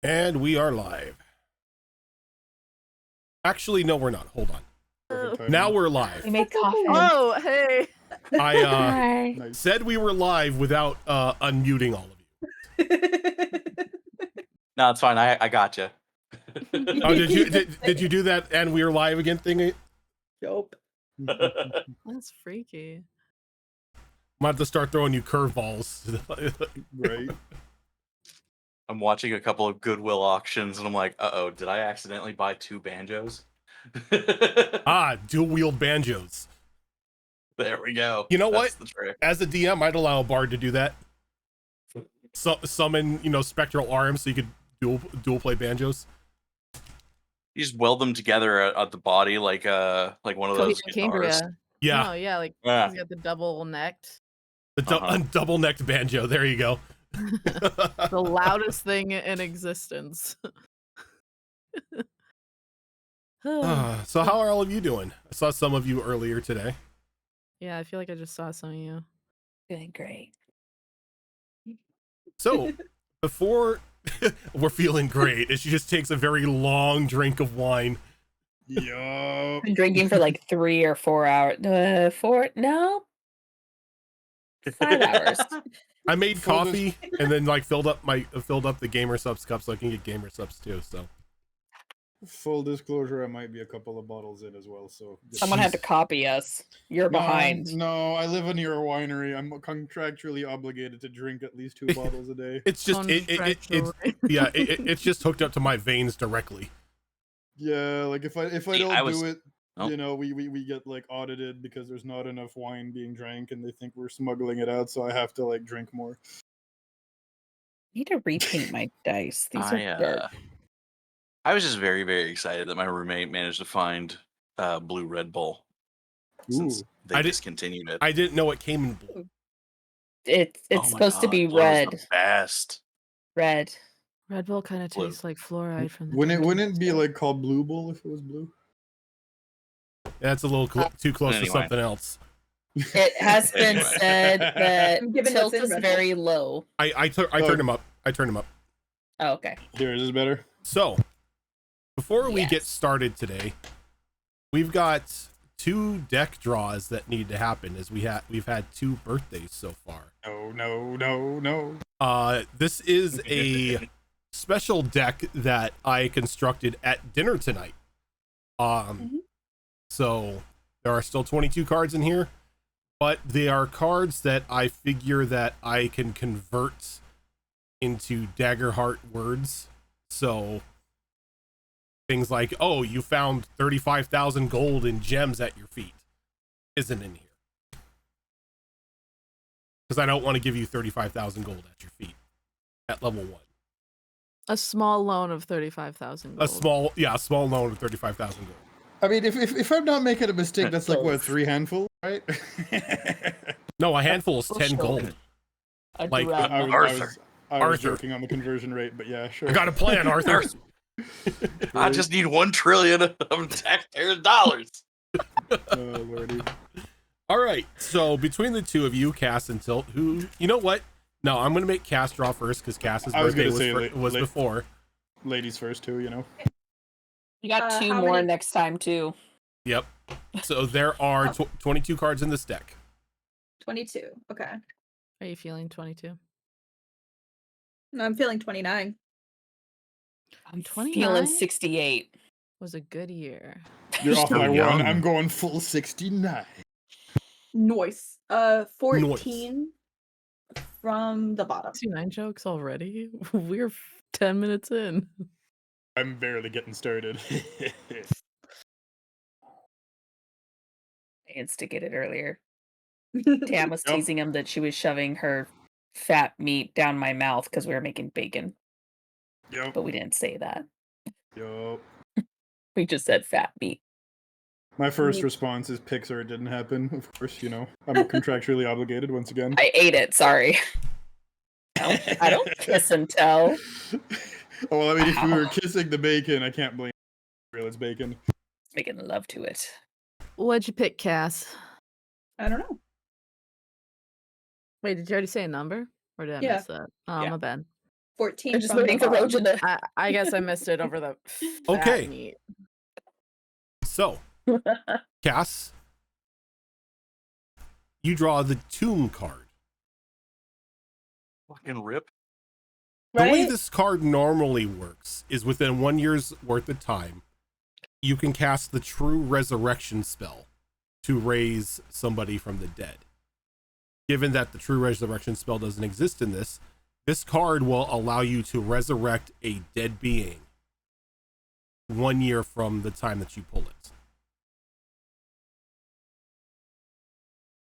And we are live. Actually, no, we're not. Hold on. Now we're live. We made coffee. Oh, hey. I said we were live without unmuting all of you. No, it's fine. I got you. Oh, did you do that? And we are live again thing. Nope. That's freaky. I'm about to start throwing you curveballs. Right. I'm watching a couple of Goodwill auctions, and I'm like, uh-oh, did I accidentally buy 2 banjos? Dual wield banjos. There we go. You know That's what? the trick. As a DM, I'd allow a bard to do that. So, summon, spectral arms so you could dual play banjos. You just weld them together at the body like one of those guitars. Yeah. Oh, yeah, like Yeah. he's got the double necked. The double necked banjo. There you go. The loudest thing in existence. So how are all of you doing? I saw some of you earlier today. Yeah, I feel like I just saw some of you. Doing great. So before we're feeling great, she just takes a very long drink of wine. Yup. Been drinking for like 3 or 4 hours. 5 hours. I made coffee and then filled up the Gamer Subs cup so I can get Gamer Subs too. So Full disclosure, I might be a couple of bottles in as well. So Someone had to copy us. You're behind. No, I live near a winery. I'm contractually obligated to drink at least 2 bottles a day. it's just it's just hooked up to my veins directly. Yeah, like if I don't do it, Oh. we get like audited because there's not enough wine being drank, and they think we're smuggling it out. So I have to like drink more. I need to repaint my dice. These are dark. I was just very, very excited that my roommate managed to find blue Red Bull since they discontinued it. I didn't know it came in blue. It's supposed to be red. The best. Red. Red Bull kind of tastes like fluoride from the Wouldn't it be like called Blue Bull if it was blue? That's a little too close to something else. It has been said that tilt is very low. I turned him up. I turned him up. Oh, okay. Here, is this better? So before we get started today, we've got 2 deck draws that need to happen as we've had 2 birthdays so far. No. This is a special deck that I constructed at dinner tonight. So there are still 22 cards in here, but they are cards that I figure that I can convert into Daggerheart words. So things like, oh, you found 35,000 gold in gems at your feet isn't in here. Because I don't want to give you 35,000 gold at your feet at level 1. A small loan of 35,000 gold. A small loan of 35,000 gold. I mean, if I'm not making a mistake, that's like what, 3 handful, right? No, a handful is 10 gold. Like I was joking on the conversion rate, but yeah, sure. I got a plan, Arthur. I just need 1 trillion of taxpayers' dollars. Oh, Lordy. All right, so between the 2 of you, Cass and Tilt, who, you know what? No, I'm going to make Cass draw first because Cass's birthday was before. Ladies first, too, you know. You got 2 more next time, too. Yep. So there are 22 cards in this deck. 22. Okay. Are you feeling 22? No, I'm feeling 29. I'm 29. Feeling 68. Was a good year. You're off my young. 1. I'm going full 69. Noise. 14 from the bottom. 69 jokes already? We're 10 minutes in. I'm barely getting started. I instigated earlier. Tam was teasing him that she was shoving her fat meat down my mouth because we were making bacon. Yep. But we didn't say that. Yup. We just said fat meat. My first response is Pixar. It didn't happen. Of course, I'm contractually obligated once again. I ate it. Sorry. I don't kiss and tell. Well, I mean, if we were kissing the bacon, I can't blame you. It's bacon. Making love to it. What'd you pick, Cass? I don't know. Wait, did you already say a number? Or did I miss that? Oh, Yeah. my bad. 14 I'm just from waiting the for bottom. Roja to. I guess I missed it over the Okay. fat meat. So, Cass, you draw the tomb card. Fucking rip. The way Right? this card normally works is within 1 year's worth of time, you can cast the true resurrection spell to raise somebody from the dead. Given that the true resurrection spell doesn't exist in this card will allow you to resurrect a dead being 1 year from the time that you pull it.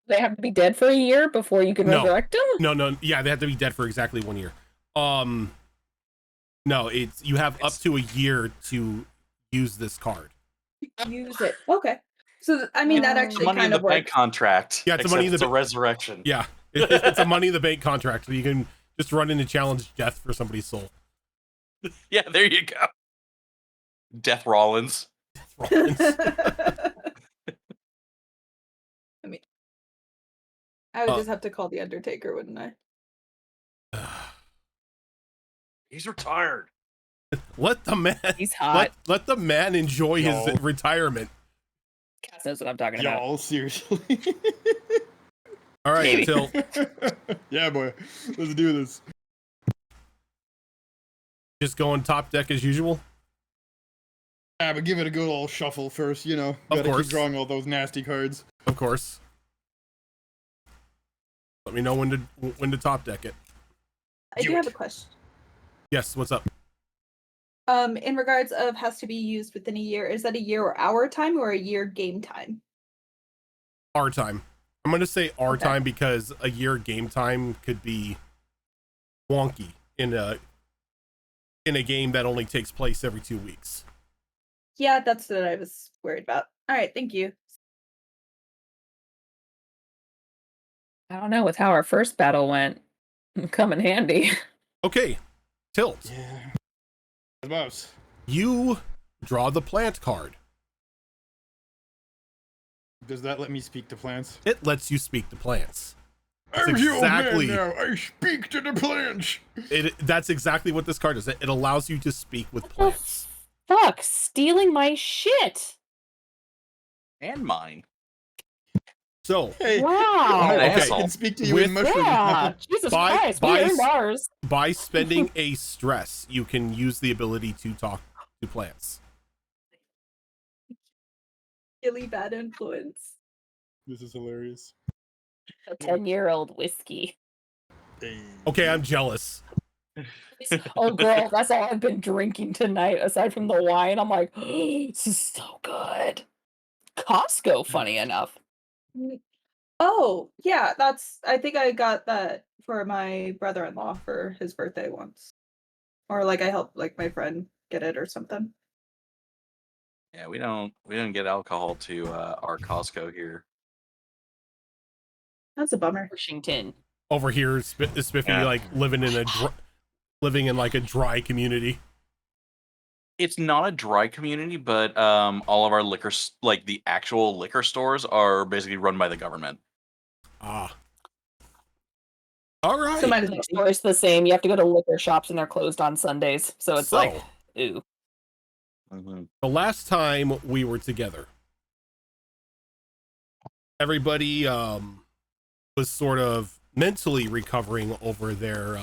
They have to be dead for a year before you can No. resurrect them? No, yeah, they have to be dead for exactly 1 year. No, it's you have up to a year to use this card. Use it. Okay. So, I mean, that It's actually money in kind the of bank works. contract. Yeah, it's a except money in the it's a ba- resurrection. Yeah, it's a money in the bank contract, so you can just run in and challenge death for somebody's soul. Yeah, there you go. Death Rollins. I mean, I would Uh, just have to call the Undertaker, wouldn't I? He's retired. Let the man. He's hot. Let the man enjoy his Yo. retirement. Cass knows what I'm talking about. Y'all, seriously. All right, Maybe. Till. Yeah, boy. Let's do this. Just going top deck as usual. Yeah, but give it a good old shuffle first, you know. Of Gotta course. keep drawing all those nasty cards. Of course. Let me know when to top deck it. I do Do have it. a question. Yes, what's up? In regards of has to be used within a year, is that a year or our time or a year game time? Our time. I'm gonna say our Okay. time because a year game time could be wonky in a game that only takes place every 2 weeks. Yeah, that's what I was worried about. All right, thank you. I don't know, with how our first battle went, come in handy. Okay, Tilt. Yeah. Boss. You draw the plant card. Does that let me speak to plants? It lets you speak to plants. That's I'm the old exactly- man now. I speak to the plants. That's exactly what this card does. It allows you to speak with plants. Fuck, stealing my shit. And mine. So, Hey, Wow. I Okay. can speak to you With- in mushroom. Yeah, Jesus By- Christ, by we s- earned ours. by spending a stress, you can use the ability to talk to plants. Really bad influence. This is hilarious. A 10-year-old whiskey. Hey. Okay, I'm jealous. Oh, girl, that's all I've been drinking tonight, aside from the wine. I'm like, this is so good. Costco, funny enough. Oh, yeah, I think I got that for my brother-in-law for his birthday once. Or like I helped like my friend get it or something. Yeah, we don't get alcohol to our Costco here. That's a bummer. Washington. Over here, Spiffy, Yeah. like living in like a dry community. It's not a dry community, but all of our like the actual liquor stores, are basically run by the government. Ah. All right. So might as well. Liquor store's the same. You have to go to liquor shops and they're closed on Sundays. So it's like, ooh. Mm-hmm. The last time we were together, everybody was sort of mentally recovering over their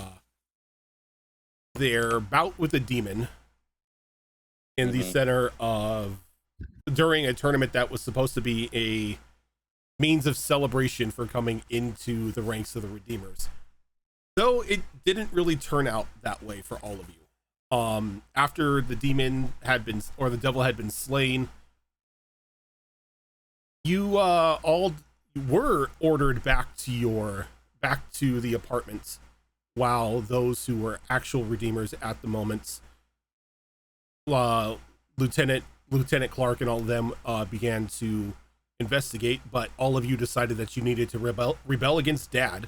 bout with a demon in the Mhm. center of during a tournament that was supposed to be a means of celebration for coming into the ranks of the Redeemers. Though it didn't really turn out that way for all of you. After the demon had been, or the devil had been slain, you all were ordered back to the apartments, while those who were actual Redeemers at the moment, Lieutenant Clark and all of them began to investigate, but all of you decided that you needed to rebel against Dad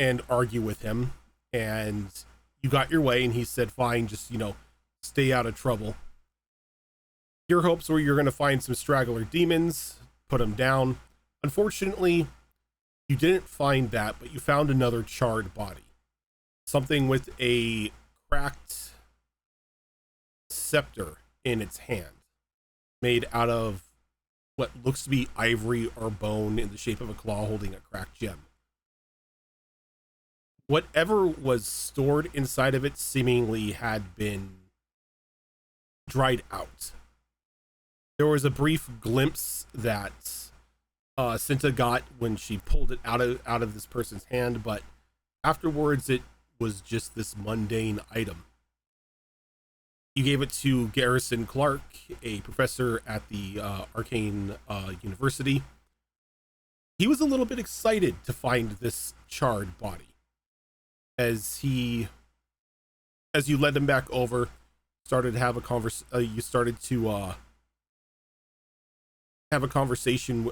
and argue with him, and you got your way, and he said, fine, just, stay out of trouble. Your hopes were you're going to find some straggler demons, put them down. Unfortunately, you didn't find that, but you found another charred body. Something with a cracked scepter in its hand, made out of what looks to be ivory or bone in the shape of a claw holding a cracked gem. Whatever was stored inside of it seemingly had been dried out. There was a brief glimpse that Cinta got when she pulled it out of this person's hand, but afterwards it was just this mundane item. You gave it to Garrison Clark, a professor at the Arcane University. He was a little bit excited to find this charred body. As you led him back over, started to have a you started to have a conversation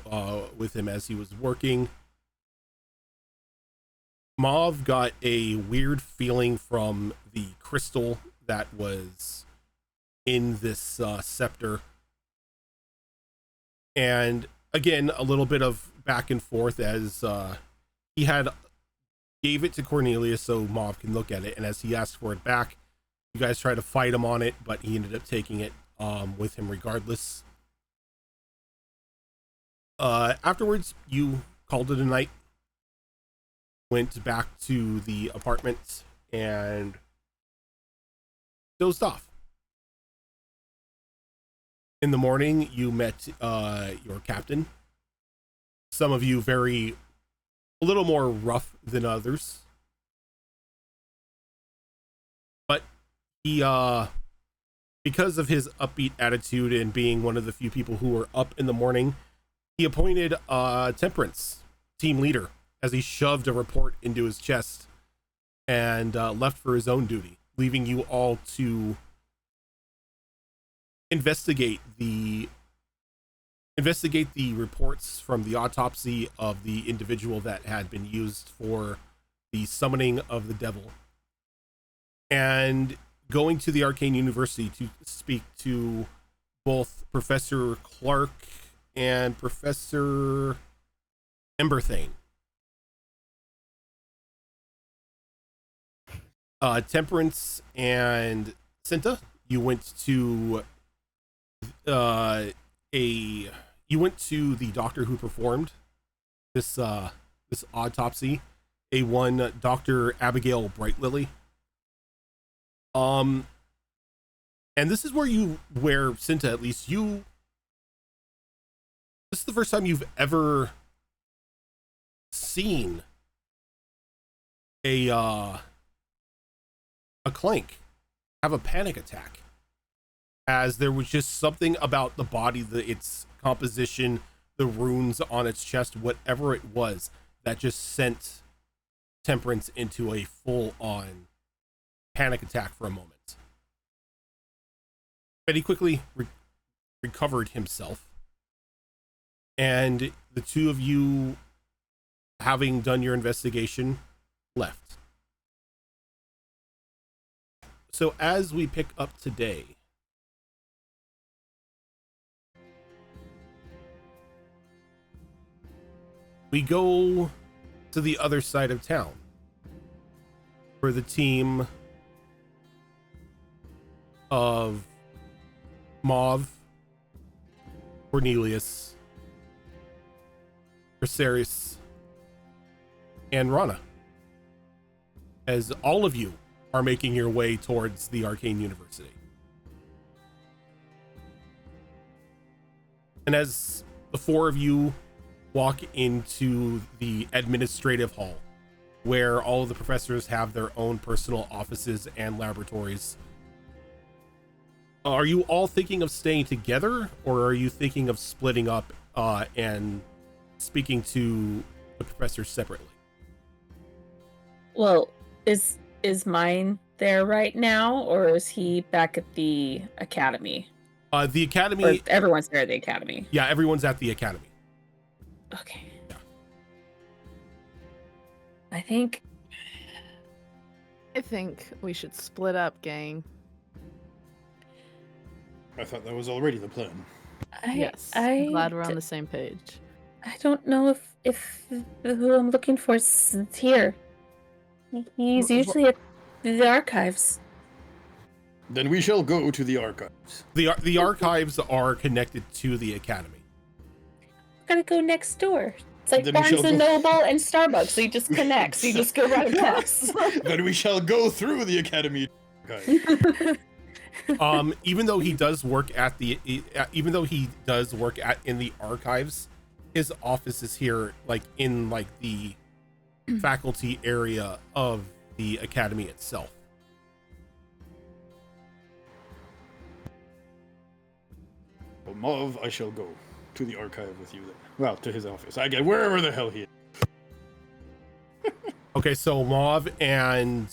with him as he was working. Mauve got a weird feeling from the crystal that was in this scepter, and again a little bit of back and forth as he gave it to Cornelius so Mauve can look at it, and as he asked for it back, you guys tried to fight him on it, but he ended up taking it with him regardless. Afterwards, you called it a night, went back to the apartment, and dozed off. In the morning, you met your captain. Some of you a little more rough than others. But he, because of his upbeat attitude and being one of the few people who were up in the morning, he appointed Temperance team leader as he shoved a report into his chest and left for his own duty, leaving you all to investigate the reports from the autopsy of the individual that had been used for the summoning of the devil, and going to the Arcane University to speak to both Professor Clark and Professor Emberthane. Temperance and Cinta, you went to the doctor who performed this autopsy, one Dr. Abigail Brightlily. And this is where Cinta, at least this is the first time you've ever seen a Clank have a panic attack, as there was just something about the body, its composition, the runes on its chest, whatever it was, that just sent Temperance into a full-on panic attack for a moment. But he quickly recovered himself, and the two of you, having done your investigation, left. So as we pick up today, we go to the other side of town, where the team of Mauve, Cornelius, Viserys, and Rana, as all of you are making your way towards the Arcane University. And as the four of you walk into the administrative hall, where all of the professors have their own personal offices and laboratories, are you all thinking of staying together, or are you thinking of splitting up and speaking to the professors separately? Well, is mine there right now, or is he back at the academy? The academy. Or everyone's there at the academy. Yeah, everyone's at the academy. Okay. Yeah. I think we should split up, gang. I thought that was already the plan. Yes. I'm glad we're on the same page. I don't know if who I'm looking for is here. He's usually at the archives. Then we shall go to the archives. The archives are connected to the academy. Gotta go next door. It's like Then we Barnes shall and go- Noble and Starbucks. So you just connect. So you just go right across. Then we shall go through the academy. Okay. Even though he does work at in the archives, his office is here, like in like the faculty area of the academy itself. Well, Mauve, I shall go to the archive with you then. Well, to his office. I get wherever the hell he is. Okay, so Mauve and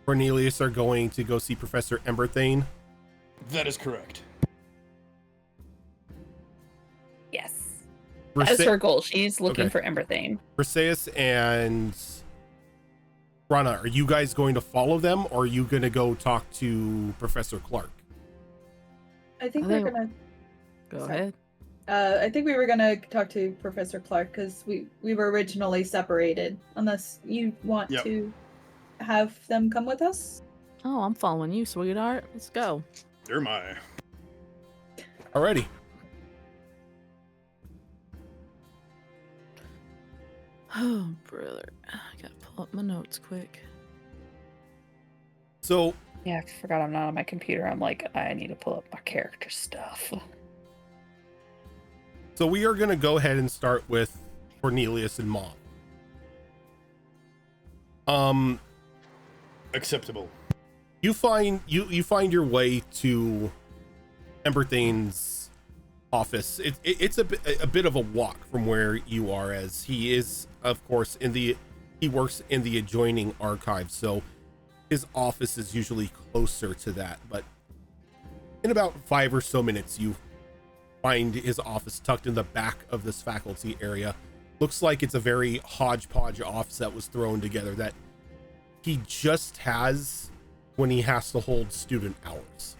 Cornelius are going to go see Professor Emberthane. That is correct. Yes. That's Versa- her goal. She's looking Okay. for Emberthane. Briseis and Rana, are you guys going to follow them, or are you going to go talk to Professor Clark? I think I we're think- gonna. Go Sorry. ahead. I think we were gonna talk to Professor Clark because we were originally separated. Unless you want Yep. to have them come with us. Oh, I'm following you, sweetheart. Let's go. You're my. Alrighty. Oh, brother. I gotta pull up my notes quick. So Yeah, I forgot I'm not on my computer. I'm like, I need to pull up my character stuff. we are going to go ahead and start with Cornelius and Mom. Acceptable. You find your way to Emberthane's office. It's a bit of a walk from where you are, as he is, of course, he works in the adjoining archive, so his office is usually closer to that. But in about 5 or so minutes, you find his office tucked in the back of this faculty area. Looks like it's a very hodgepodge office that was thrown together that he just has when he has to hold student hours.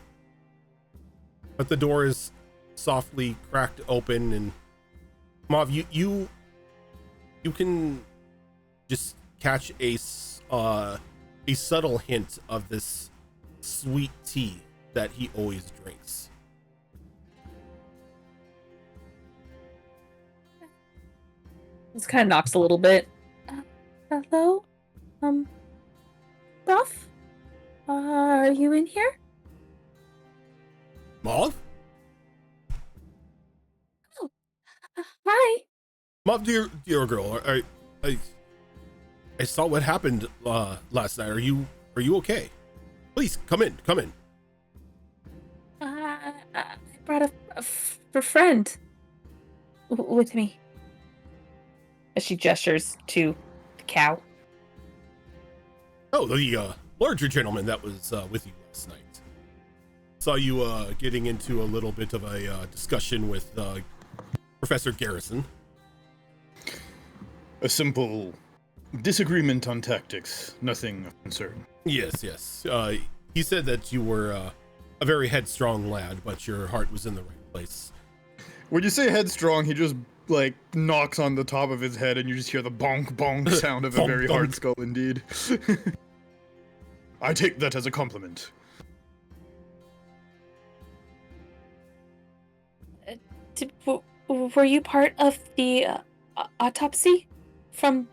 But the door is softly cracked open, and Mav, you can just catch a subtle hint of this sweet tea that he always drinks. This kind of knocks a little bit. Hello? Buff? Are you in here? Mav? Hi. Mav, dear girl, I saw what happened last night. Are you okay? Please come in. I brought a friend with me. As she gestures to the cow. Oh, the larger gentleman that was with you last night. Saw you getting into a little bit of a discussion with Professor Garrison. A simple disagreement on tactics. Nothing of concern. Yes. He said that you were a very headstrong lad, but your heart was in the right place. When you say headstrong, he just like knocks on the top of his head, and you just hear the bonk bonk sound of a Bonk, very hard bonk. skull indeed. I take that as a compliment. Were you part of the autopsy from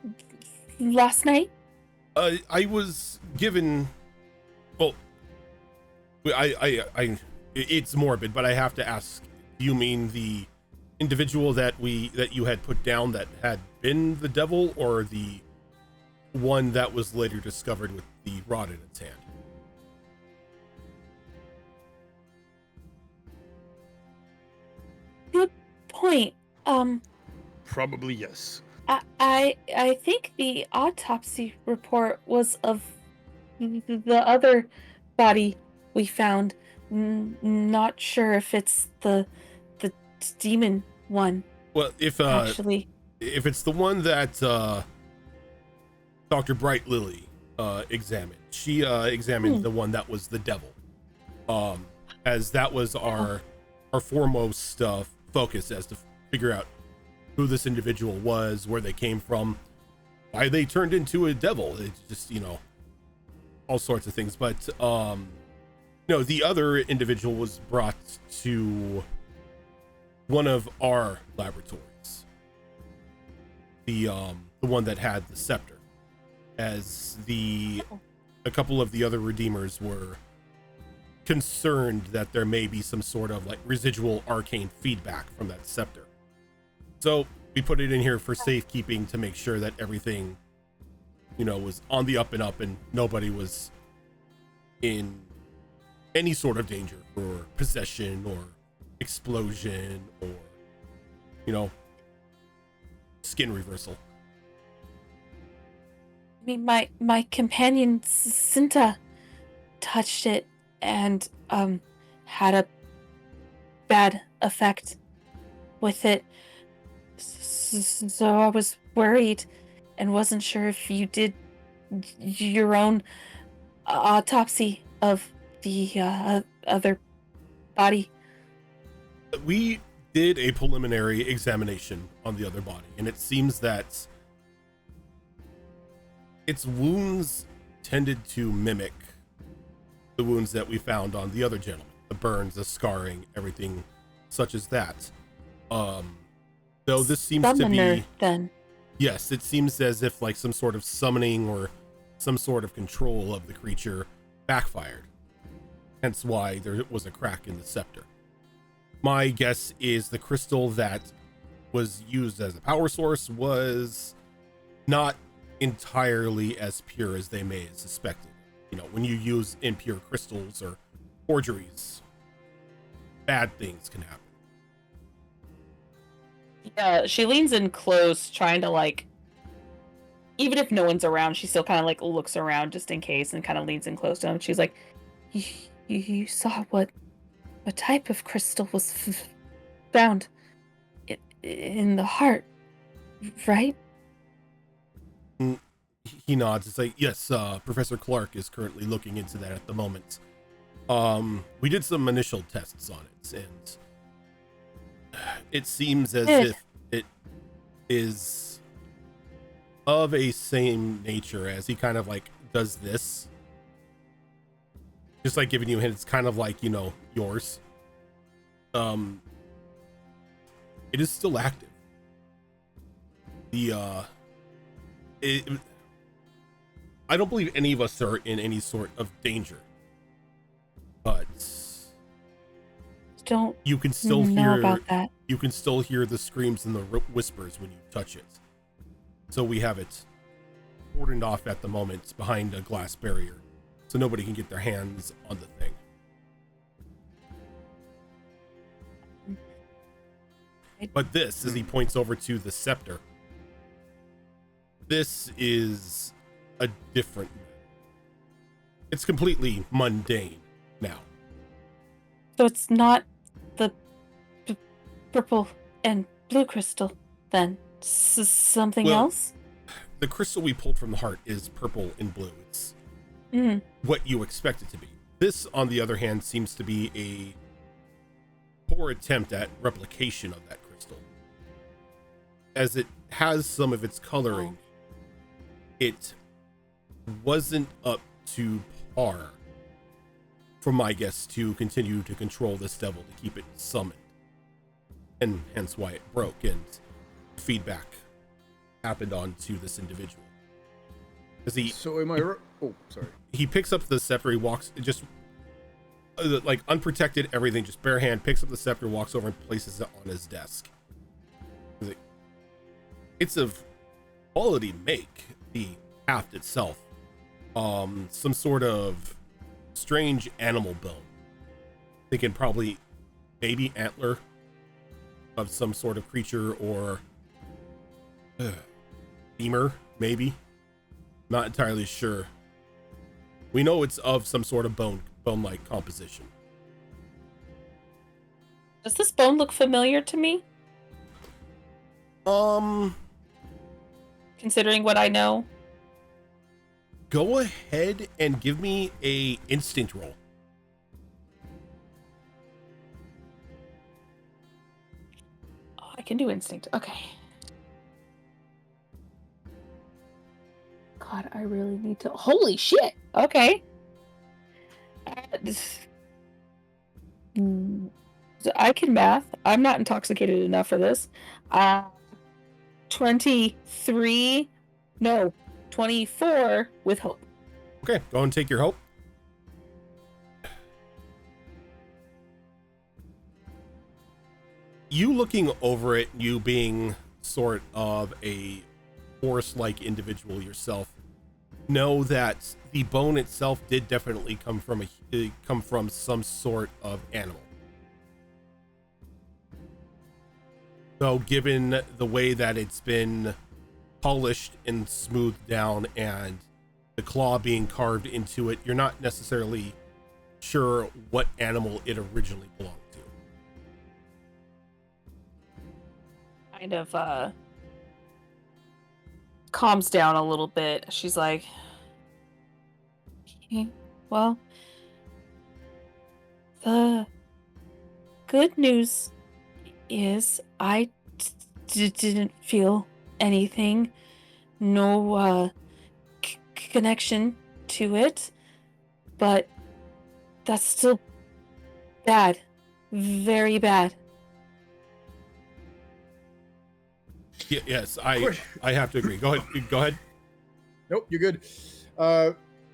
last night? I was given. Well, it's morbid, but I have to ask. Do you mean the individual that you had put down that had been the devil, or the one that was later discovered with the rod in its hand? Good point. Probably yes. I think the autopsy report was of the other body we found. Not sure if it's the demon one. Well, if Actually, it's the one that Dr. Bright Lily examined, she examined the one that was the devil, as that was our foremost focus, as to figure out who this individual was, where they came from, why they turned into a devil. It's just, all sorts of things. But No, the other individual was brought to one of our laboratories. The one that had the scepter, as a couple of the other Redeemers were concerned that there may be some sort of like residual arcane feedback from that scepter. So we put it in here for safekeeping to make sure that everything, was on the up and up and nobody was in any sort of danger for possession or explosion or, skin reversal. I mean, my companion Cinta touched it and had a bad effect with it. So I was worried and wasn't sure if you did your own autopsy of the other body. We did a preliminary examination on the other body, and it seems that its wounds tended to mimic the wounds that we found on the other gentleman. The burns, the scarring, everything such as that. Though this seems Summoner, to be... then. Yes, it seems as if like some sort of summoning or some sort of control of the creature backfired. Hence why there was a crack in the scepter. My guess is the crystal that was used as a power source was not entirely as pure as they may have suspected. When you use impure crystals or forgeries, bad things can happen. Yeah, she leans in close, trying to even if no one's around, she still kind of looks around just in case, and kind of leans in close to him. She's like, "You saw what type of crystal was found in the heart, right?" He nods. It's like, yes, Professor Clark is currently looking into that at the moment. We did some initial tests on it, and it seems as if it is of a same nature. As he kind of does this, just giving you a hint. It's kind of like yours. It is still active. I don't believe any of us are in any sort of danger, but you can still hear about that. You can still hear the screams and the whispers when you touch it. So we have it cordoned off at the moment behind a glass barrier, so nobody can get their hands on the thing. But this, as he points over to the scepter, this is a different. It's completely mundane now. So it's not the purple and blue crystal, then? Something else? The crystal we pulled from the heart is purple and blue. It's what you expect it to be. This, on the other hand, seems to be a poor attempt at replication of that crystal. As it has some of its coloring, it wasn't up to par for my guess to continue to control this devil to keep it summoned, and hence why it broke and feedback happened onto this individual. So am I oh, sorry. He picks up the scepter. He walks just unprotected, everything, just bare hand, picks up the scepter, walks over and places it on his desk. It's of quality make, the haft itself. Some sort of strange animal bone. Thinking probably baby antler of some sort of creature, or femur, maybe. Not entirely sure. We know it's of some sort of bone-like composition. Does this bone look familiar to me? Considering what I know. Go ahead and give me a instinct roll. Oh, I can do instinct. Okay. God, I really need to. Holy shit. Okay. So I can math. I'm not intoxicated enough for this. 23, no, 24 with hope. Okay, go and take your hope. You looking over it, you being sort of a forest-like individual yourself, know that the bone itself did definitely come from some sort of animal. So given the way that it's been polished and smoothed down and the claw being carved into it, you're not necessarily sure what animal it originally belonged to. Kind of calms down a little bit. She's like, okay, well, the good news is I didn't feel anything, no connection to it, but that's still bad, very bad. Yes, I have to agree. Go ahead. Nope, you're good.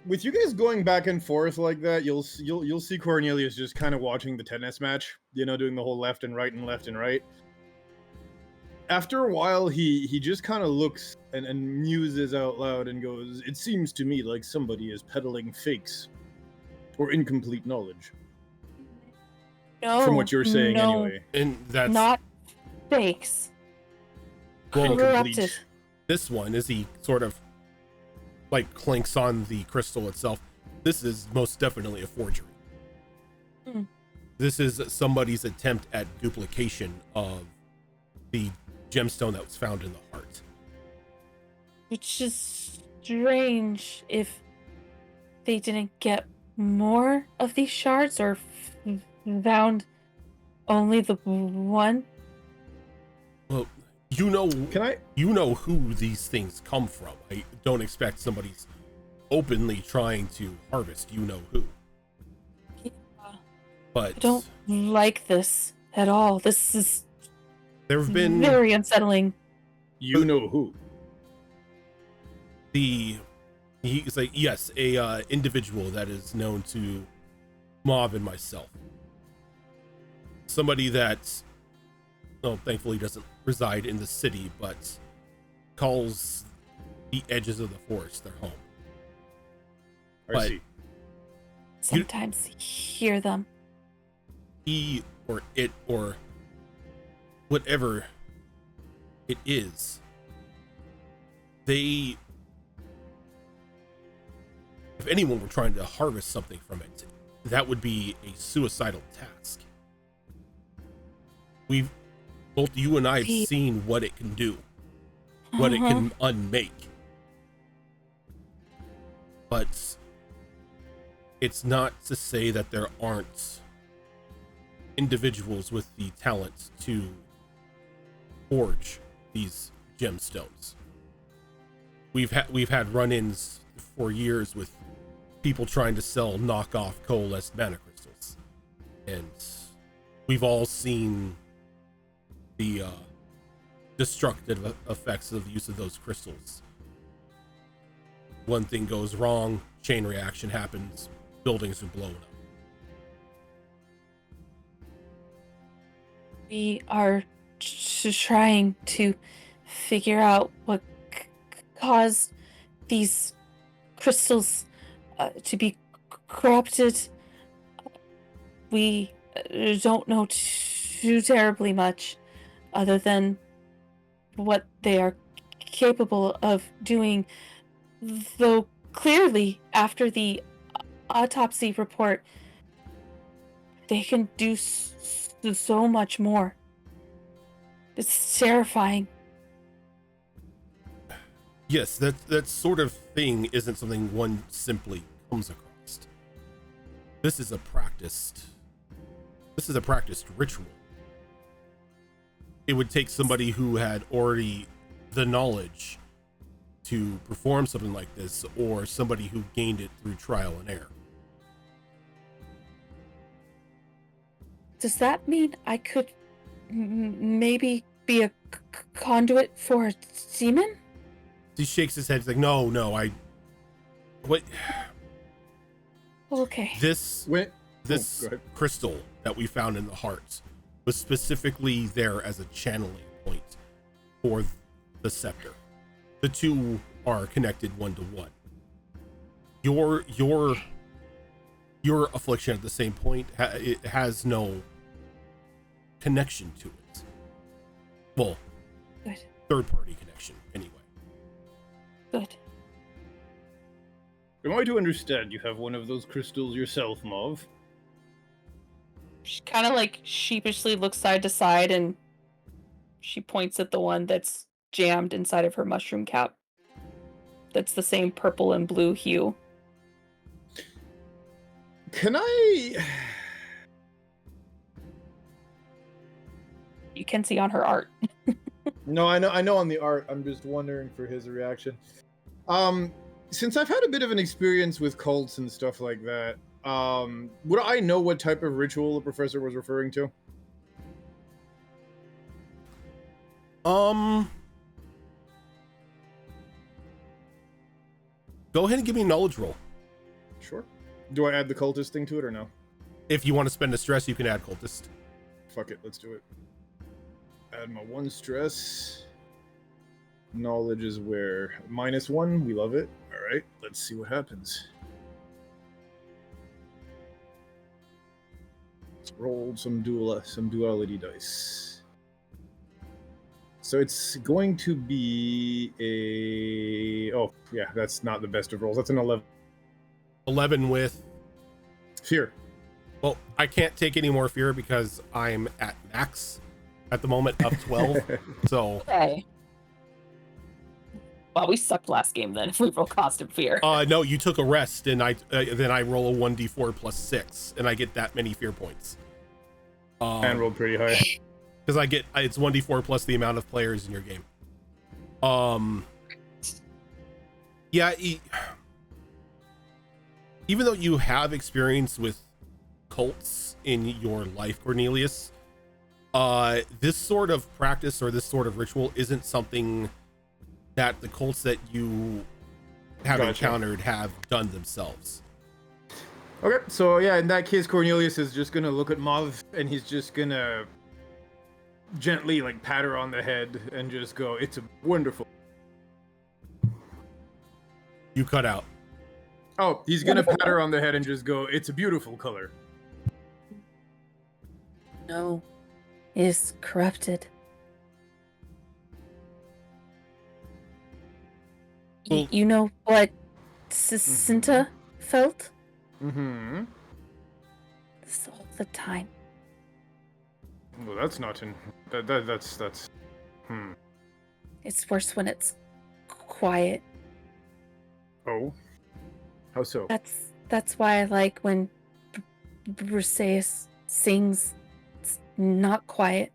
With you guys going back and forth like that, you'll see Cornelius just kind of watching the tennis match, doing the whole left and right and left and right. After a while, he just kind of looks and muses out loud and goes, "It seems to me like somebody is peddling fakes or incomplete knowledge." No, from what you're saying, anyway. And that's not fakes. well, Corrupted. this one, as he sort of like clinks on the crystal itself, this is most definitely a forgery. This is somebody's attempt at duplication of the gemstone that was found in the heart. Which is strange if they didn't get more of these shards or found only the one. Well, you know who these things come from. I don't expect somebody's openly trying to harvest who. But I don't like this at all. This is there have been very unsettling. You know who? He's like, yes, a individual that is known to Mav and myself. Somebody that, well, thankfully doesn't reside in the city, but calls the edges of the forest their home. I see. Sometimes hear them. He or it or whatever it is, if anyone were trying to harvest something from it, that would be a suicidal task. Both you and I have seen what it can do, what it can unmake. But it's not to say that there aren't individuals with the talent to forge these gemstones. We've had run-ins for years with people trying to sell knockoff coalesced mana crystals, and we've all seen the destructive effects of the use of those crystals. One thing goes wrong, chain reaction happens, buildings are blown up. We are trying to figure out what caused these crystals to be corrupted. We don't know too terribly much other than what they are capable of doing, though clearly after the autopsy report they can do so much more. It's terrifying. Yes, that sort of thing isn't something one simply comes across. This is a practiced ritual. It would take somebody who had already the knowledge to perform something like this, or somebody who gained it through trial and error. Does that mean I could maybe be a conduit for a demon? He shakes his head. He's like, no, what? Okay. This crystal that we found in the heart was specifically there as a channeling point for the scepter. The two are connected one to one. Your affliction at the same point, it has no connection to it. Well, good. Third party connection anyway. Good. Am I to understand you have one of those crystals yourself, Mauve? She kind of like sheepishly looks side to side and she points at the one that's jammed inside of her mushroom cap. That's the same purple and blue hue. Can I... You can see on her art. No, I know on the art. I'm just wondering for his reaction. Since I've had a bit of an experience with cults and stuff like that, would I know what type of ritual the professor was referring to? Go ahead and give me a knowledge roll. Sure. Do I add the cultist thing to it or no? If you want to spend a stress, you can add cultist. Fuck it, let's do it. Add my 1 stress. Knowledge is where? -1, we love it. Alright, let's see what happens. Let's roll some duality dice. So it's going to be a... Oh, yeah, that's not the best of rolls. That's an 11. 11 with... Fear. Well, I can't take any more fear because I'm at max at the moment of 12. So... Okay. Well, we sucked last game then if we roll constant fear. No, you took a rest, and then I roll a 1d4 plus 6, and I get that many fear points. And rolled pretty high. Because it's 1d4 plus the amount of players in your game. Yeah, even though you have experience with cults in your life, Cornelius, this sort of practice or this sort of ritual isn't something that the cults that you have encountered have done themselves. Okay, so yeah, in that case, Cornelius is just gonna look at Mauve, and he's just gonna gently like pat her on the head and just go, "It's a wonderful." You cut out. Oh, he's gonna pat her on the head and just go, "It's a beautiful color." No, it is corrupted. Well, You know what Cinta felt? Mm-hmm. This all the time. Well, that's not in. That's. It's worse when it's quiet. Oh. How so? That's why I like when Briseis sings. It's not quiet.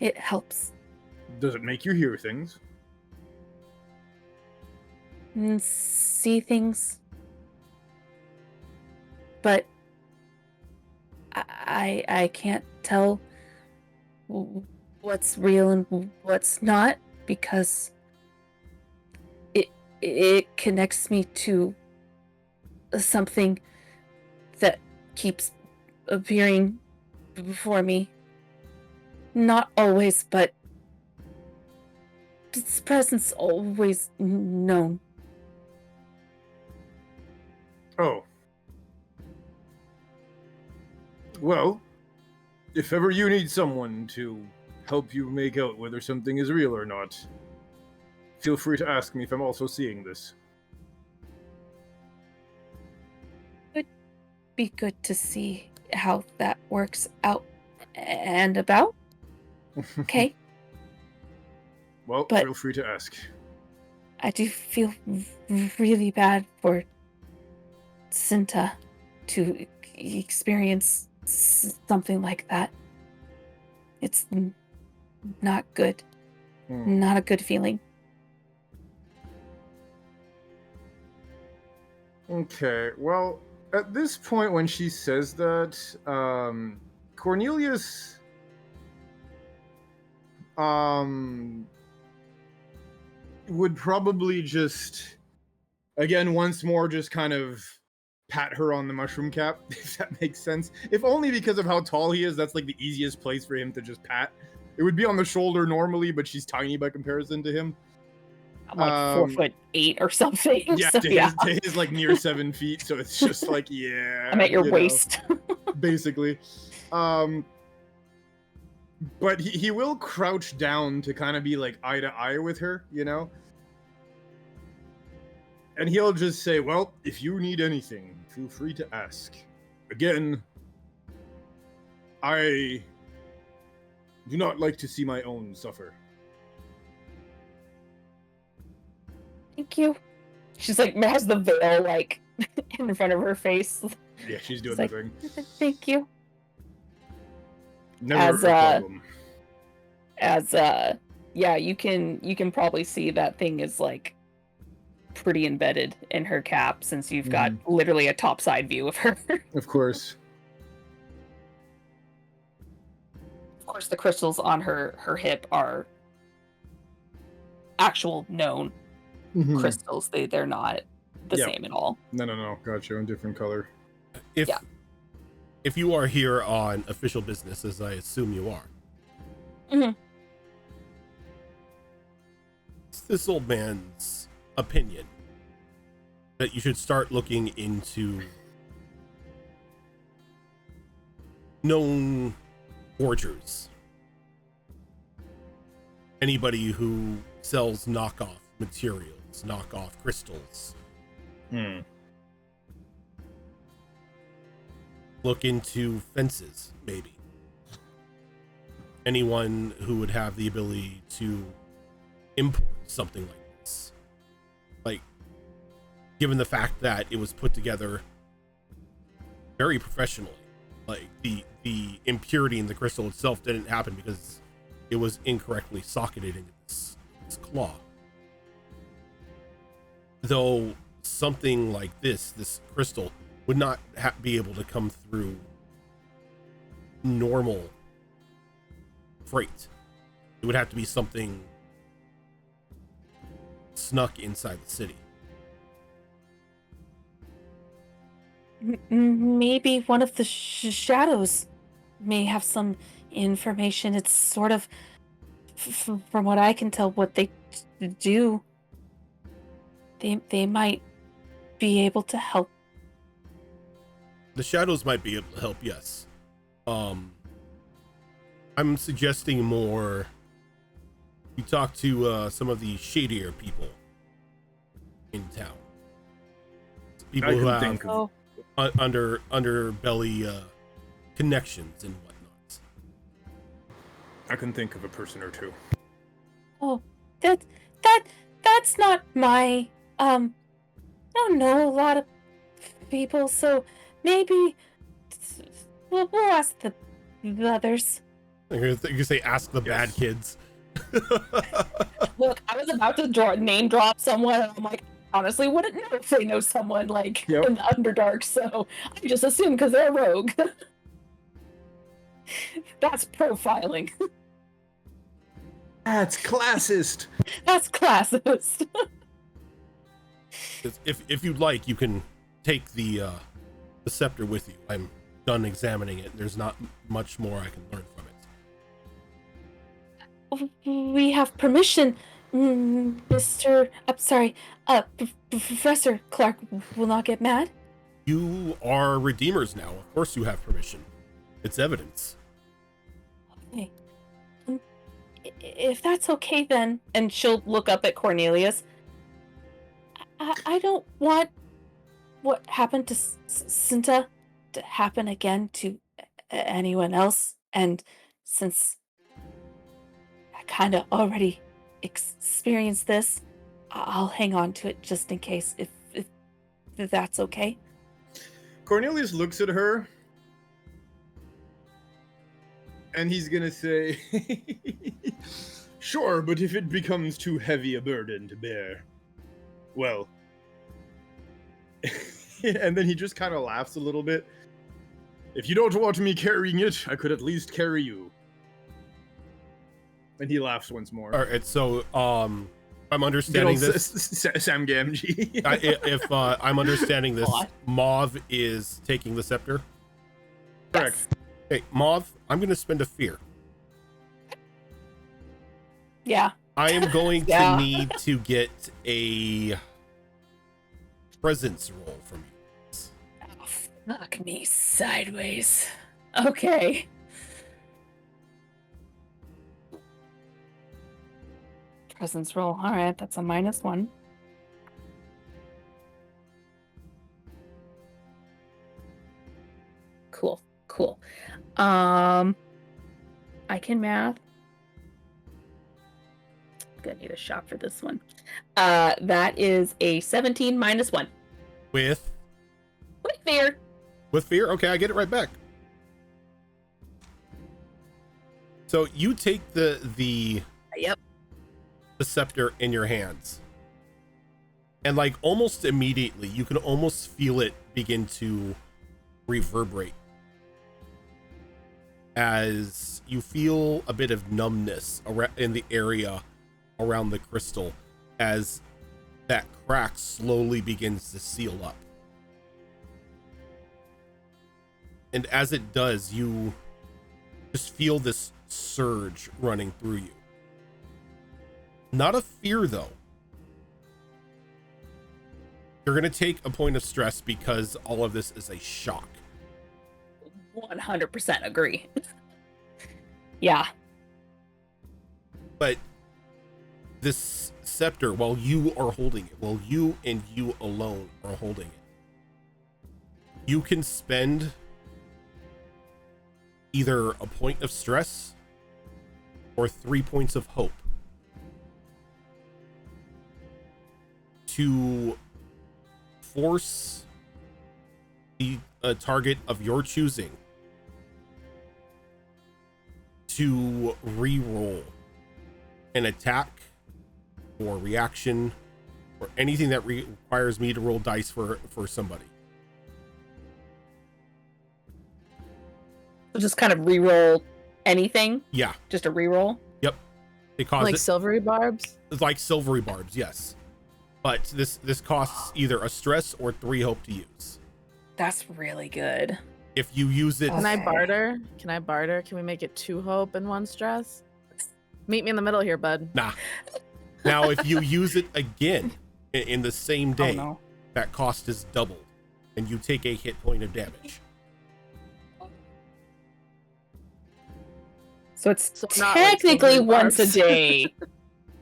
It helps. Does it make you hear things? And see things. But I can't tell what's real and what's not because it connects me to something that keeps appearing before me. Not always, but its presence always known. Oh. Well, if ever you need someone to help you make out whether something is real or not, feel free to ask me if I'm also seeing this. Would be good to see how that works out and about. Okay? Well, But- feel free to ask. I do feel really bad for Cinta to experience something like that. It's not good. Not a good feeling. Okay, well, at this point when she says that, Cornelius would probably just, again, once more, just kind of pat her on the mushroom cap, if that makes sense. If only because of how tall he is, that's like the easiest place for him to just pat. It would be on the shoulder normally, but she's tiny by comparison to him. I'm like 4'8" or something. Yeah, so, to his like near 7 feet, so it's just like, yeah. I'm at your waist. Basically. But he will crouch down to kind of be like eye to eye with her, you know? And he'll just say, well, if you need anything, feel free to ask. Again, I do not like to see my own suffer. Thank you. She's like, has the veil like in front of her face. Yeah, she's doing like, the thing. Thank you. Never a problem. Yeah, you can probably see that thing is like pretty embedded in her cap since you've got literally a topside view of her. Of course. Of course, the crystals on her hip are actual known crystals. They're not the same at all. No. Gotcha. In different color. If you are here on official business, as I assume you are, it's this old man's opinion that you should start looking into known forgers. Anybody who sells knockoff materials, knockoff crystals. Look into fences, maybe. Anyone who would have the ability to import something like this. Like, given the fact that it was put together very professionally. Like, the impurity in the crystal itself didn't happen because it was incorrectly socketed into this claw. Though something like this crystal, would not be able to come through normal freight. It would have to be something snuck inside the city. Maybe one of the shadows may have some information. It's sort of, from what I can tell, what they do. They might be able to help. The shadows might be able to help, yes. I'm suggesting more you talk to some of the shadier people in town. People who have underbelly connections and whatnot. I can think of a person or two. Oh, that's not my I don't know a lot of people, so maybe we'll ask the others. You say ask the bad kids. Look, I was about to name drop someone, and I'm like, honestly, wouldn't know if they know someone like in the Underdark, so I just assume because they're a rogue. That's profiling. That's classist. That's classist. If you'd like, you can take the scepter with you. I'm done examining it. There's not much more I can learn from it. We have permission, Professor Clark will not get mad. You are redeemers now. Of course you have permission. It's evidence. Okay. If that's okay then, and she'll look up at Cornelius. I don't want what happened to Cinta to happen again to anyone else, and since I kind of already experienced this, I'll hang on to it just in case, if that's okay. Cornelius looks at her, and he's gonna say, sure, but if it becomes too heavy a burden to bear, well. And then he just kind of laughs a little bit. If you don't want me carrying it, I could at least carry you. And he laughs once more. All right, so I'm understanding this. Sam Gamgee. If I'm understanding this, Mauve is taking the scepter. Correct. Okay, Mauve, I'm going to spend a fear. Yeah. I am going to need to get a presence roll from you. Oh, fuck me sideways. Okay. Presence roll. All right, that's a -1. Cool. I can math. Gonna need a shot for this one. That is a 17 -1. With fear. With fear? Okay, I get it right back. So you take the Yep. the scepter in your hands. And like almost immediately, you can almost feel it begin to reverberate as you feel a bit of numbness in the area around the crystal as that crack slowly begins to seal up. And as it does, you just feel this surge running through you. Not a fear, though. You're going to take a point of stress because all of this is a shock. 100% agree. Yeah. But this scepter, while you are holding it, while you and you alone are holding it, you can spend either a point of stress or 3 points of hope to force the target of your choosing to re-roll an attack or reaction or anything that requires me to roll dice for somebody. So just kind of re-roll anything? Yeah. Just a re-roll? Yep. Because like silvery barbs? It's like silvery barbs, yes. But this costs either a stress or 3 hope to use. That's really good. If you use it... Can I barter? Can we make it 2 hope and 1 stress? Meet me in the middle here, bud. Nah. Now, if you use it again in the same day, that cost is doubled, and you take a hit point of damage. So it's technically like once a day,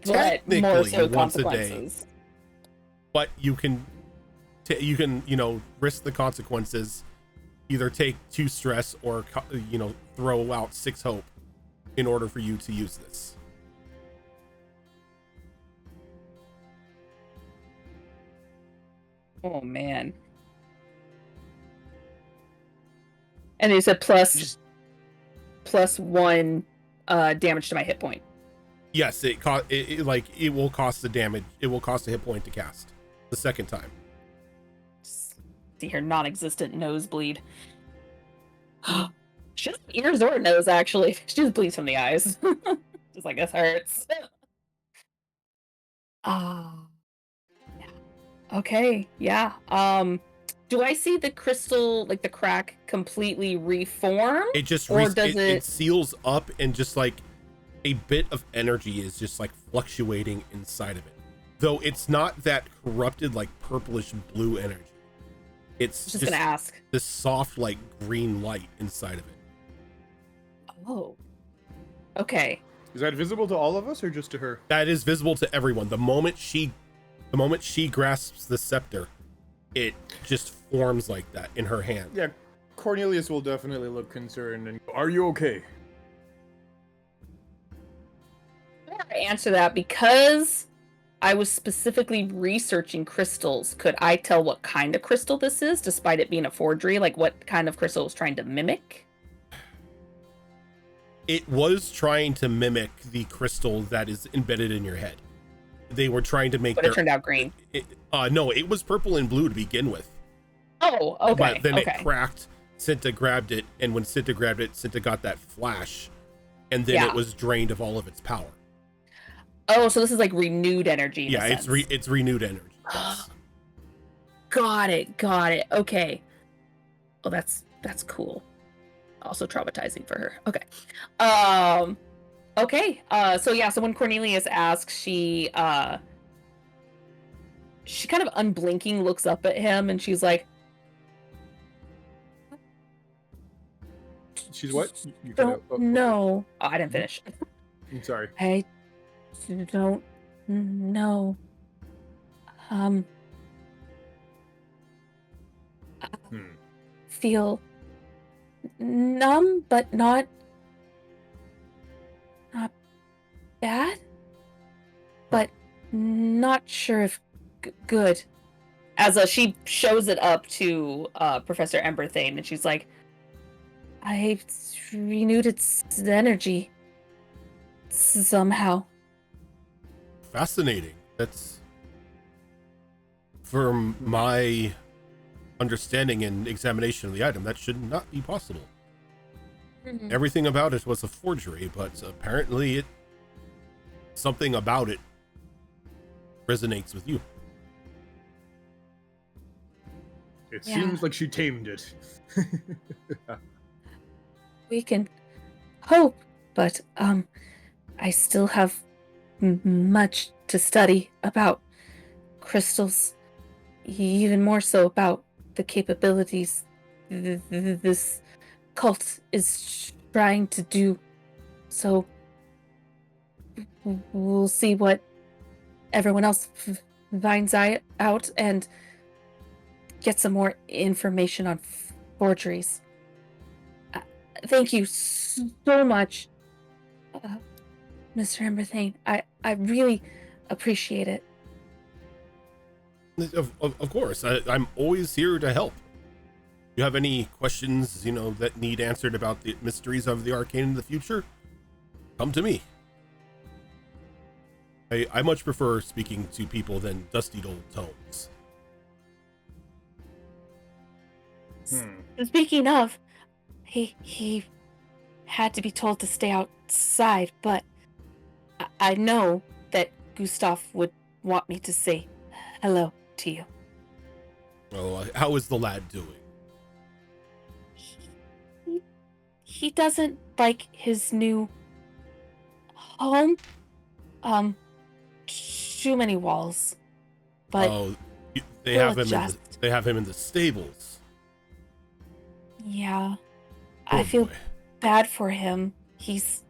but more so consequences. But you can, risk the consequences. Either take 2 stress or, throw out 6 hope in order for you to use this. Oh, man. And you said plus 1 damage to my hit point. Yes, it will cost the damage. It will cost a hit point to cast the second time. See her non-existent nosebleed. She doesn't have ears or a nose, actually. She just bleeds from the eyes. Just like this hurts. Okay, yeah. Do I see the crystal, like the crack, completely reform? It just it seals up, and just like a bit of energy is just like fluctuating inside of it. Though it's not that corrupted like purplish blue energy. It's just gonna ask. This soft like green light inside of it. Oh. Okay. Is that visible to all of us or just to her? That is visible to everyone. The moment she grasps the scepter, it just forms like that in her hand. Yeah, Cornelius will definitely look concerned and go, "Are you okay?" Before I answer that, because I was specifically researching crystals, could I tell what kind of crystal this is, despite it being a forgery? Like, what kind of crystal it was trying to mimic? It was trying to mimic the crystal that is embedded in your head. They were trying to make But it turned out green. No, it was purple and blue to begin with. Oh, okay. But then okay. it cracked, Cinta grabbed it, and when Cinta grabbed it, Cinta got that flash, and then it was drained of all of its power. Oh, so this is like renewed energy. Yeah, it's renewed energy. Yes. Got it. Okay. Well, that's cool. Also traumatizing for her. Okay. Okay. So when Cornelius asks, she kind of unblinking looks up at him, and she's like, She's what? You don't know. Oh, I didn't finish. I'm sorry. I don't know. Feel numb, but not bad, but not sure if good. As she shows it up to Professor Emberthane, and she's like, I renewed its energy somehow. Fascinating. That's, from my understanding and examination of the item, that should not be possible. Mm-hmm. Everything about it was a forgery, but apparently something about it resonates with you. It seems like she tamed it. We can hope, but I still have much to study about crystals, even more so about the capabilities this cult is trying to do. So we'll see what everyone else finds out and get some more information on forgeries. Thank you so much, Mr. Emberthane. I really appreciate it. Of course, I'm always here to help. You have any questions, that need answered about the mysteries of the arcane in the future? Come to me. I much prefer speaking to people than dusty old tomes. Speaking of, he had to be told to stay outside, but I know that Gustav would want me to say hello to you. Well, how is the lad doing? He doesn't like his new home. Too many walls. But they have him in the stables. Yeah. Oh, I feel boy. bad for him. He's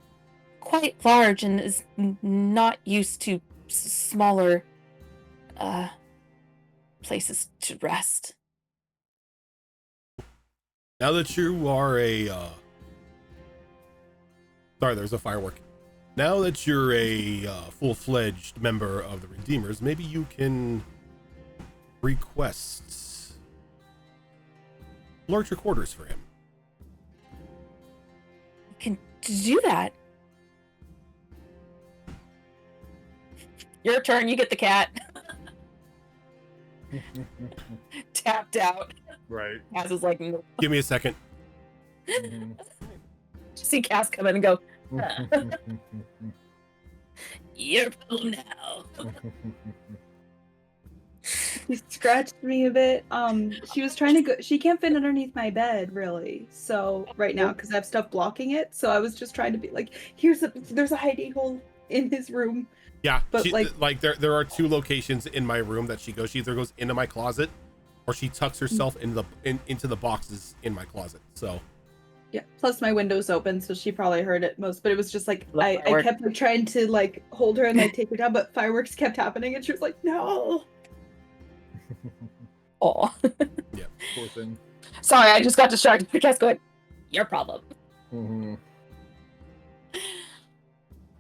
quite large and is not used to smaller places to rest. Now that you are sorry, there's a firework. Now that you're a full-fledged member of the Redeemers, maybe you can request larger quarters for him. You can do that. Your turn, you get the cat. Tapped out. Right. Cass is like, no. Give me a second. See Cass come in and go, you're full now. She scratched me a bit. She was trying to go. She can't fit underneath my bed, really. So right now, because I have stuff blocking it. So I was just trying to be like, there's a hiding hole in his room. Yeah, but there are two locations in my room that she goes. She either goes into my closet, or she tucks herself into the boxes in my closet. So. Yeah. Plus my window's open, so she probably heard it most. But it was just like I kept trying to hold her and take her down, but fireworks kept happening, and she was like, "No." Oh. Yeah. Poor thing. Sorry, I just got distracted. Cass going, your problem.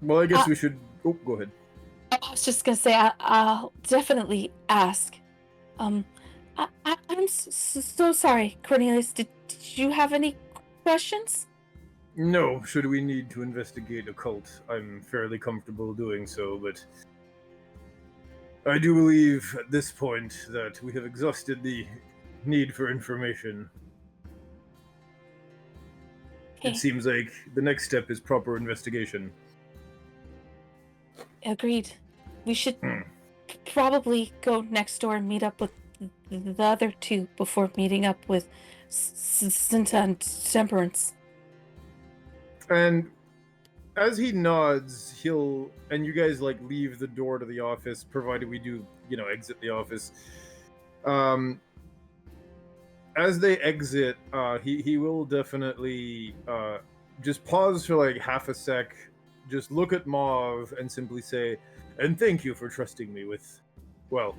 Well, I guess we should. Oh, go ahead. I was just gonna say I'll definitely ask. I'm so sorry, Cornelius. Did you have any questions? No. Should we need to investigate a cult, I'm fairly comfortable doing so, but I do believe at this point that we have exhausted the need for information. It seems like the next step is proper investigation. Agreed. We should probably go next door and meet up with the other two before meeting up with Cinta and Temperance. And as he nods, and you guys like leave the door to the office, provided we do, exit the office. As they exit, he will definitely just pause for like half a sec, just look at Mauve and simply say, "And thank you for trusting me with, well,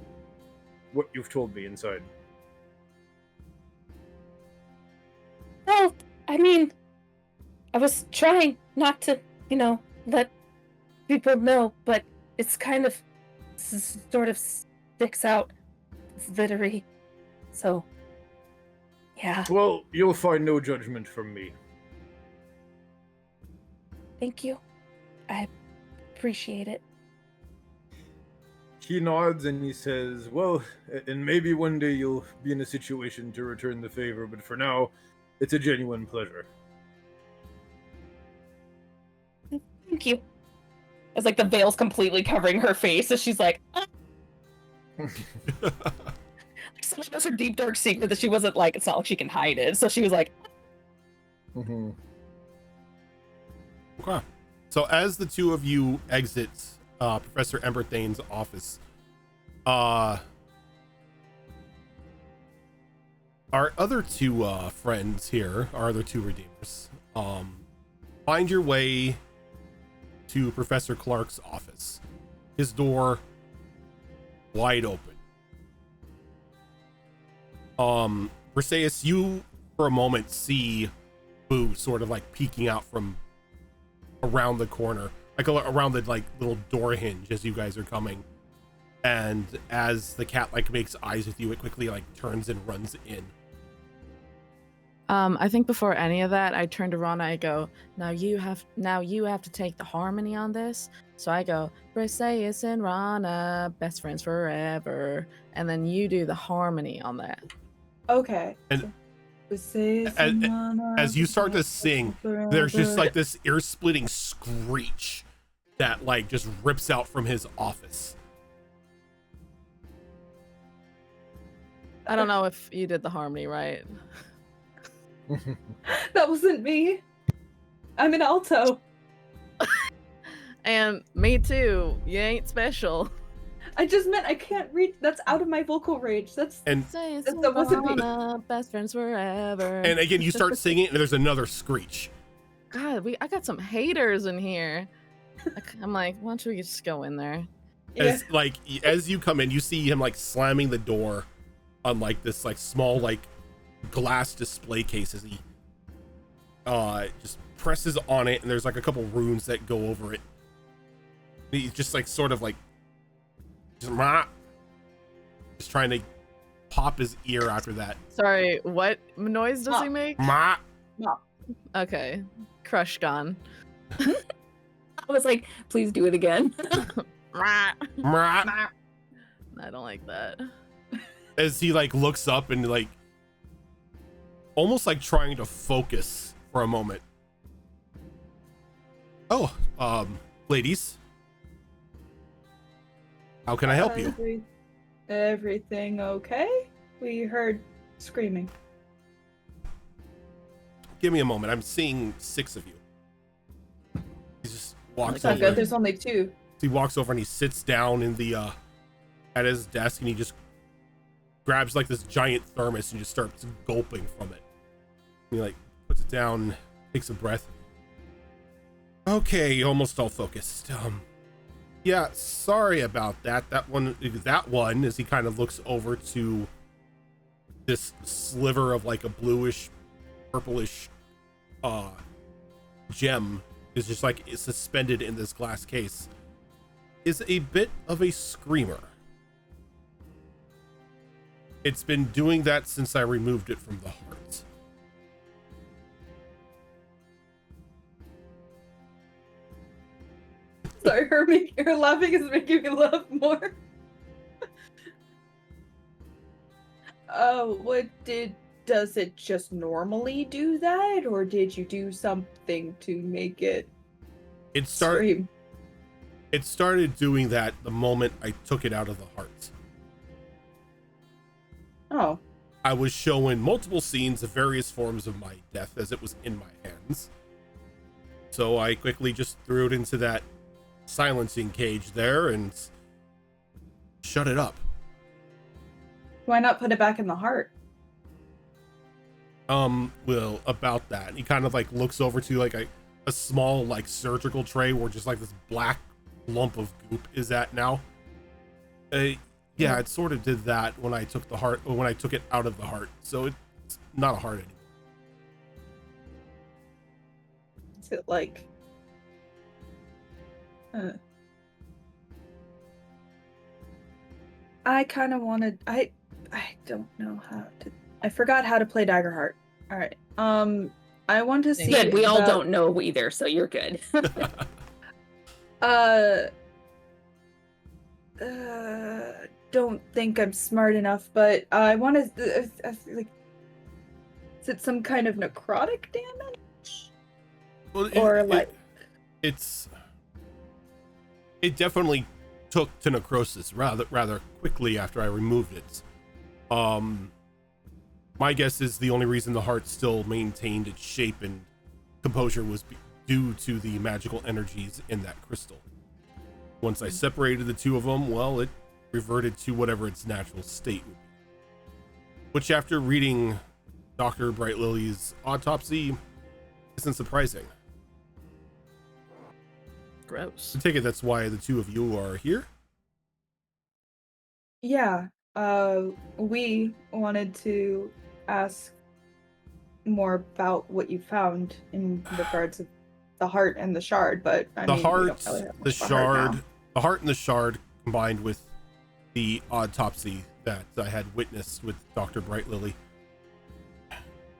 what you've told me inside." Well, I mean, I was trying not to, let people know, but it's kind of sort of sticks out. It's literary. So, yeah. Well, you'll find no judgment from me. Thank you. I appreciate it. He nods and he says, "Well, and maybe one day you'll be in a situation to return the favor, but for now, it's a genuine pleasure." Thank you. It's like the veil's completely covering her face, as she's like, Someone knows her deep dark secret that she wasn't like, it's not like she can hide it. So she was like, Mm-hmm. Okay. So as the two of you exit Professor Emberthane's office, our other two friends here, our other two redeemers, find your way to Professor Clark's office. His door wide open. Briseis, you for a moment see Boo sort of like peeking out from around the corner, like around the like little door hinge as you guys are coming. And as the cat like makes eyes with you, it quickly like turns and runs in. I think before any of that, I turn to Rana. I go, now you have to take the harmony on this. So I go, Briseis and Rana, best friends forever, and then you do the harmony on that. Okay. And Rana, as you start to sing, forever. there's just like this ear-splitting screech that like just rips out from his office. I don't know if you did the harmony right. That wasn't me. I'm an alto. And me too. You ain't special. I just meant I can't reach. That's out of my vocal range. That wasn't me. Rana, best friends forever. And again, you start singing, and there's another screech. God, I got some haters in here. I'm like, why don't we just go in there? As as you come in, you see him like slamming the door on like this like small like glass display case as he just presses on it, and there's like a couple runes that go over it. He's just like sort of like just trying to pop his ear after that. Sorry, what noise does he make? Ma. Okay, crush gone. I was like, please do it again. Ma. I don't like that. As he like looks up and like almost like trying to focus for a moment. Oh, ladies, how can I help you? Everything okay? We heard screaming. Give me a moment. I'm seeing 6 of you. He just walks It's not over. good. There's only 2. He walks over and he sits down in the at his desk, and he just grabs like this giant thermos and just starts gulping from it. He like puts it down, takes a breath. Okay, almost all focused. Yeah, sorry about that. That one as he kind of looks over to this sliver of like a bluish, purplish gem is just like suspended in this glass case, is a bit of a screamer. It's been doing that since I removed it from the heart. Sorry, her laughing is making me laugh more. Oh, what did does it just normally do that, or did you do something to make it scream? It started doing that the moment I took it out of the heart. Oh. I was showing multiple scenes of various forms of my death as it was in my hands. So I quickly just threw it into that silencing cage there and shut it up. Why not put it back in the heart? Well, about that. He kind of like looks over to like a small like surgical tray where just like this black lump of goop is at now. Yeah, it sort of did that when I took it out of the heart. So it's not a heart anymore. Is it like I kind of wanted I don't know how to I forgot how to play Daggerheart. All right. I want to see Good. We all don't know either, so you're good. Don't think I'm smart enough, but I want to like. Is it some kind of necrotic damage? Well, it definitely took to necrosis rather quickly after I removed it. My guess is the only reason the heart still maintained its shape and composure was due to the magical energies in that crystal. Once I separated the two of them, well, it reverted to whatever its natural state would be. Which, after reading Dr. Bright Lily's autopsy, isn't surprising. Gross. I take it that's why the two of you are here? Yeah. We wanted to ask more about what you found in regards of the heart and the shard, but The heart and the shard combined with the autopsy that I had witnessed with Dr. Bright Lily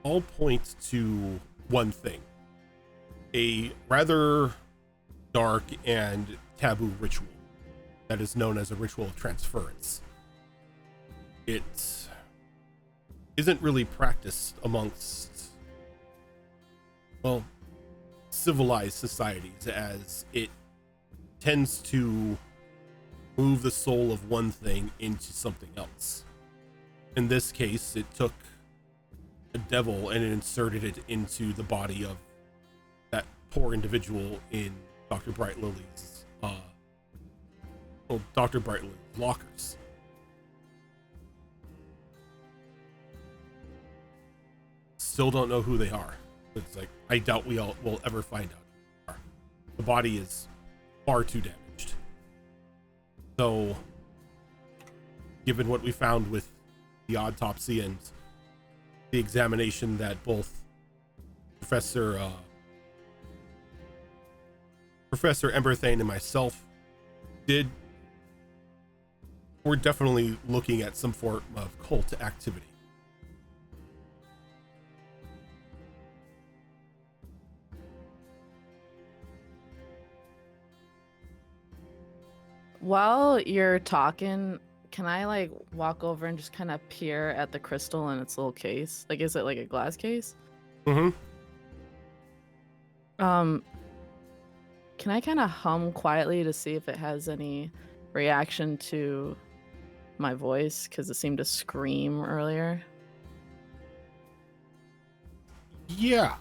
all point to one thing: a rather dark and taboo ritual that is known as a ritual of transference. It isn't really practiced amongst, well, civilized societies, as it tends to move the soul of one thing into something else. In this case, it took a devil and it inserted it into the body of that poor individual in Dr. Bright Lily's Dr. Bright Lily's lockers. Still don't know who they are. It's like, I doubt we'll ever find out who they are. The body is far too damaged. So, given what we found with the autopsy and the examination that both Professor Emberthane and myself did, we're definitely looking at some form of cult activity. While you're talking, can I like walk over and just kind of peer at the crystal in its little case? Like, is it like a glass case? Mm-hmm. Can I kind of hum quietly to see if it has any reaction to my voice? Because it seemed to scream earlier. Yeah.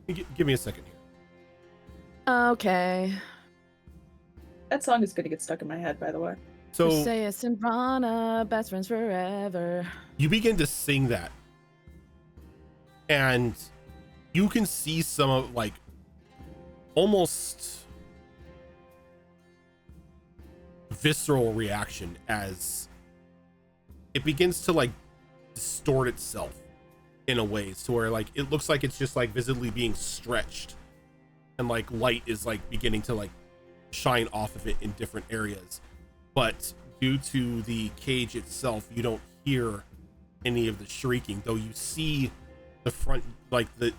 Give me a second here. Okay. That song is going to get stuck in my head, by the way. So Briseis and Rana, best friends forever. You begin to sing that, and you can see some of like almost visceral reaction as it begins to like distort itself in a way to where like it looks like it's just like visibly being stretched, and like light is like beginning to like shine off of it in different areas. But due to the cage itself, you don't hear any of the shrieking, though you see the front, like the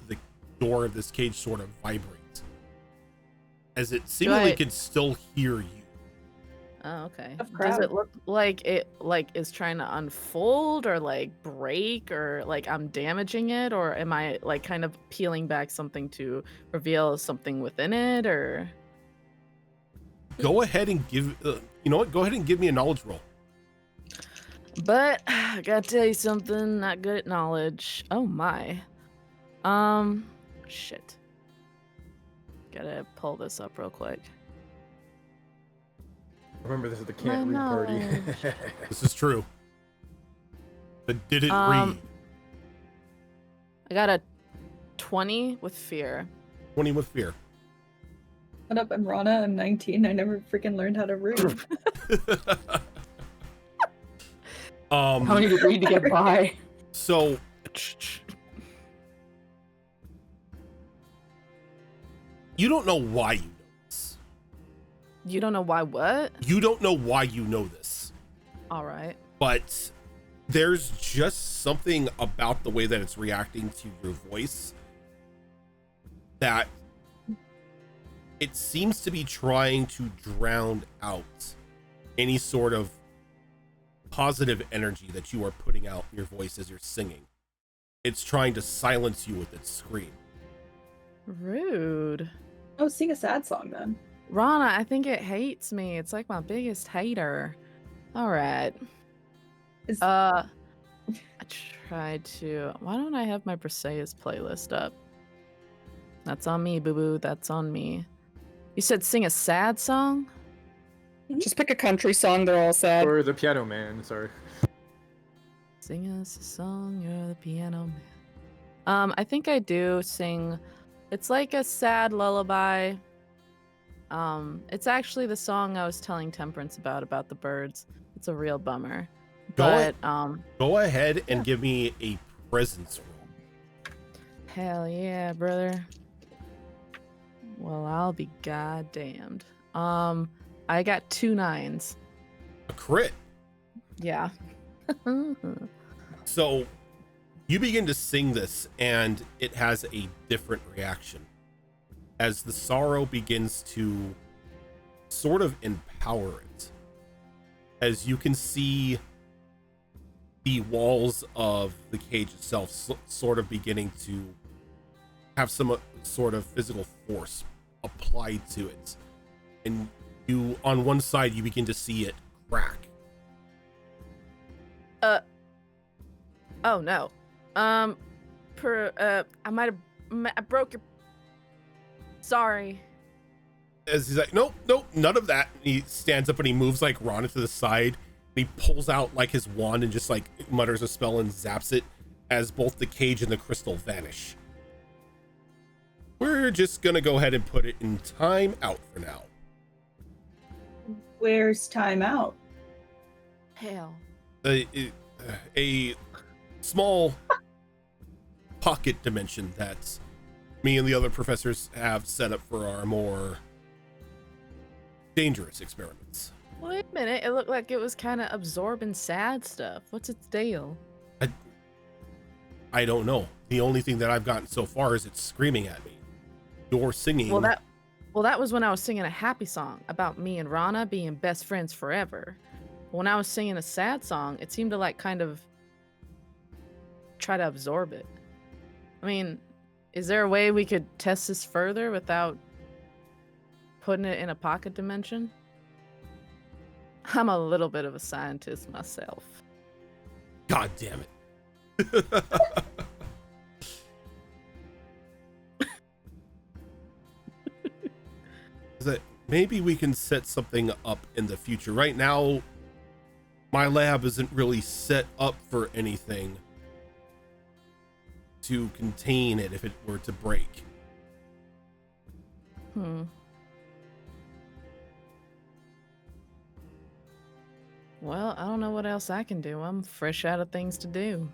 door of this cage sort of vibrate as it seemingly could still hear you. Oh, okay. Of Does crowd. it look like it is trying to unfold or like break or like I'm damaging it, or am I like kind of peeling back something to reveal something within it, or? Go ahead and give. You know what? Go ahead and give me a knowledge roll. But I gotta tell you something. Not good at knowledge. Oh my. Shit. Gotta pull this up real quick. Remember, this is the can't read party. This is true. But did it read? I got a 20 with fear. 20 with fear. What up? I'm Rana. I'm 19. I never freaking learned how to read. How many did you read to get by? So you don't know why you know this. You don't know why what? You don't know why you know this. All right. But there's just something about the way that it's reacting to your voice that it seems to be trying to drown out any sort of positive energy that you are putting out in your voice as you're singing. It's trying to silence you with its scream. Rude. Oh, sing a sad song then. Rana, I think it hates me. It's like my biggest hater. All right. I tried to. Why don't I have my Briseis playlist up? That's on me, boo boo. That's on me. You said sing a sad song? Just pick a country song. They're all sad. Or the Piano Man, sorry. Sing us a song, you're the piano man. I think I do sing. It's like a sad lullaby. It's actually the song I was telling Temperance about the birds. It's a real bummer. But go ahead and give me a presence roll. Hell yeah, brother. Well, I'll be goddamned. I got 2 9s. A crit. Yeah. So you begin to sing this and it has a different reaction as the sorrow begins to sort of empower it. As you can see the walls of the cage itself sort of beginning to have some sort of physical force applied to it. And you, on one side, you begin to see it crack. Oh no. I broke your. Sorry. As he's like, nope, none of that. And he stands up and he moves like Rana to the side. And he pulls out like his wand and just like mutters a spell and zaps it as both the cage and the crystal vanish. We're just gonna go ahead and put it in time out for now. Where's time out? Hell. A small pocket dimension that me and the other professors have set up for our more dangerous experiments. Wait a minute. It looked like it was kind of absorbing sad stuff. What's its deal? I don't know. The only thing that I've gotten so far is it's screaming at me. You're singing. Well, that was when I was singing a happy song about me and Rana being best friends forever. When I was singing a sad song, it seemed to like kind of try to absorb it. I mean, is there a way we could test this further without putting it in a pocket dimension? I'm a little bit of a scientist myself. God damn it. That maybe we can set something up in the future. Right now, my lab isn't really set up for anything to contain it if it were to break. Well, I don't know what else I can do. I'm fresh out of things to do.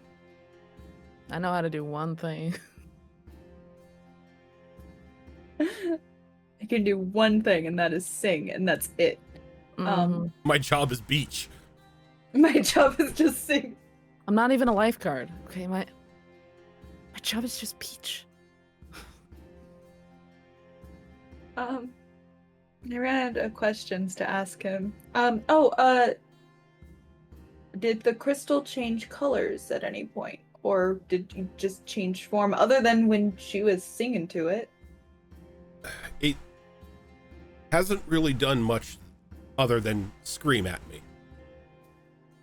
I know how to do one thing. I can do one thing, and that is sing, and that's it. My job is beach. My job is just sing. I'm not even a lifeguard. Okay, my job is just peach. I ran out of questions to ask him. Did the crystal change colors at any point? Or did you just change form other than when she was singing to it? It hasn't really done much other than scream at me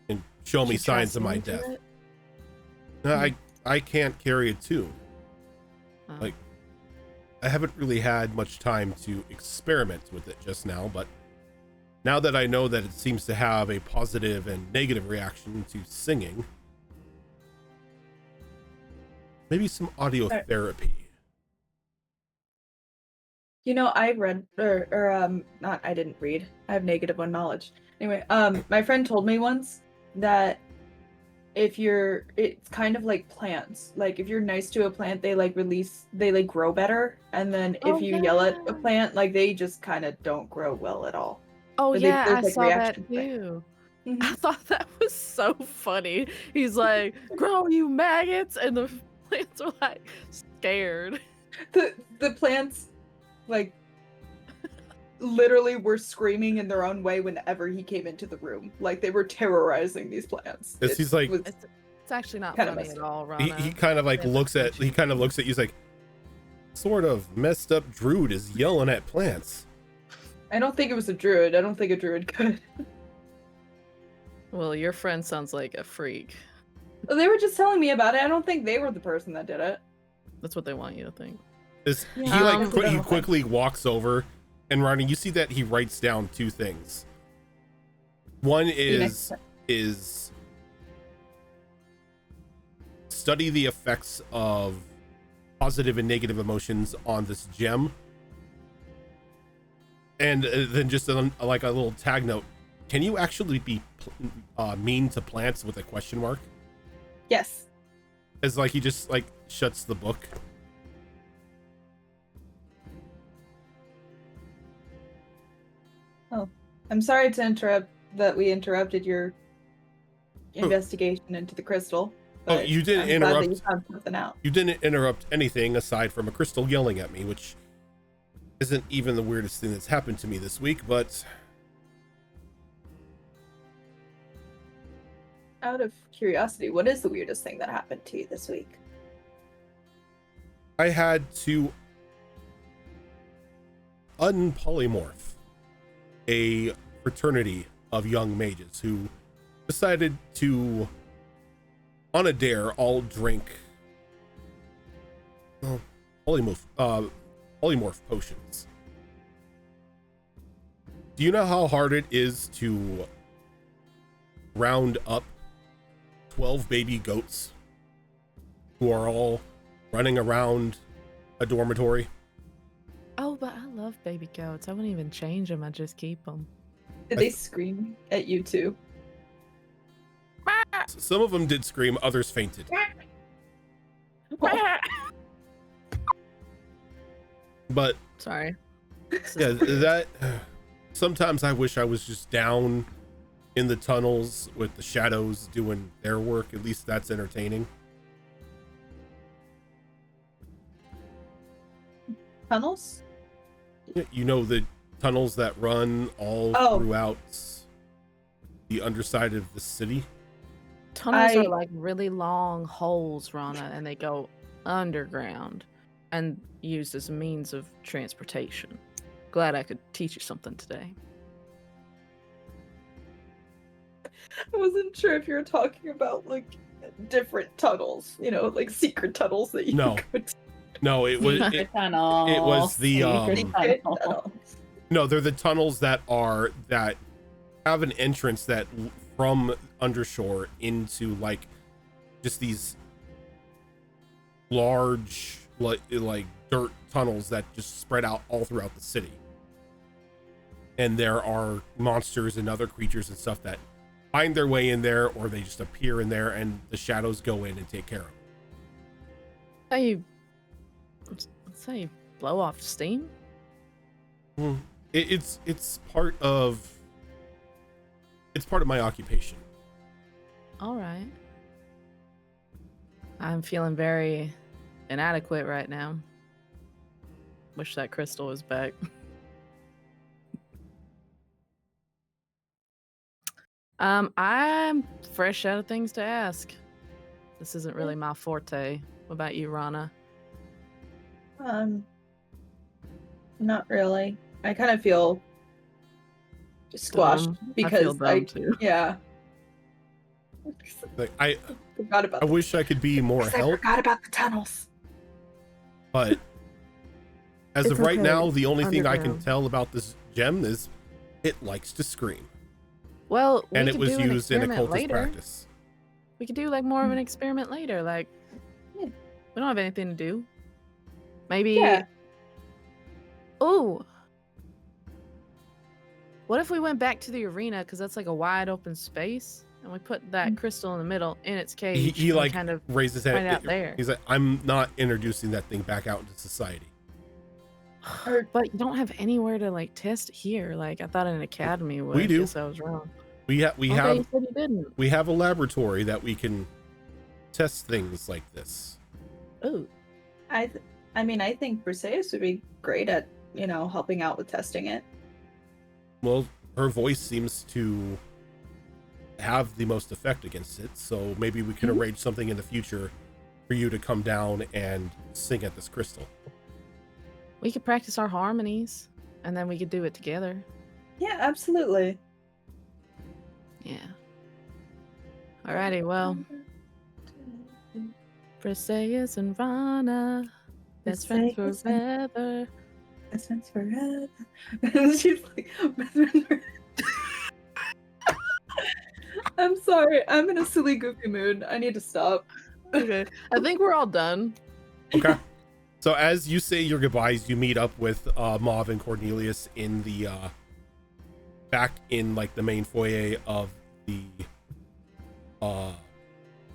and show me signs of my death. No, I can't carry a tune. Oh. Like, I haven't really had much time to experiment with it just now, but now that I know that it seems to have a positive and negative reaction to singing, maybe some audio therapy. You know, I read, not, I didn't read. I have -1 knowledge. Anyway, my friend told me once that it's kind of like plants. Like, if you're nice to a plant, they grow better. And then if you yell at a plant, like, they just kind of don't grow well at all. Oh, But yeah, there's, I like, saw that reaction to it. too. Mhm. I thought that was so funny. He's like, grow, you maggots! And the plants are like scared. The plants, like, literally were screaming in their own way whenever he came into the room. Like, they were terrorizing these plants. He's like, It's actually not Kinda funny messed at all, he Rana. kind of like Yeah, looks at you. He's like, sort of messed up druid is yelling at plants. I don't think it was a druid. I don't think a druid could. Well, your friend sounds like a freak. They were just telling me about it. I don't think they were the person that did it. That's what they want you to think. He Yeah. quickly walks over, and Ronnie, you see that he writes down two things. One is study the effects of positive and negative emotions on this gem, and then just like a little tag note: can you actually be mean to plants with a question mark? Yes. As like he just like shuts the book. Oh, I'm sorry to interrupt that we interrupted your investigation into the crystal. Oh, but you didn't I'm glad that interrupt. you found something out. You didn't interrupt anything aside from a crystal yelling at me, which isn't even the weirdest thing that's happened to me this week, but Out of curiosity, what is the weirdest thing that happened to you this week? I had to unpolymorph a fraternity of young mages who decided to, on a dare, all drink polymorph potions. Do you know how hard it is to round up 12 baby goats who are all running around a dormitory? Oh, but I love baby goats. I wouldn't even change them. I just keep them. Did they scream at you too? Some of them did scream, others fainted. But Sorry. yeah, that sometimes I wish I was just down in the tunnels with the shadows doing their work. At least that's entertaining. Tunnels? You know, the tunnels that run all throughout the underside of the city. Tunnels are like really long holes, Rana, and they go underground and used as a means of transportation. Glad I could teach you something today. I wasn't sure if you were talking about like different tunnels, you know, like secret tunnels that you No. could. No, it was Secret tunnels. it was the Secret tunnels. no, they're the tunnels that have an entrance that from undershore into like just these large like dirt tunnels that just spread out all throughout the city. And there are monsters and other creatures and stuff that find their way in there, or they just appear in there and the shadows go in and take care of them. Let's say blow off steam. It's part of my occupation. All right. I'm feeling very inadequate right now. Wish that crystal was back. I'm fresh out of things to ask. This isn't really my forte. What about you, Rana? Not really. I kind of feel squashed because I feel dumb too. Yeah. Like, Forgot about I wish I could be more I help, forgot about the tunnels. but as It's of right okay. now, the only thing I can Underground. tell about this gem is it likes to scream. Well, And we it could was do an used in experiment occultist later. practice. We could do like more of an experiment later. Like, Yeah. we don't have anything to do. Maybe. Yeah. Oh. What if we went back to the arena because that's like a wide open space, and we put that crystal in the middle in its cage? He and like kind of raised his find hand. out there. He's like, I'm not introducing that thing back out into society. But you don't have anywhere to like test here. Like I thought an academy would. We do. Guess I was wrong. We Okay, you have said you didn't. we have a laboratory that we can test things like this. Oh, I mean, I think Briseis would be great at, helping out with testing it. Well, her voice seems to have the most effect against it, so maybe we can arrange something in the future for you to come down and sing at this crystal. we could practice our harmonies, and then we could do it together. Yeah, absolutely. Yeah. Alrighty, well, Briseis and Rana, best friends Briseis forever. Best friends forever. She's like, best friends forever. I'm sorry. I'm in a silly, goofy mood. I need to stop. Okay, I think we're all done. Okay. So as you say your goodbyes, you meet up with Mauve and Cornelius in the back in like the main foyer of the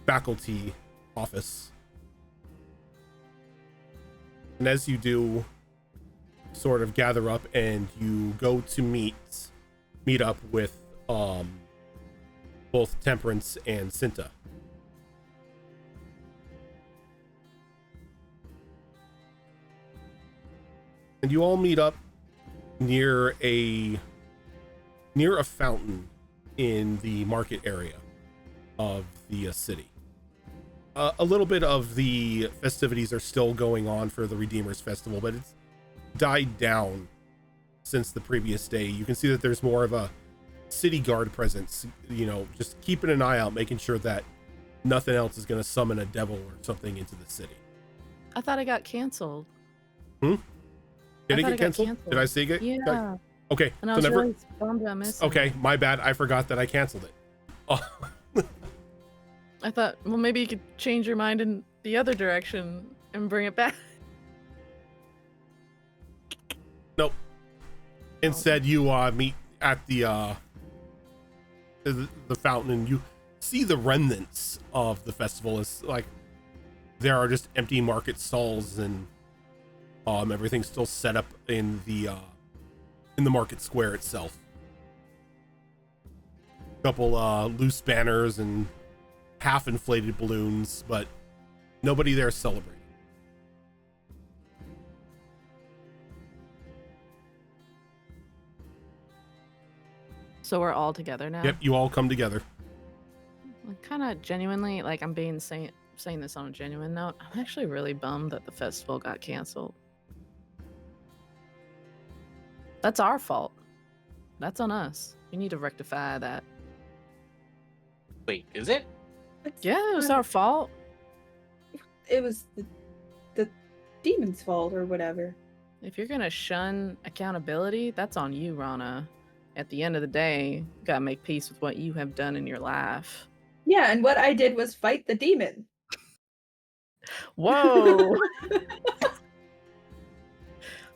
faculty office. And as you do sort of gather up and you go to meet up with both Temperance and Cinta. And you all meet up near a fountain in the market area of the city. A little bit of the festivities are still going on for the Redeemers Festival, but it's died down since the previous day. You can see that there's more of a city guard presence, just keeping an eye out, making sure that nothing else is going to summon a devil or something into the city. I thought it got canceled. Did it thought get canceled? Did I say it? Yeah. Okay. And I was really bummed I missed it. Okay, my bad. I forgot that I canceled it. Oh. I thought, well, maybe you could change your mind in the other direction and bring it back. Nope. Instead, you meet at the fountain, and you see the remnants of the festival. It's like there are just empty market stalls, and everything's still set up in the market square itself. A couple loose banners and half inflated balloons, but nobody there celebrating. So we're all together now? Yep, you all come together. Kind of genuinely, like I'm being saying this on a genuine note, I'm actually really bummed that the festival got canceled. That's our fault. That's on us. We need to rectify that. Wait, is it? Yeah, it was our fault. It was the demon's fault or whatever. If you're gonna shun accountability, that's on you, Rana. At the end of the day, you gotta make peace with what you have done in your life. Yeah, and what I did was fight the demon. Whoa!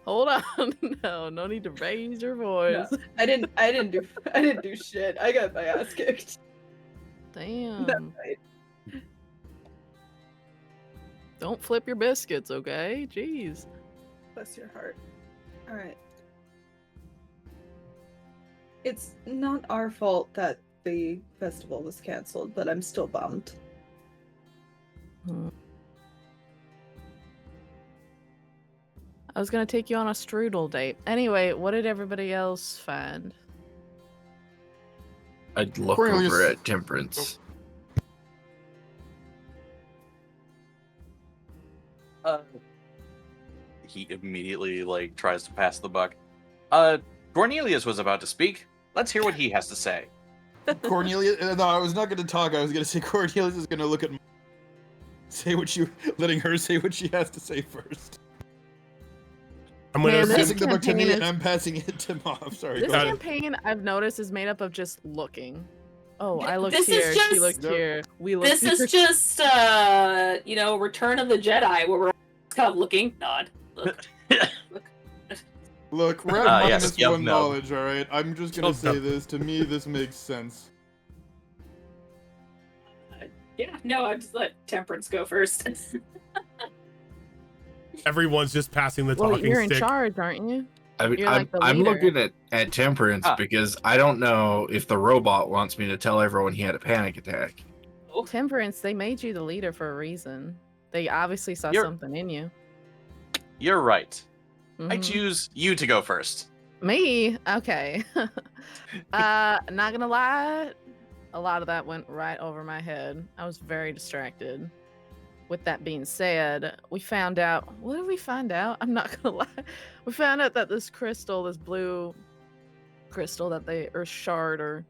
Hold on. No need to raise your voice. No, I didn't do shit. I got my ass kicked. Damn. That fight. Don't flip your biscuits, okay? Jeez. Bless your heart. All right. It's not our fault that the festival was canceled, but I'm still bummed. I was gonna take you on a strudel date. Anyway, what did everybody else find? I'd look Cornelius- over at Temperance. He immediately like tries to pass the buck. Cornelius was about to speak. Let's hear what he has to say. Cornelius. No, I was not going to talk. I was going to say Cornelius is going to look at. Letting her say what she has to say first. I'm gonna Man, this Passing the buck to me, campaign and is- I'm passing it to Mom. Sorry. This go ahead. campaign, I've noticed, is made up of just looking. Oh, I looked This is here. She just- looked Yep. here. We looked This here. is just, Return of the Jedi, where we're kind of looking, nod, look. Look, we're at Yes, minus yum one nub. knowledge, alright? I'm just gonna Yum say nub. this. To me, this makes sense. Yeah, no, I just let Temperance go first. Everyone's just passing the Well, talking you're in stick. charge, aren't you? I mean, You're like the I'm leader. looking at Temperance Ah. because I don't know if the robot wants me to tell everyone he had a panic attack. Temperance, they made you the leader for a reason. They obviously saw You're- something in you. You're right. I Mhm. choose you to go first. Me? Okay. Not gonna lie, a lot of that went right over my head. I was very distracted. With that being said, we found out. What did we find out? I'm not gonna lie. We found out that this crystal, this blue crystal that they, or shard, or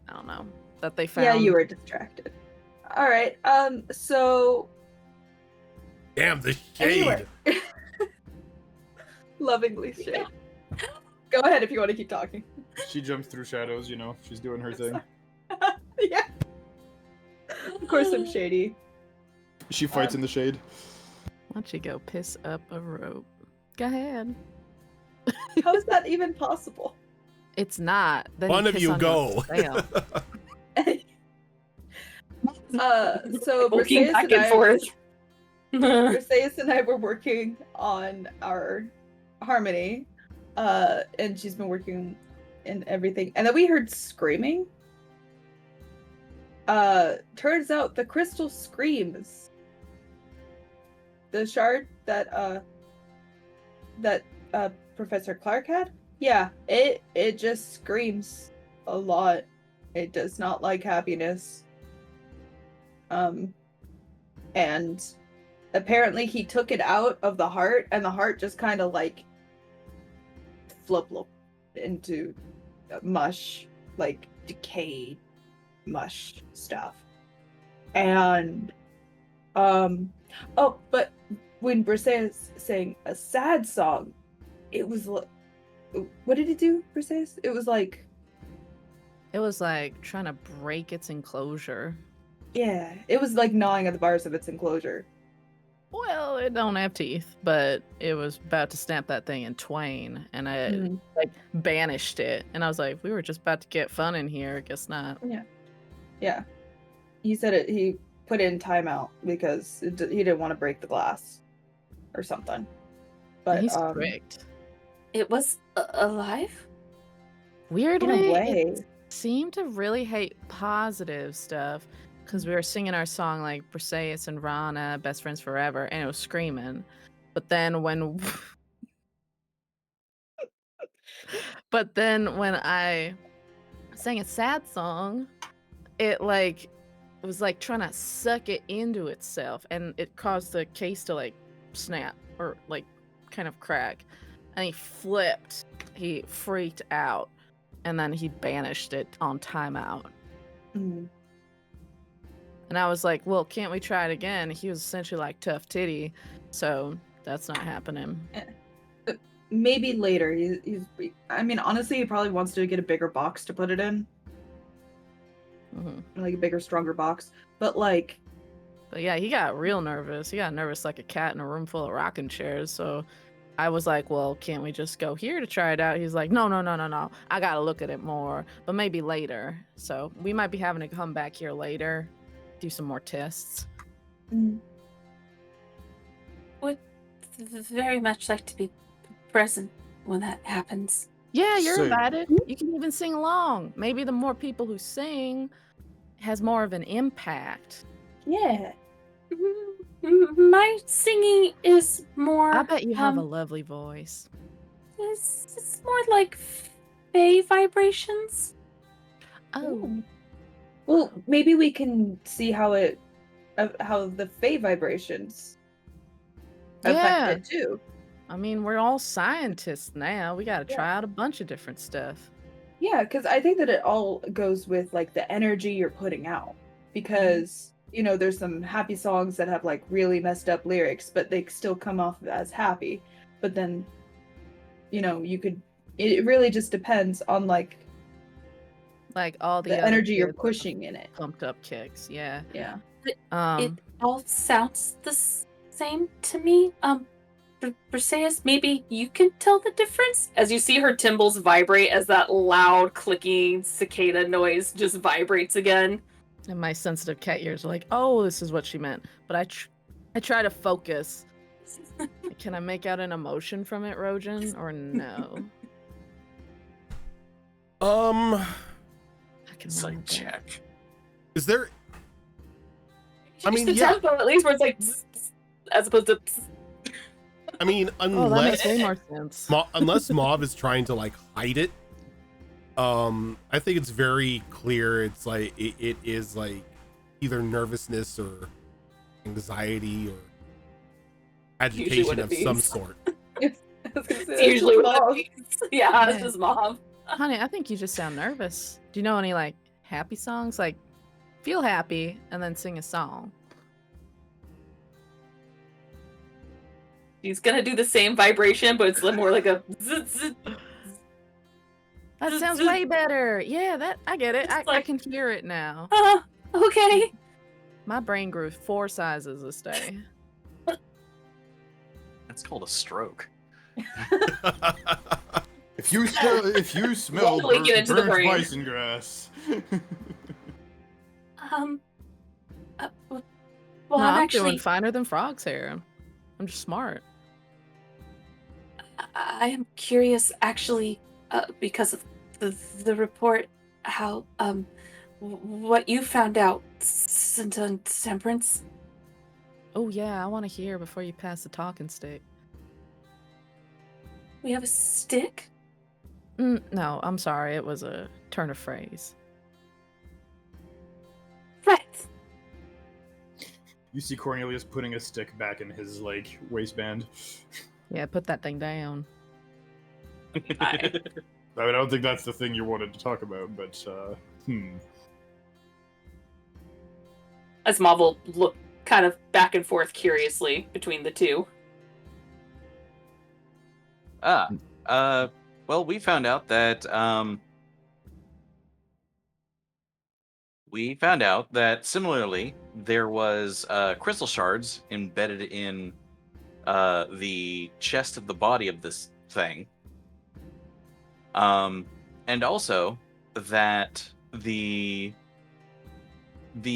I don't know, that they found. Yeah, you were distracted. All right. So Damn the shade. anyway, lovingly shade. Go ahead if you want to keep talking. She jumps through shadows, you know. She's doing her thing. Yeah. Of course, I'm shady. She fights in the shade. Why don't you go piss up a rope? Go ahead. How is that even possible? It's not. Then One of piss you on go. yourself. So Walking Briseis back and and I, forth. Briseis and I were working on our harmony, and she's been working in everything. And then we heard screaming. Turns out the crystal screams. The shard that Professor Clark had? Yeah, it just screams a lot. It does not like happiness. And apparently he took it out of the heart, and the heart just kind of like flop into mush, like decayed mush stuff. And but when Briseis sang a sad song, it was like, what did it do, Briseis? It was like trying to break its enclosure. yeah, it was like gnawing at the bars of its enclosure. Well, it don't have teeth, but it was about to snap that thing in twain, and I like banished it. And I was like, we were just about to get fun in here. I guess not. Yeah, he said it. He put it in timeout because he didn't want to break the glass or something. But He's correct. It was alive? in Weirdly, a way, it seemed to really hate positive stuff because we were singing our song like Briseis and Rana, best friends forever, and it was screaming. But then when I sang a sad song, it was like trying to suck it into itself, and it caused the case to like snap or like kind of crack. And he flipped. He freaked out, and then he banished it on timeout. Mhm. And I was like, well, can't we try it again? He was essentially like tough titty, so that's not happening. maybe later. I mean, honestly, he probably wants to get a bigger box to put it in, like a bigger, stronger box. But yeah, he got real nervous. He got nervous like a cat in a room full of rocking chairs. So I was like, well, can't we just go here to try it out? He's like, no. I got to look at it more, but maybe later. So we might be having to come back here later, do some more tests. Would very much like to be present when that happens. Yeah, you're Same. invited. You can even sing along. Maybe the more people who sing has more of an impact. yeah, My singing is more. I bet you have a lovely voice. It's more like Fey vibrations. Oh. Well, maybe we can see how the Fey vibrations affect Yeah. it too. I mean, we're all scientists now. We gotta Yeah. try out a bunch of different stuff. Yeah, because I think that it all goes with like the energy you're putting out. Because there's some happy songs that have like really messed up lyrics, but they still come off as happy. But then, it really just depends on like Like all the the other energy you're kids with pushing in it. pumped up kicks. Yeah. Yeah. It all sounds the same to me. Briseis, maybe you can tell the difference? As you see her timbals vibrate as that loud clicking cicada noise just vibrates again. And my sensitive cat ears are like, oh, this is what she meant. But I try to focus. Can I make out an emotion from it, Rojan, or no? I can It's roll like that. check. Is there? I mean, the yeah. tempo at least where it's like zzz, zzz, as opposed to zzz. I mean, Oh, that makes unless way more sense. unless Mauve is trying to like hide it, I think it's very clear. It's like it is like either nervousness or anxiety or agitation it of some means. sort. It's It's usually what Mauve. it means. Yeah, it's Yeah. just mom. Honey, I think you just sound nervous. Do you know any like happy songs? Like feel happy and then sing a song. She's gonna do the same vibration, but it's more like a zzz, zzz. That Zzz, sounds zzz. way better. Yeah, that I get it. It's I like- can hear it now. Okay. My brain grew 4 sizes this day. That's called a stroke. If you smell Slowly get into the burnt brain. bison grass. Well, No, I'm I'm actually. doing finer than frog's hair. I'm just smart. I am curious, actually, because of the report, how what you found out, Cinta and Temperance. Oh yeah, I want to hear before you pass the talking stick. We have a stick. No, I'm sorry. It was a turn of phrase. Right. You see Cornelius putting a stick back in his like waistband. Yeah, put that thing down. I mean, I don't think that's the thing you wanted to talk about, but As Mav will look kind of back and forth curiously between the two. Well, we found out that similarly there was crystal shards embedded in the chest of the body of this thing, and also that the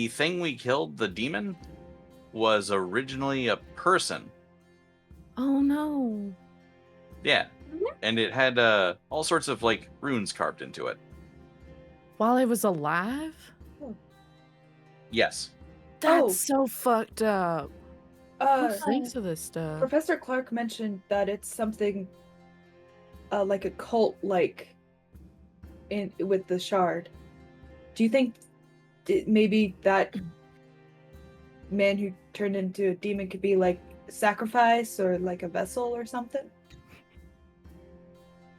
thing we killed, the demon, was originally a person. Oh no. Yeah, and it had all sorts of like runes carved into it. While it was alive? Yes. That's so fucked up. Who Uh, thinks of this stuff? Professor Clark mentioned that it's something like a cult like with the shard. Do you think maybe that man who turned into a demon could be like sacrifice or like a vessel or something?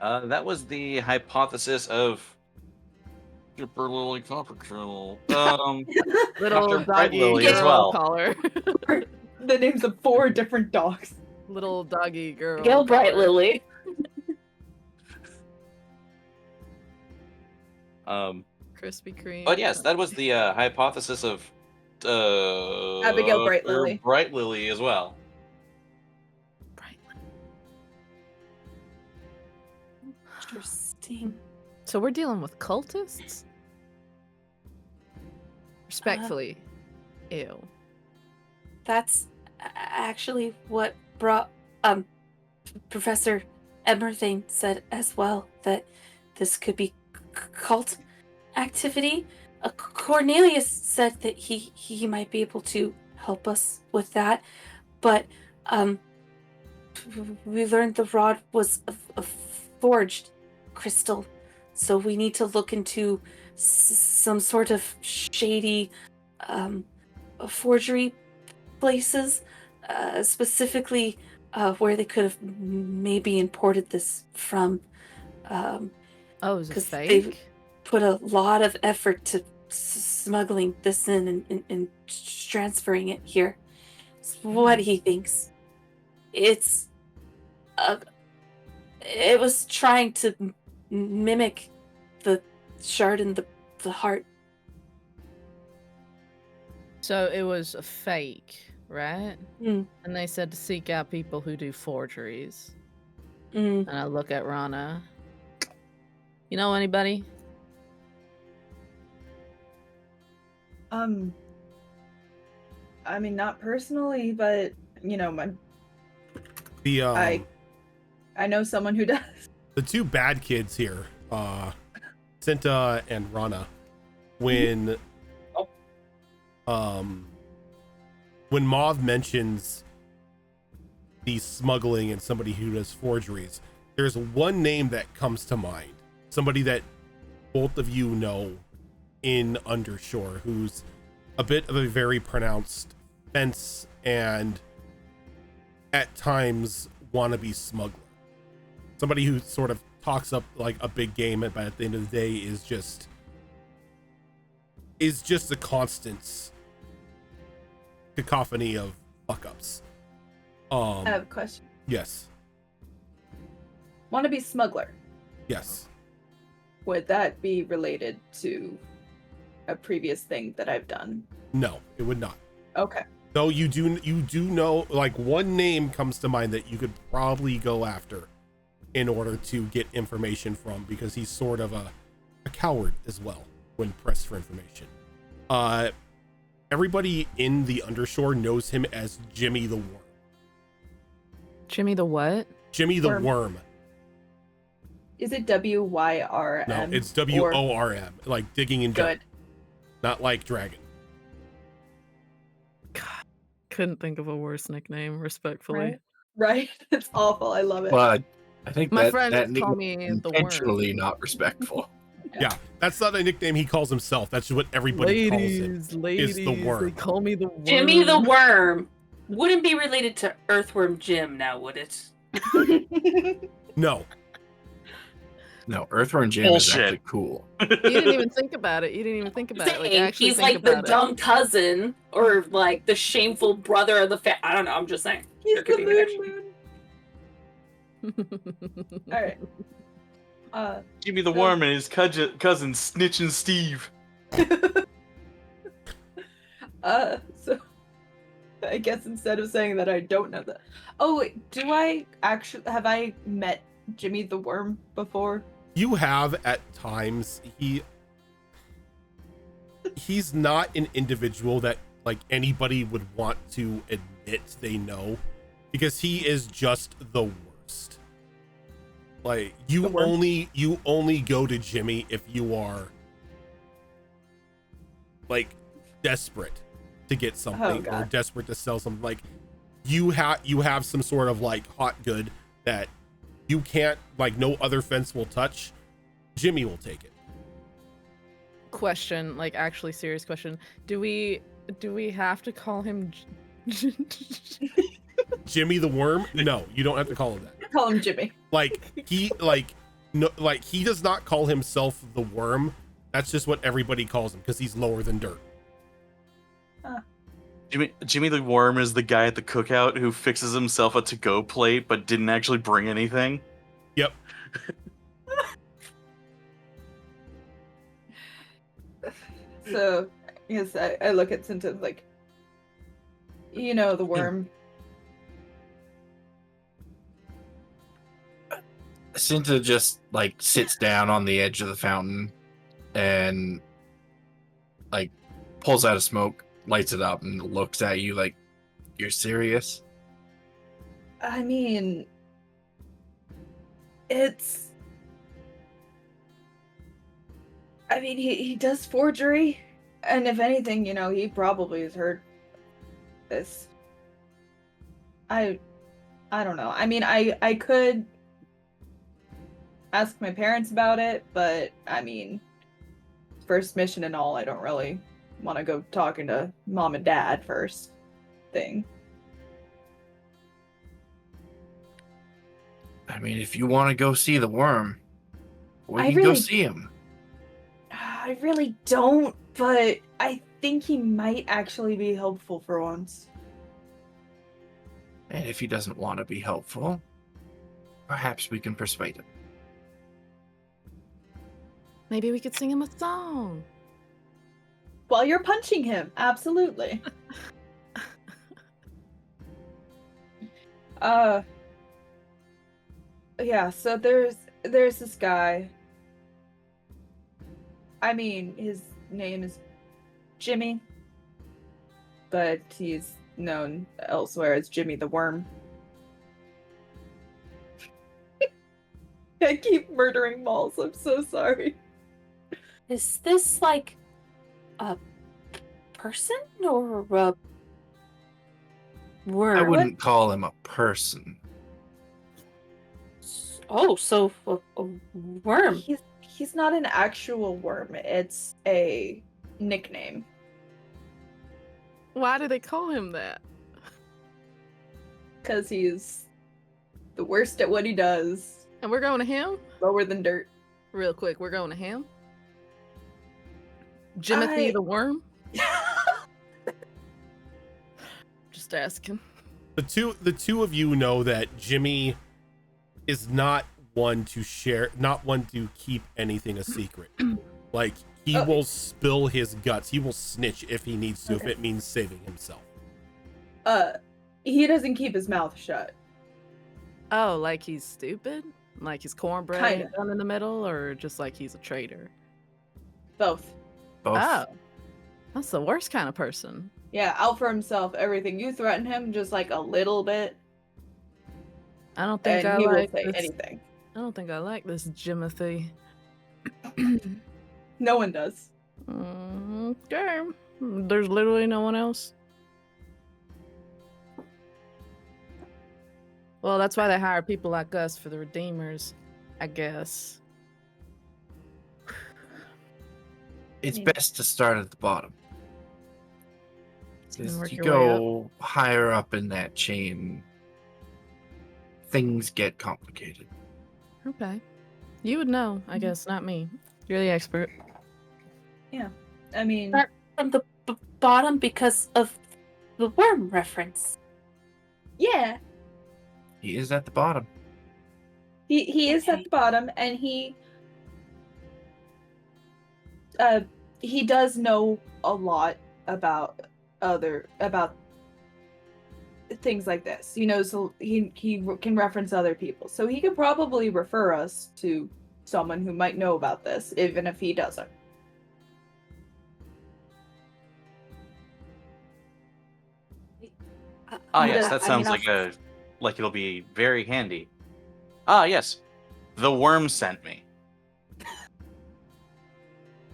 That was the hypothesis of Super Lily Copper Kettle. Little Dr. Bright doggy Lily girl as well. collar. The names of 4 different dogs. Little doggy girl. Gale Bright collar. Lily. Krispy Kreme. But yes, that was the hypothesis of Abigail Bright Lily. Bright Lily as well. Bright. Interesting. So we're dealing with cultists? Respectfully. Ew. That's actually what brought Professor Emerthane said as well, that this could be cult activity. Cornelius said that he might be able to help us with that, but we learned the rod was a forged crystal, so we need to look into some sort of shady forgery places, specifically where they could have maybe imported this from. Oh, is it 'Cause fake? they've put a lot of effort to smuggling this in and transferring it here. It's what he thinks. It's it was trying to mimic the shard in the heart. So it was a fake, right? Mm. And they said to seek out people who do forgeries. Mm. And I look at Rana. You know anybody? I mean, not personally, but you know, The I know someone who does. the two bad kids here, Cinta and Rana, when Mauve mentions the smuggling and somebody who does forgeries, there's one name that comes to mind. Somebody that both of you know in Undershore, who's a bit of a very pronounced fence and at times wannabe smuggler. Somebody who sort of talks up like a big game, but at the end of the day is just a constant cacophony of fuck ups. I have a question. Yes. Wannabe smuggler. Yes. Would that be related to a previous thing that I've done? No, it would not. Okay. Though you do know, like, one name comes to mind that you could probably go after in order to get information from, because he's sort of a coward as well when pressed for information. Everybody in the Undershore knows him as Jimmy the Worm. Jimmy the what? Jimmy the Worm. Worm. Is it WYRM? No, it's WORM, like digging and Good. not like dragon. Couldn't think of a worse nickname, respectfully. Right? It's awful. I love it. Well, I think My that friends that call nickname me is the worm. intentionally not respectful. Yeah, that's not a nickname he calls himself. That's what everybody calls him. Ladies, the worm. they call me the worm. Jimmy the Worm wouldn't be related to Earthworm Jim now, would it? No. No, Earthworm Jim Bullshit. is actually cool. You didn't even think about it. You didn't even think about it. Like, Saying actually he's think like the about it. dumb cousin or like the shameful brother of the I don't know. I'm just saying. He's There could the be a connection. All right. Jimmy the Worm and his cousin Snitch and Steve. So I guess instead of saying that I don't know that. Oh, wait, do I actually have I met Jimmy the Worm before? You have at times. He's not an individual that like anybody would want to admit they know, because he is just the worst. Like you only go to Jimmy if you are like desperate to get something or desperate to sell something. Like you have some sort of like hot good that you can't, like, no other fence will touch. Jimmy will take it. Question, like, actually serious question. Do we have to call him Jimmy the Worm? No, you don't have to call him that. Call him Jimmy. Like he does not call himself the Worm. That's just what everybody calls him because he's lower than dirt. Jimmy the Worm is the guy at the cookout who fixes himself a to-go plate but didn't actually bring anything. Yep. So, yes, I look at Cinta like, you know, the worm. Cinta just like sits down on the edge of the fountain and like pulls out a smoke, lights it up, and looks at you like, "You're serious?" I mean, he does forgery, and if anything, you know, he probably has heard this. I don't know. I mean, I could ask my parents about it, but I mean, first mission and all, I don't really want to go talking to mom and dad first thing. I mean, if you want to go see the worm, we I can go really- see him. I really don't, but I think he might actually be helpful for once. And if he doesn't want to be helpful, perhaps we can persuade him. Maybe we could sing him a song. While you're punching him, absolutely. Yeah, so there's this guy. I mean, his name is Jimmy, but he's known elsewhere as Jimmy the Worm. I keep murdering malls, I'm so sorry. Is this like a person or a worm? I wouldn't call him a person. Oh, so a worm. He's not an actual worm, it's a nickname. Why do they call him that? Because he's the worst at what he does. And we're going to him? Lower than dirt. Real quick, we're going to him? Jimothy the worm? Just asking. The two of you know that Jimmy is not one to share, not one to keep anything a secret. Like, he will spill his guts. He will snitch if he needs to, if it means saving himself. He doesn't keep his mouth shut. Oh, like he's stupid? Like he's cornbread Kinda. down in the middle? Or just like he's a traitor? Both. Both. Oh. That's the worst kind of person. Yeah, out for himself, everything. You threaten him just like a little bit, I don't think and I he like will say this. anything. I don't think I like this Jimothy. No one does. Okay. There's literally no one else. Well, that's why they hire people like us for the Redeemers, I guess. It's Yeah. best to start at the bottom. And As work you your way up. go higher up in that chain, things get complicated. Okay. You would know, I guess, not me. You're the expert. I mean, Start from the bottom because of the worm reference. yeah, He is at the bottom. he is at Okay. the bottom, and he does know a lot about things like this. You know, so he can reference other people, so he could probably refer us to someone who might know about this, even if he doesn't. Ah, He yes, does- that I sounds mean, like it'll be very handy. Ah, yes, the worm sent me.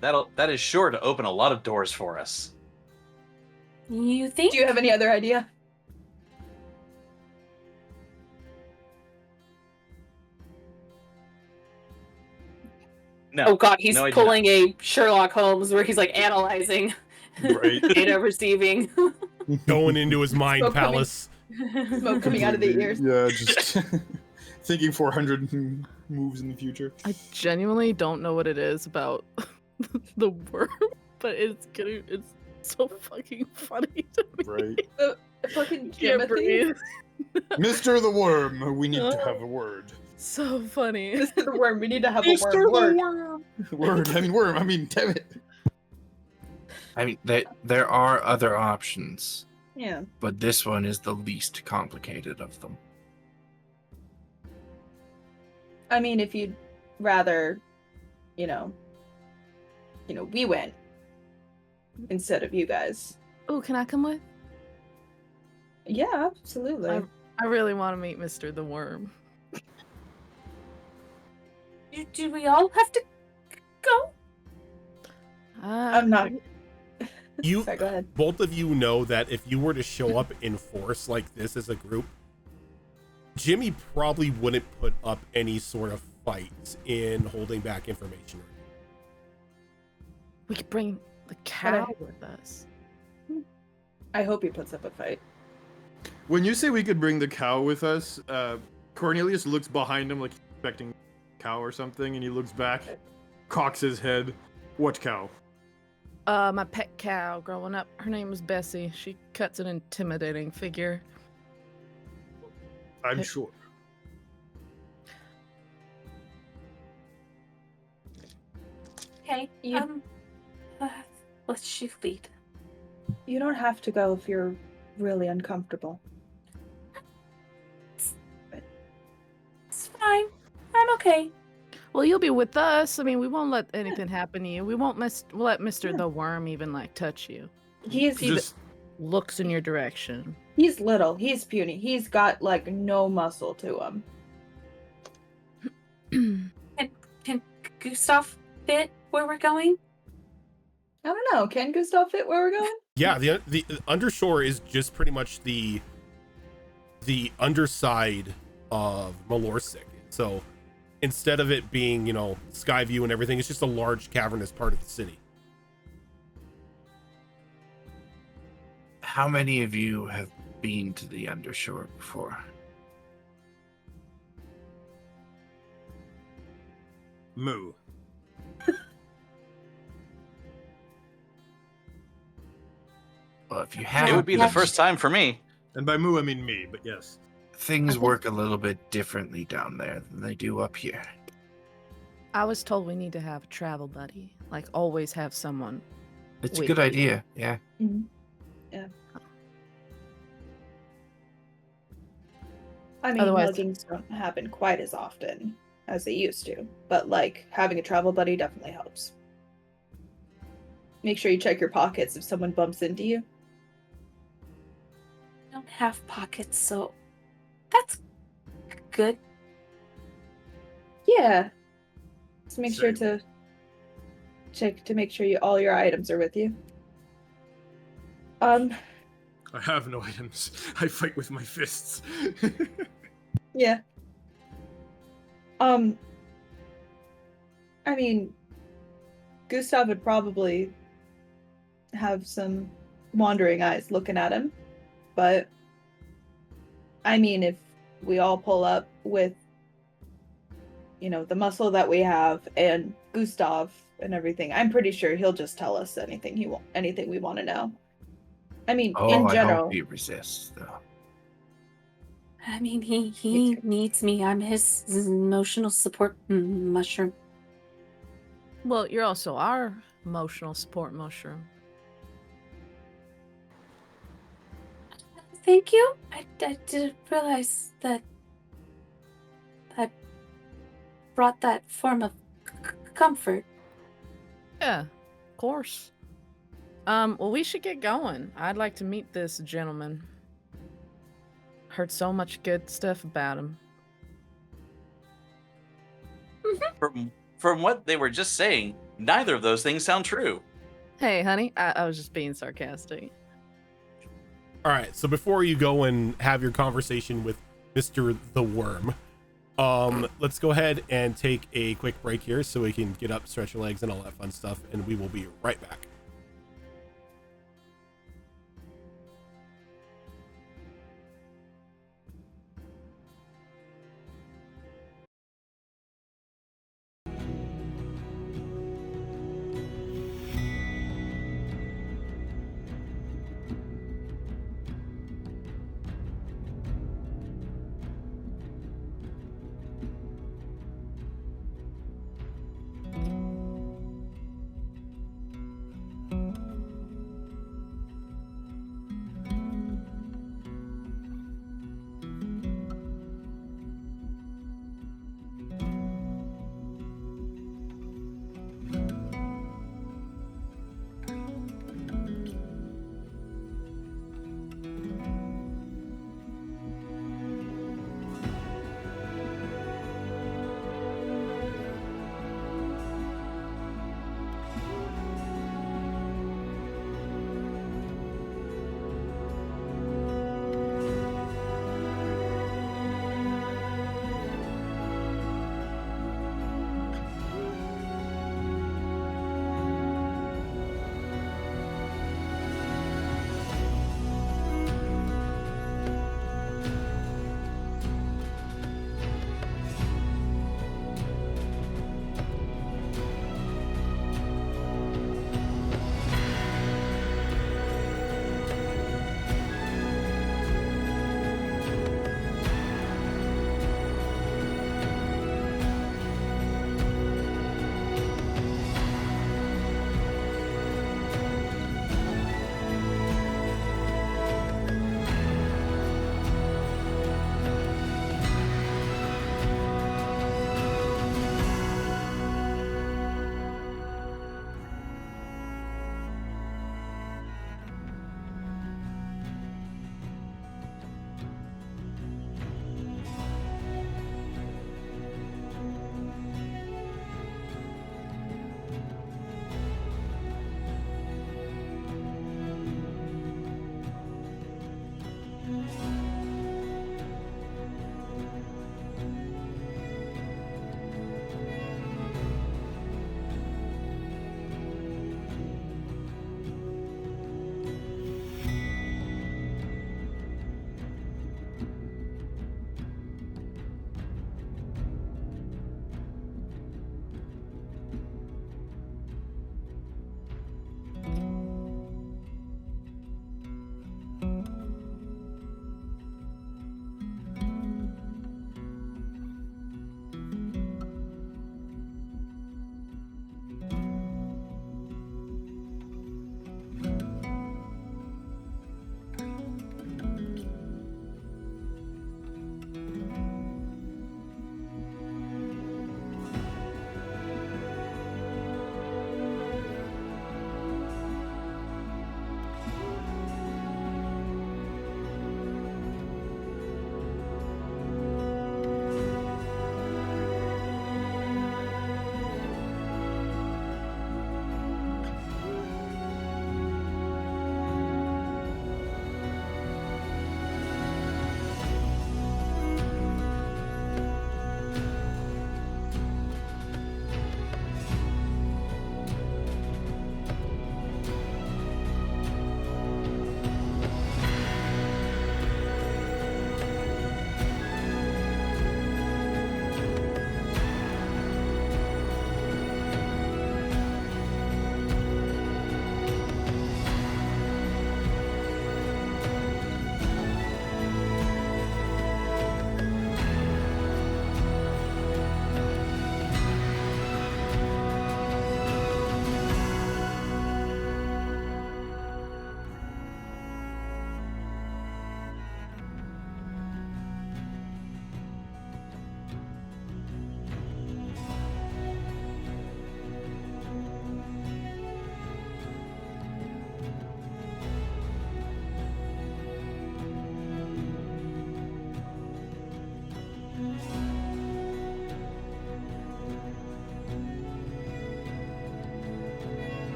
That is sure to open a lot of doors for us. You think? Do you have any other idea? No. Oh god, he's No, I do pulling a Sherlock Holmes where he's like analyzing Right. data receiving. Going into his mind Smoke coming. palace. Smoke coming out of the ears. Yeah, just thinking 400 moves in the future. I genuinely don't know what it is about the worm, but it's so fucking funny to me. Right. Fucking Can't Jimothy. breathe. Mr. the Worm, we need to have a word. So funny. Mr. the Worm, we need to have a word. Worm, damn it. I mean, there are other options, Yeah. but this one is the least complicated of them. I mean, if you'd rather, you know, we went instead of you guys. Oh, can I come with? Yeah, absolutely. I really want to meet Mr. the Worm. Do we all have to go? I'm not. You, Sorry, go ahead. both of you know that if you were to show up in force like this as a group, Jimmy probably wouldn't put up any sort of fights in holding back information. We could bring the cow with us. I hope he puts up a fight. When you say we could bring the cow with us, Cornelius looks behind him like he's expecting a cow or something, and he looks back, cocks his head. What cow? My pet cow growing up. Her name was Bessie. She cuts an intimidating figure. I'm sure. Okay. Let's you lead. You don't have to go if you're really uncomfortable. It's fine. I'm okay. Well, you'll be with us. I mean, we won't let anything happen to you. We won't let Mr. the Worm even like touch you. Just Looks in your direction. He's little. He's puny. He's got like no muscle to him. Can Gustav fit where we're going? I don't know. Can Gustav fit where we're going? Yeah, the undershore is just pretty much the underside of Mulorsik. So instead of it being, you know, sky view and everything, it's just a large cavernous part of the city. How many of you have been to the undershore before? moo. Well, if you It haven't, would be the first time for me. And by moo, I mean me, but yes. things work a little bit differently down there than they do up here. I was told we need to have a travel buddy. Like, always have someone. It's a with good you. idea, yeah. Mm-hmm. Yeah. I mean, Otherwise- muggings don't happen quite as often as they used to, but like having a travel buddy definitely helps. Make sure you check your pockets if someone bumps into you. I don't have pockets, so that's good. Yeah. Just make sure Same. to check to make sure all your items are with you. I have no items. I fight with my fists. Yeah. I mean, Gustav would probably have some wandering eyes looking at him, but I mean, if we all pull up with, you know, the muscle that we have and Gustav and everything, I'm pretty sure he'll just tell us anything we want to know. I mean, Oh, in I general. hope he resists, though. I mean, he Me too. needs me. I'm his emotional support mushroom. Well, you're also our emotional support mushroom. Thank you. I didn't realize that I brought that form of comfort. Yeah, of course. Well, we should get going. I'd like to meet this gentleman. Heard so much good stuff about him. From what they were just saying, neither of those things sound true. Hey, honey, I was just being sarcastic. All right, so before you go and have your conversation with Mr. the Worm, let's go ahead and take a quick break here so we can get up, stretch your legs, and all that fun stuff, and we will be right back.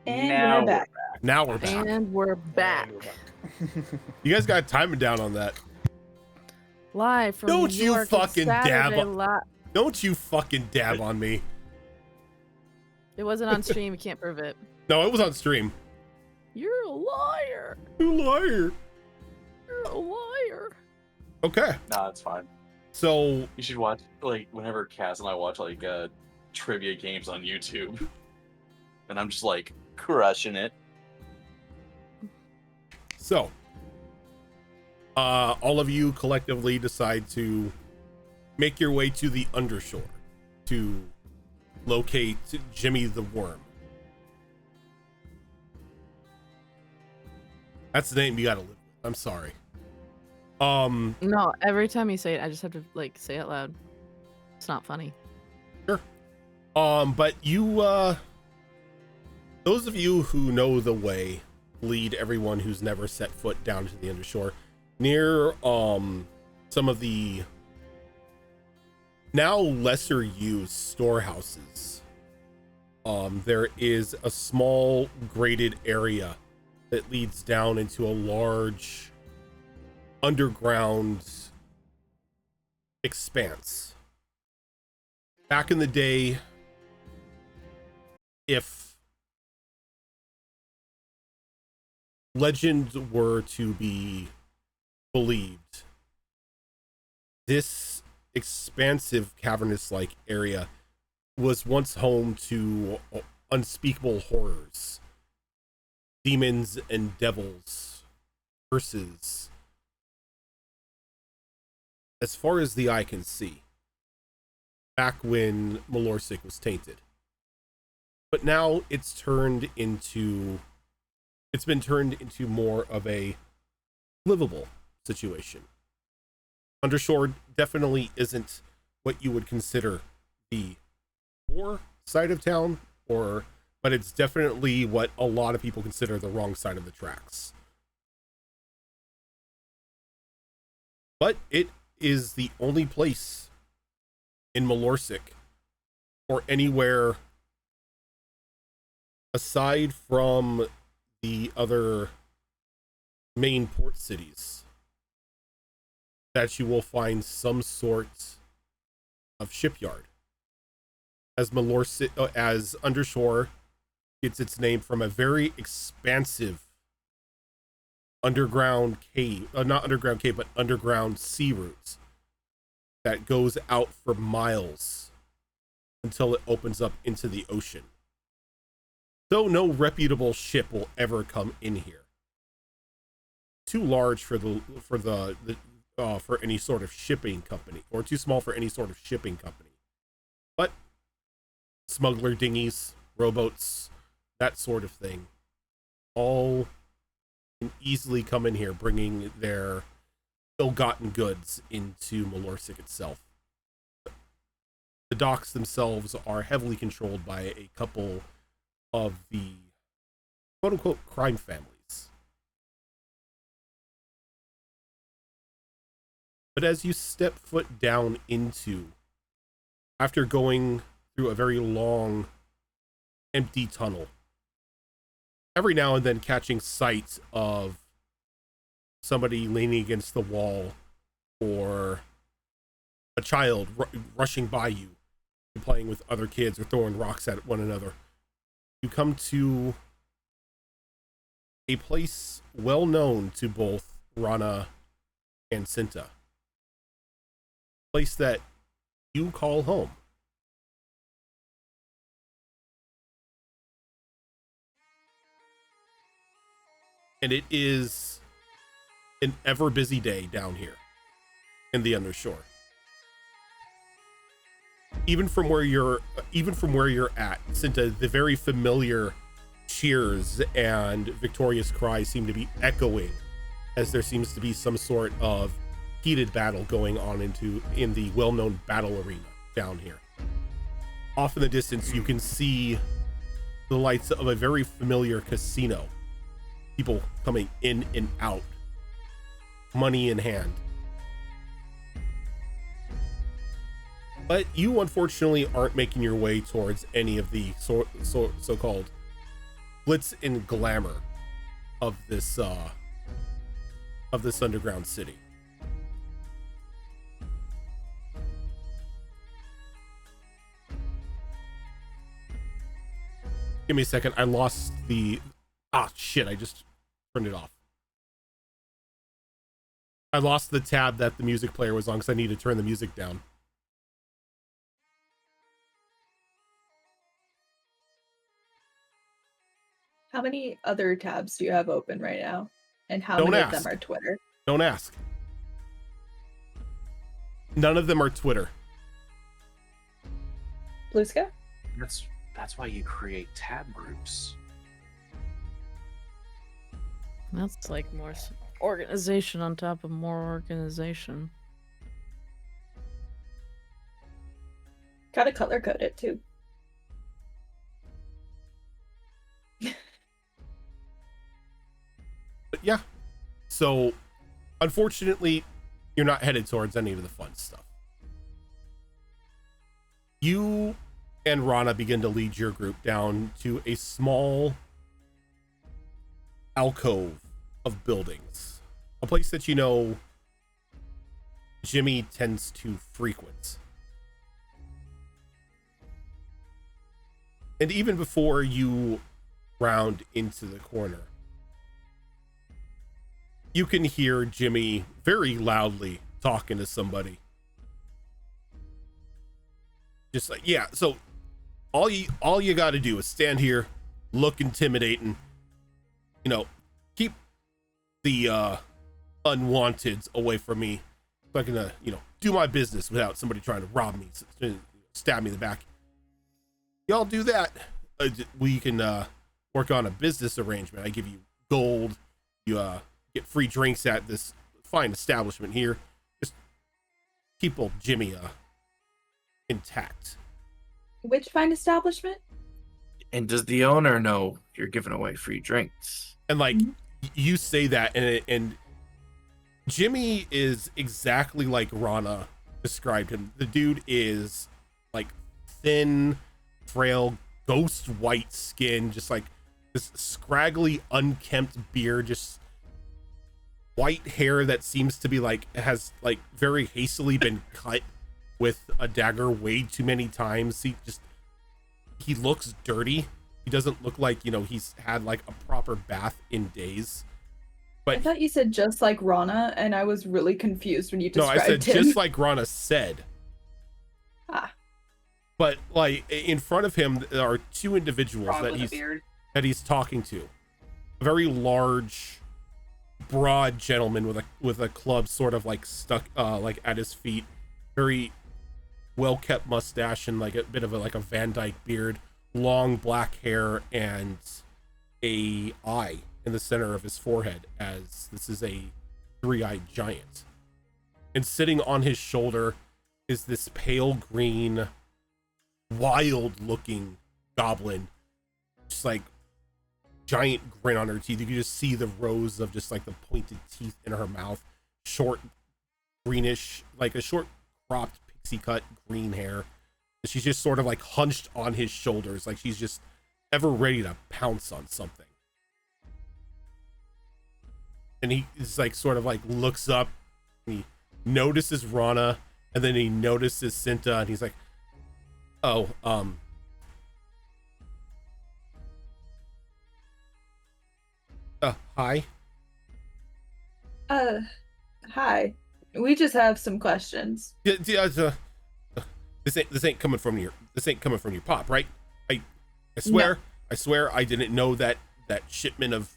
And Now we're back. Now we're back. And we're back. And we're back. You guys got timing down on that. Live from Don't New you York. It's fucking dab Saturday on- li- Don't you fucking dab on me. It wasn't on stream. You can't prove it. No, it was on stream. You're a liar. You liar. You're a liar. Okay. Nah, it's fine. So You should watch, like, whenever Cass and I watch, like, trivia games on YouTube. And I'm just, like, crushing it. All of you collectively decide to make your way to the undershore to locate Jimmy the Worm. That's the name you gotta live with. I'm sorry. No, every time you say it, I just have to like say it out loud. It's not funny. But you, those of you who know the way, lead everyone who's never set foot down to the undershore near, some of the now lesser used storehouses. There is a small graded area that leads down into a large underground expanse. Back in the day, if legends were to be believed, this expansive cavernous-like area was once home to unspeakable horrors, demons and devils, curses, as far as the eye can see, back when Mulorsik was tainted. But now it's been turned into more of a livable situation. Undershore definitely isn't what you would consider the poor side of town, but it's definitely what a lot of people consider the wrong side of the tracks. But it is the only place in Mulorsik or anywhere aside from the other main port cities that you will find some sort of shipyard. As Undershore gets its name from a very expansive underground cave, not underground cave, but underground sea routes that goes out for miles until it opens up into the ocean. Though no reputable ship will ever come in here. Too large for any sort of shipping company, or too small for any sort of shipping company. But smuggler dinghies, rowboats, that sort of thing, all can easily come in here, bringing their ill-gotten goods into Mulorsik itself. The docks themselves are heavily controlled by a couple of the quote-unquote crime families. But as you step foot down into, after going through a very long, empty tunnel, every now and then catching sight of somebody leaning against the wall or a child rushing by you and playing with other kids or throwing rocks at one another, you come to a place well known to both Rana and Cinta. A place that you call home. And it is an ever busy day down here in the undershore. Even from where you're at, Cinta, the very familiar cheers and victorious cries seem to be echoing as there seems to be some sort of heated battle going on in the well-known battle arena down here. Off in the distance, you can see the lights of a very familiar casino. People coming in and out, money in hand. But you unfortunately aren't making your way towards any of the so-called glitz and glamour of this underground city. Give me a second. I lost the... Ah, shit. I just turned it off. I lost the tab that the music player was on because I need to turn the music down. How many other tabs do you have open right now? And how Don't many ask. of them are Twitter? Don't ask. None of them are Twitter. Blueska? That's why you create tab groups. That's like more organization on top of more organization. Gotta color code it too. But yeah. So, unfortunately, you're not headed towards any of the fun stuff. You and Rana begin to lead your group down to a small alcove of buildings. A place that you know Jimmy tends to frequent. And even before you round into the corner, you can hear Jimmy very loudly talking to somebody. Just like, yeah, so all you got to do is stand here, look intimidating, you know, keep the unwanteds away from me so I can, you know, do my business without somebody trying to rob me, stab me in the back. Y'all do that, we can work on a business arrangement. I give you gold, you get free drinks at this fine establishment here. Just keep old Jimmy intact. Which fine establishment? And does the owner know you're giving away free drinks? And like you say that, and Jimmy is exactly like Rana described him. The dude is like thin, frail, ghost white skin, just like this scraggly, unkempt beard, just white hair that seems to be like has like very hastily been cut with a dagger way too many times. He looks dirty. He doesn't look like, you know, he's had like a proper bath in days. But I thought you said just like Rana, and I was really confused when you no, described I said him. just like Rana said. Ah. But like in front of him there are two individuals Frog that with a beard. he's talking to. A very large, broad gentleman with a club sort of like stuck like at his feet. Very well kept mustache and like a bit of a Van Dyke beard, long black hair, and a eye in the center of his forehead, as this is a three-eyed giant. And sitting on his shoulder is this pale green, wild looking goblin, just like giant grin on her teeth. You can just see the rows of just like the pointed teeth in her mouth, short greenish, like a short cropped pixie cut green hair. She's just sort of like hunched on his shoulders, like she's just ever ready to pounce on something. And he is like sort of like looks up and he notices Rana, and then he notices Cinta, and he's like, oh, hi. Hi. We just have some questions. This ain't coming from your pop, right? I swear, No. I swear I didn't know that shipment of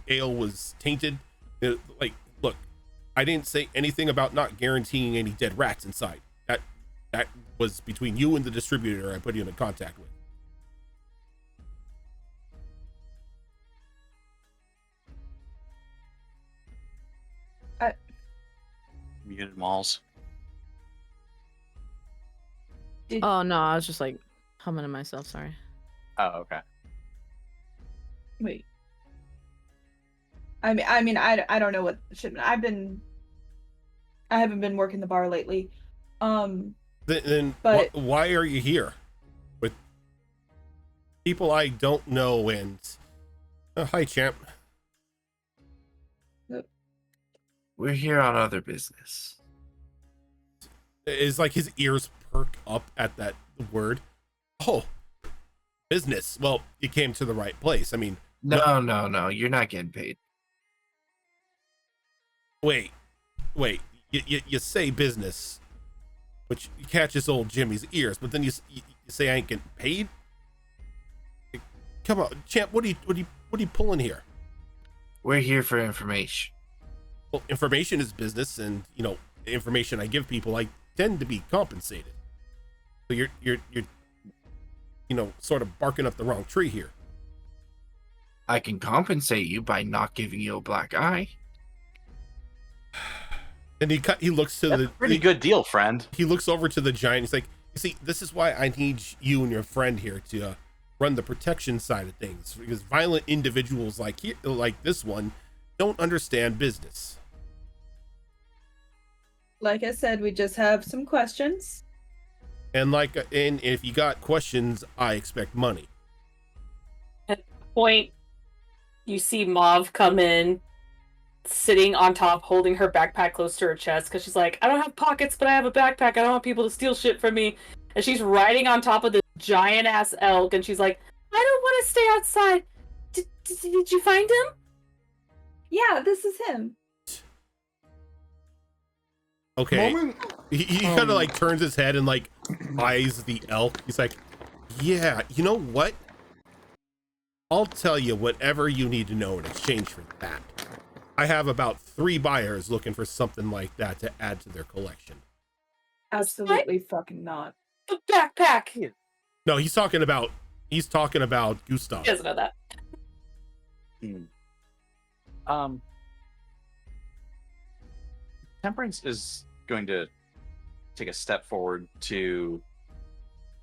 ale was tainted. Like, look, I didn't say anything about not guaranteeing any dead rats inside. That was between you and the distributor I put you in contact with. Muted malls. Oh no, I was just like humming to myself. Sorry. Oh, okay. Wait. I mean, I don't know what shipment. I haven't been working the bar lately. Then But- why are you here with people I don't know, and Hi, champ. We're here on other business. Is like his ears perk up at that word. Oh, business. Well, you came to the right place. I mean, No. You're not getting paid. wait. You say business, which catches old Jimmy's ears, but then you say I ain't getting paid. Come on, champ. What are you pulling here? We're here for information. Well, information is business, and the information I give people, I tend to be compensated. So you're sort of barking up the wrong tree here. I can compensate you by not giving you a black eye. And he looks to That's a pretty good deal, friend. He looks over to the giant. He's like, you see, this is why I need you and your friend here to run the protection side of things, because violent individuals like this one don't understand business. Like I said, we just have some questions. And if you got questions, I expect money. At that point, you see Mauve come in, sitting on top, holding her backpack close to her chest, because she's like, I don't have pockets, but I have a backpack. I don't want people to steal shit from me. And she's riding on top of this giant ass elk, and she's like, I don't want to stay outside. Did you find him? Yeah, this is him. Okay. Moment. He kind of turns his head and eyes the elk. He's like, yeah, you know what? I'll tell you whatever you need to know in exchange for that. I have about 3 buyers looking for something like that to add to their collection. Absolutely fucking not. The backpack. No, he's talking about Gustav. He doesn't know that. Temperance is going to take a step forward to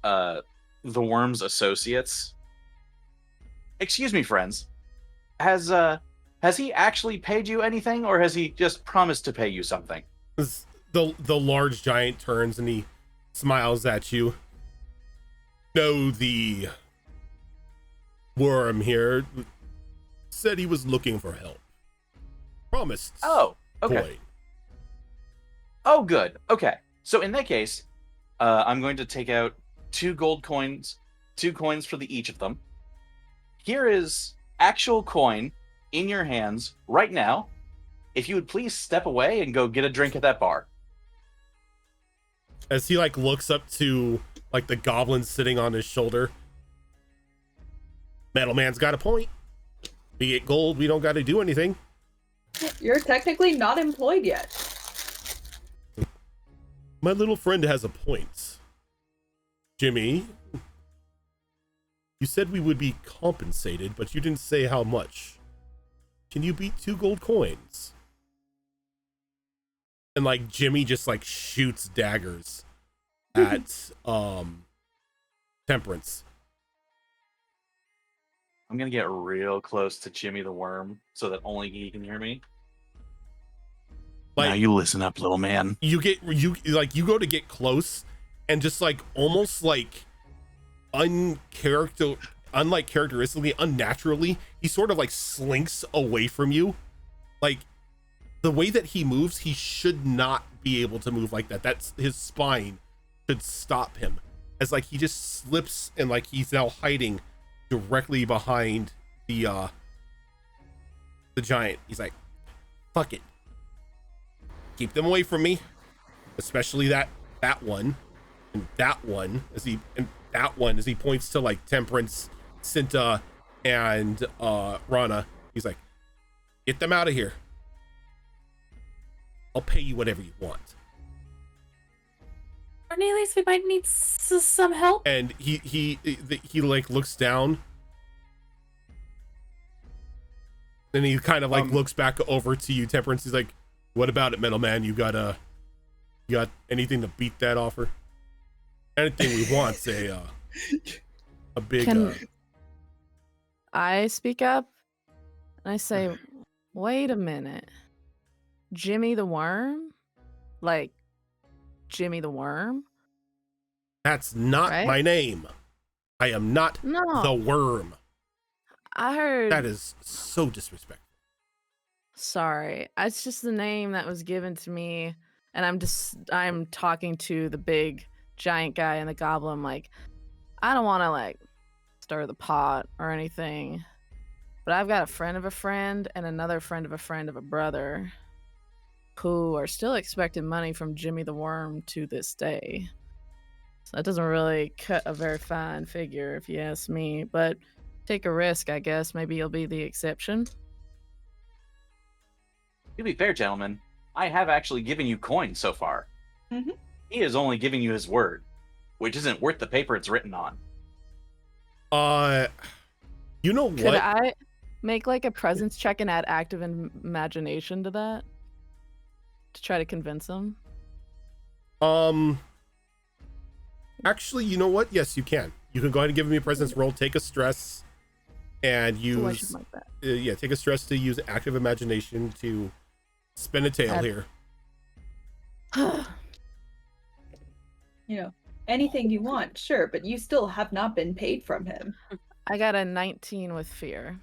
the Worm's associates. Excuse me, friends. Has he actually paid you anything, or has he just promised to pay you something? The large giant turns and he smiles at you. No, the worm here said he was looking for help. Promised. Oh, okay. Coin. Oh, good. Okay. So in that case, I'm going to take out 2 gold coins, 2 coins for each of them. Here is actual coin in your hands right now. If you would please step away and go get a drink at that bar. As he looks up to the goblin sitting on his shoulder. Metal Man's got a point. We get gold, we don't got to do anything. You're technically not employed yet. My little friend has a point. Jimmy, you said we would be compensated, but you didn't say how much. Can you beat 2 gold coins? And Jimmy just shoots daggers at Temperance. I'm going to get real close to Jimmy the Worm so that only he can hear me. Now you listen up, little man. You go to get close, and just almost uncharacteristically, unnaturally, he sort of slinks away from you. The way that he moves, he should not be able to move like that. That's his spine should stop him. As he just slips and he's now hiding directly behind the giant. He's like, fuck it. Keep them away from me. Especially that one. And that one as he points to Temperance, Cinta, and Rana. He's like, get them out of here. I'll pay you whatever you want. Cornelius, we might need some help. And he looks down. Then he kind of looks back over to you, Temperance. He's like, what about it, Metal Man? You got anything to beat that offer? Anything we want's a big. Can I speak up? And I say, wait a minute. Jimmy the Worm? Jimmy the Worm? That's not right? my name. I am not No. the worm. I heard. That is so disrespectful. Sorry, it's just the name that was given to me, and I'm talking to the big giant guy and the goblin. Like, I don't want to like stir the pot or anything, but I've got a friend of a friend and another friend of a friend of a brother who are still expecting money from Jimmy the Worm to this day. So that doesn't really cut a very fine figure, if you ask me. But take a risk, I guess. Maybe you'll be the exception. To be fair, gentlemen, I have actually given you coins so far. Mhm. He is only giving you his word, which isn't worth the paper it's written on. You know Could what? I make like a presence check and add active imagination to that? To try to convince him? Actually, you know what? Yes, you can. You can go ahead and give me a presence roll, take a stress, and Ooh, I use should like that. yeah, take a stress to use active imagination to spin a tail Add- here. You know, anything you want, sure, but you still have not been paid from him. I got a 19 with fear.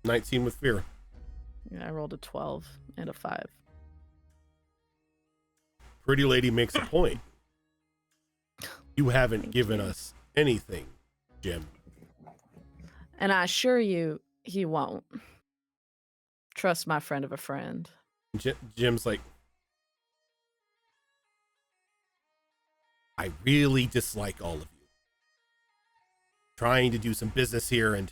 19 with fear. Yeah, I rolled a 12 and a 5. Pretty lady makes a point. You haven't Thank given you. us anything, Jim. And I assure you, he won't. Trust my friend of a friend. Jim's like, I really dislike all of you. Trying to do some business here and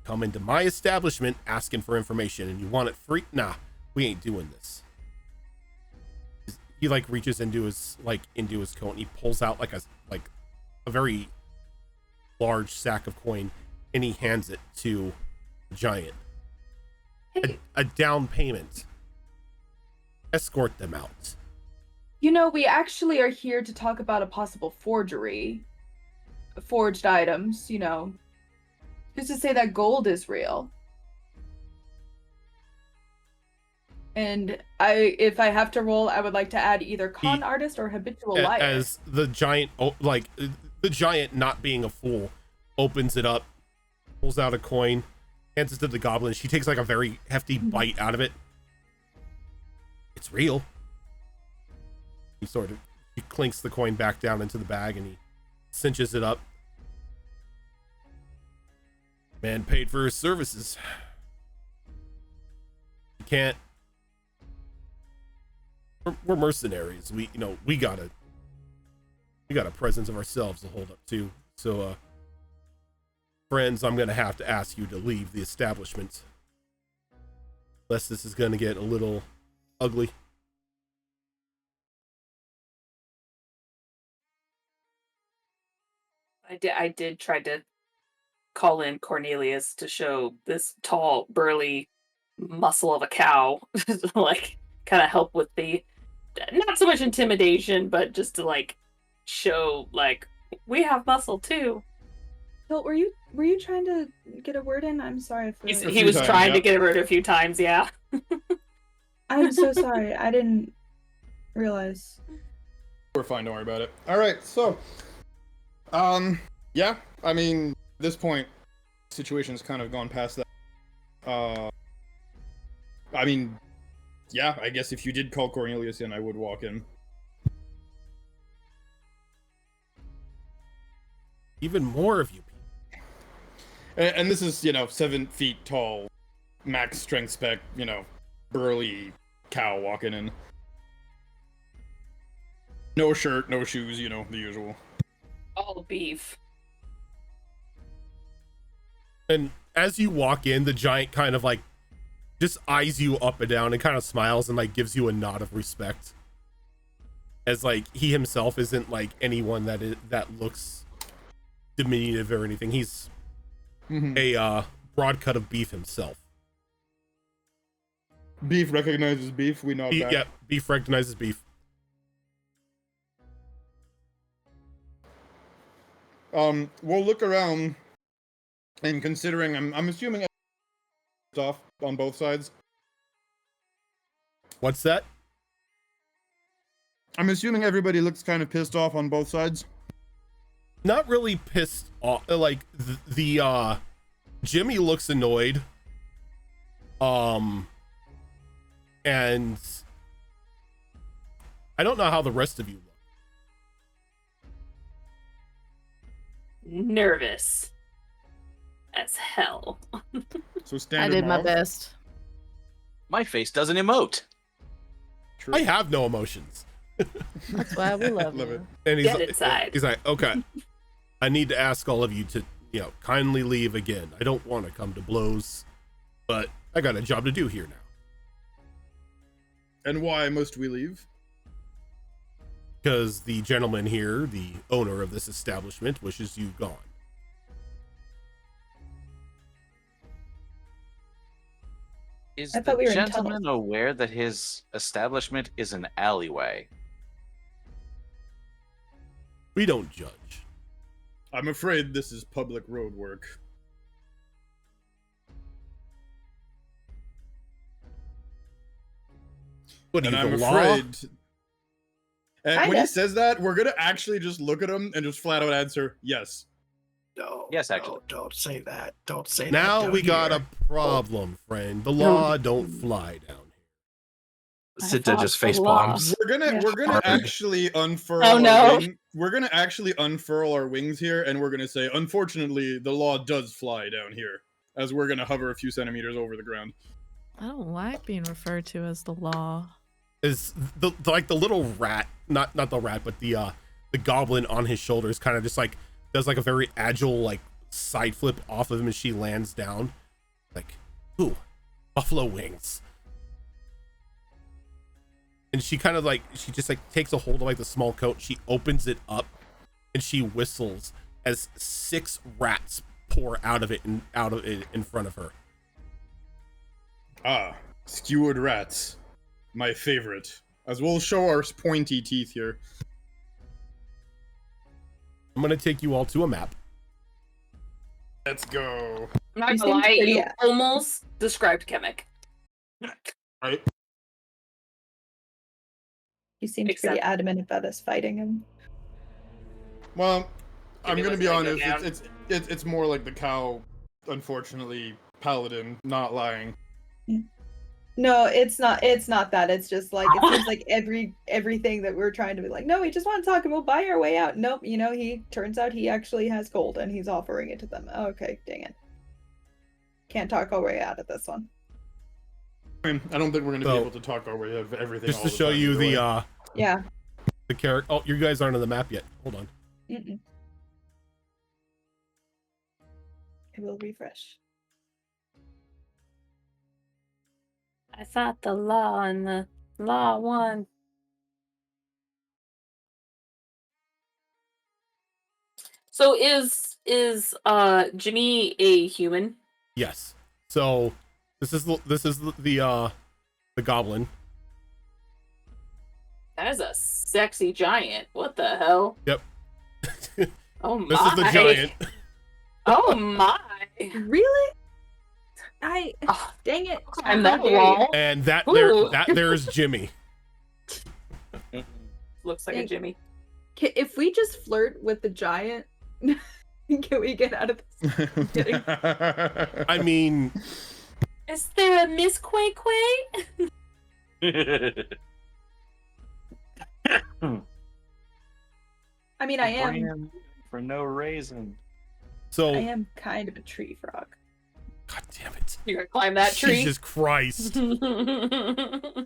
come into my establishment asking for information and you want it free? Nah, we ain't doing this. He like reaches into his coat and he pulls out like a very large sack of coin and he hands it to the giant. Hey, A down payment. Escort them out. you know, we actually are here to talk about a possible forgery. Forged items, you know. Who's to say that gold is real? And if I have to roll, I would like to add either con artist or habitual liar. As the giant, the giant not being a fool, opens it up, pulls out a coin, hands it to the goblin. She takes like a very hefty bite out of it. It's real. He clinks the coin back down into the bag and he cinches it up. Man paid for his services. You can't. We're mercenaries. We got a presence of ourselves to hold up to. So, friends, I'm gonna have to ask you to leave the establishment, unless this is gonna get a little ugly. I did try to call in Cornelius to show this tall, burly muscle of a cow, like kind of help with the not so much intimidation, but just to like show like we have muscle too. Phil, were you trying to get a word in? I'm sorry for He was trying to get a word a few times, yeah. I'm so sorry. I didn't realize. We're fine, don't worry about it. Alright, so yeah, I mean, at this point, situation's kind of gone past that. I mean, yeah, I guess if you did call Cornelius in, I would walk in. Even more of you people. And this is, 7 feet tall, max strength spec, burly cow walking in. No shirt, no shoes, the usual. All beef. And as you walk in, the giant kind of like just eyes you up and down and kind of smiles and like gives you a nod of respect. As like he himself isn't like anyone that looks diminutive or anything. He's a broad cut of beef himself. Beef recognizes beef, we nod back. Yeah, beef recognizes beef. We'll look around, and considering I'm assuming off on both sides. What's that? I'm assuming everybody looks kind of pissed off on both sides. Not really pissed off. Like the Jimmy looks annoyed. And I don't know how the rest of you look. Nervous as hell. So I standard did my mauve? best. My face doesn't emote. True. I have no emotions. That's why we love, Love you. it. And Get inside. He's like, okay, I need to ask all of you to, kindly leave again. I don't want to come to blows, but I got a job to do here now. And why must we leave? Because the gentleman here, the owner of this establishment, wishes you gone. Is I the thought we were in gentleman tunnels. aware that his establishment is an alleyway? We don't judge. I'm afraid this is public road work. What are And you, I'm the law? afraid. And when he Kinda. says that, we're gonna actually just look at him and just flat out answer yes. No. Yes, actually. No, don't say that. Don't say that. Now down we got here. a problem, friend. The law don't fly down here. Cinta thought just the face law- palms. We're gonna Hard. actually unfurl Oh, our no. wing. We're gonna actually unfurl our wings here, and we're gonna say, unfortunately, the law does fly down here, as we're gonna hover a few centimeters over the ground. I don't like being referred to as the law. Is the little rat, not the rat, but the goblin on his shoulders kind of just like does like a very agile like side flip off of him as she lands down. Like, ooh, buffalo wings. And she kind of like, she just like takes a hold of like the small coat, she opens it up and she whistles as 6 rats pour out of it in front of her. Ah, skewered rats. My favorite. As we'll show our pointy teeth here. I'm gonna take you all to a map. Let's go. I'm not You gonna seem lie, pretty- you almost described Kemek. Right? You seemed Except- pretty adamant about us fighting him. Well, I'm Maybe gonna let's be not go honest. down. It's more like the cow, unfortunately, paladin not lying. No, it's not. It's not that. It's just like it seems like everything that we're trying to be like. No, we just want to talk and we'll buy our way out. Nope. He turns out he actually has gold and he's offering it to them. Okay, dang it. Can't talk our way out of this one. I mean, I don't think we're gonna So, be able to talk our way out of everything. Just all to the show time you either way. Yeah. the character. Oh, you guys aren't on the map yet. Hold on. Mm-mm. I will refresh. I thought the law and the law won. So is Jimmy a human? Yes. So this is the goblin. That is a sexy giant. What the hell? Yep. Oh my! This is the giant. Oh my! Really? Oh, Dang it! I'm How that dare you. wall. And that Ooh. there is Jimmy. Looks like a Thank- Jimmy. If we just flirt with the giant, can we get out of this? Kidding. I mean, Is there a Miss Quay Quay? I mean, I am. For no reason. so I am kind of a tree frog. God damn it. You're gonna climb that tree? Jesus Christ.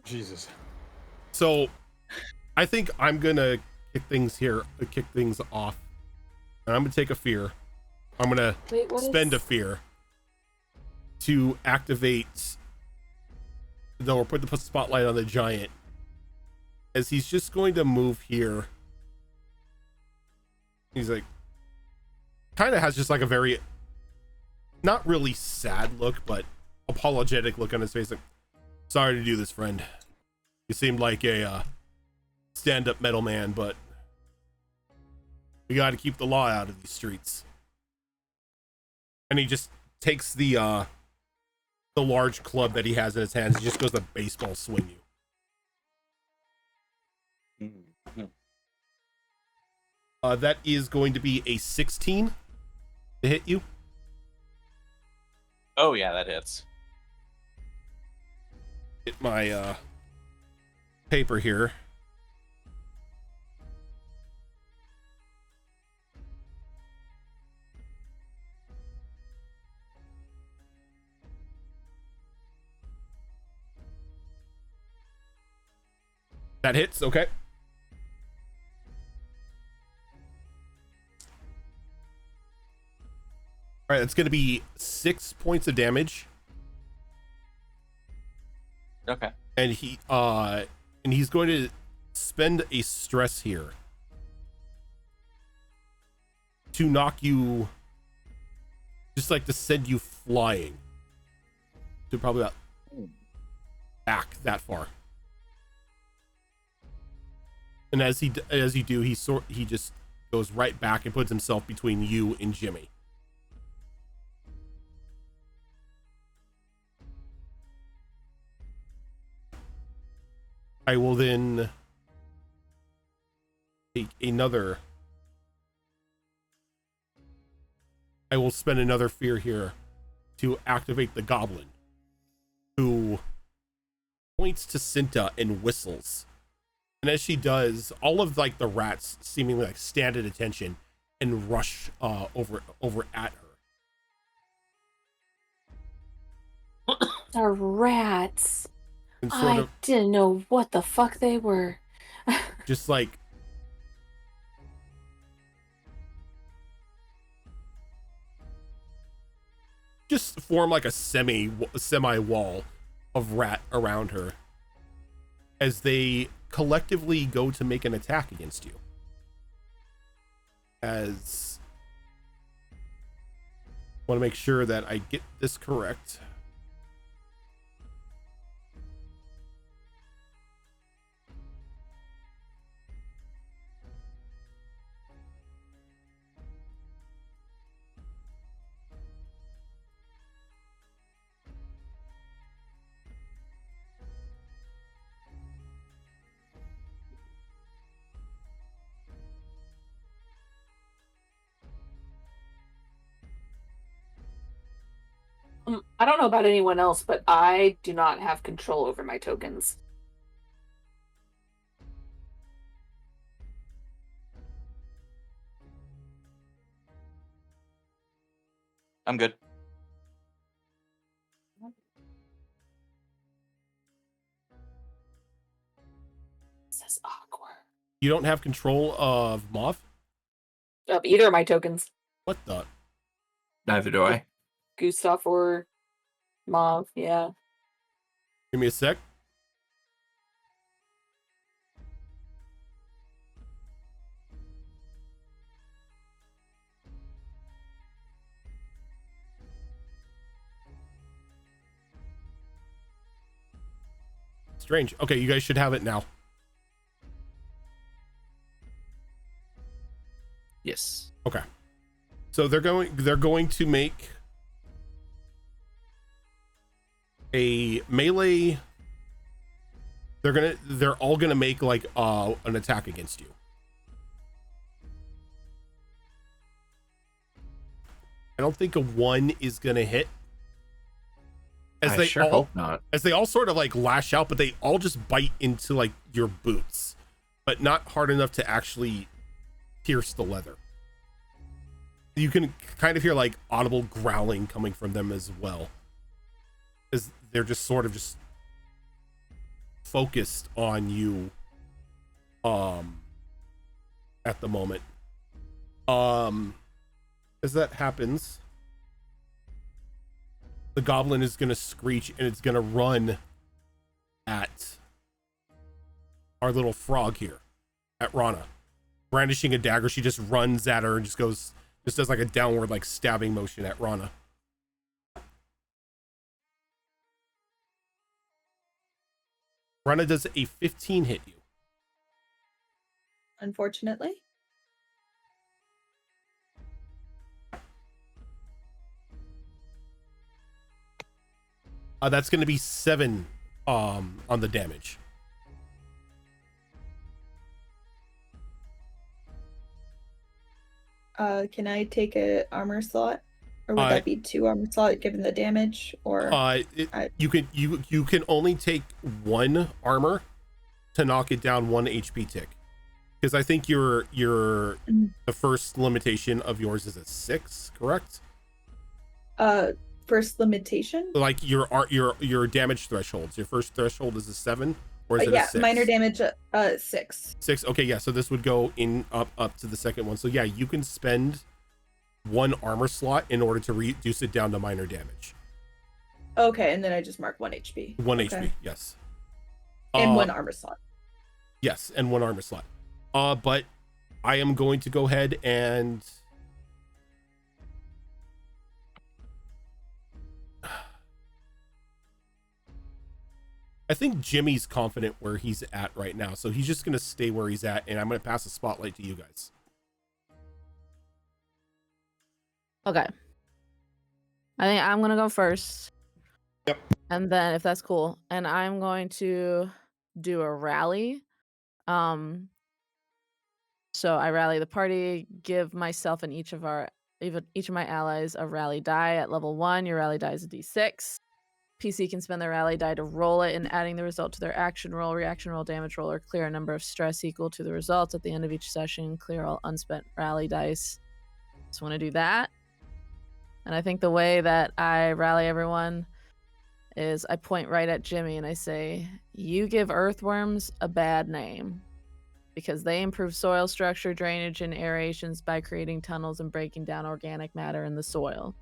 Jesus. So I think I'm gonna kick things off. And I'm gonna take a fear. I'm gonna Wait, what spend a is... fear to activate or put the spotlight on the giant, as he's just going to move here. He's like, kind of has just like a very, not really sad look, but apologetic look on his face. Like, sorry to do this, friend. You seemed like a stand-up metal man, but we got to keep the law out of these streets. And he just takes the large club that he has in his hands. He just goes to baseball swing you. That is going to be a 16 to hit you. Oh yeah, that hits. Get my paper here. That hits, okay. All right, that's going to be 6 points of damage, Okay. and he's going to spend a stress here to knock you, just like to send you flying to probably about back that far. And as you do, he just goes right back and puts himself between you and Jimmy. I will then take another. I will spend another fear here to activate the goblin, who points to Cinta and whistles. And as she does, all of like the rats seemingly like stand at attention and rush over at her. The rats. And sort I of didn't know what the fuck they were. just like just form like a semi wall of rat around her as they collectively go to make an attack against you. As I want to make sure that I get this correct. I don't know about anyone else, but I do not have control over my tokens. I'm good. This is awkward. You don't have control of Moth? Of either of my tokens. What the? Neither do I. Gustav or Mauve, yeah. Give me a sec. Strange. Okay, you guys should have it now. Yes. Okay. So they're going to make a melee. They're all gonna make like an attack against you. I don't think a 1 is gonna hit. As I they sure all hope not. as they all sort of like lash out, but they all just bite into like your boots, but not hard enough to actually pierce the leather. You can kind of hear like audible growling coming from them as well, as they're just sort of just focused on you at the moment. As that happens, the goblin is gonna screech and it's gonna run at our little frog here, at Rana. Brandishing a dagger, she just runs at her and just does like a downward like stabbing motion at Rana. Rana, does a 15 hit you? Unfortunately. That's going to be 7 on the damage. Can I take a armor slot Or would that be 2 armor slot given the damage? Or you can only take 1 armor to knock it down 1 HP tick. Because I think the first limitation of yours is a 6, correct? First limitation? Like your damage thresholds. Your first threshold is a 7, or is it a 6? Minor damage 6. 6. Okay, yeah. So this would go up to the second one. So yeah, you can spend 1 armor slot in order to reduce it down to minor damage. Okay, and then I just mark 1 HP. 1 HP, yes. And 1 armor slot. Yes, and 1 armor slot. But I am going to go ahead and I think Jimmy's confident where he's at right now, so he's just going to stay where he's at, and I'm going to pass the spotlight to you guys. Okay. I think I'm going to go first. Yep. And then, if that's cool, and I'm going to do a rally. So I rally the party, give myself and each of my allies a rally die at level 1. Your rally die is a d6. PC can spend their rally die to roll it, and adding the result to their action roll, reaction roll, damage roll, or clear a number of stress equal to the results at the end of each session. Clear all unspent rally dice. Just want to do that. And I think the way that I rally everyone is I point right at Jimmy and I say, you give earthworms a bad name because they improve soil structure, drainage, and aerations by creating tunnels and breaking down organic matter in the soil.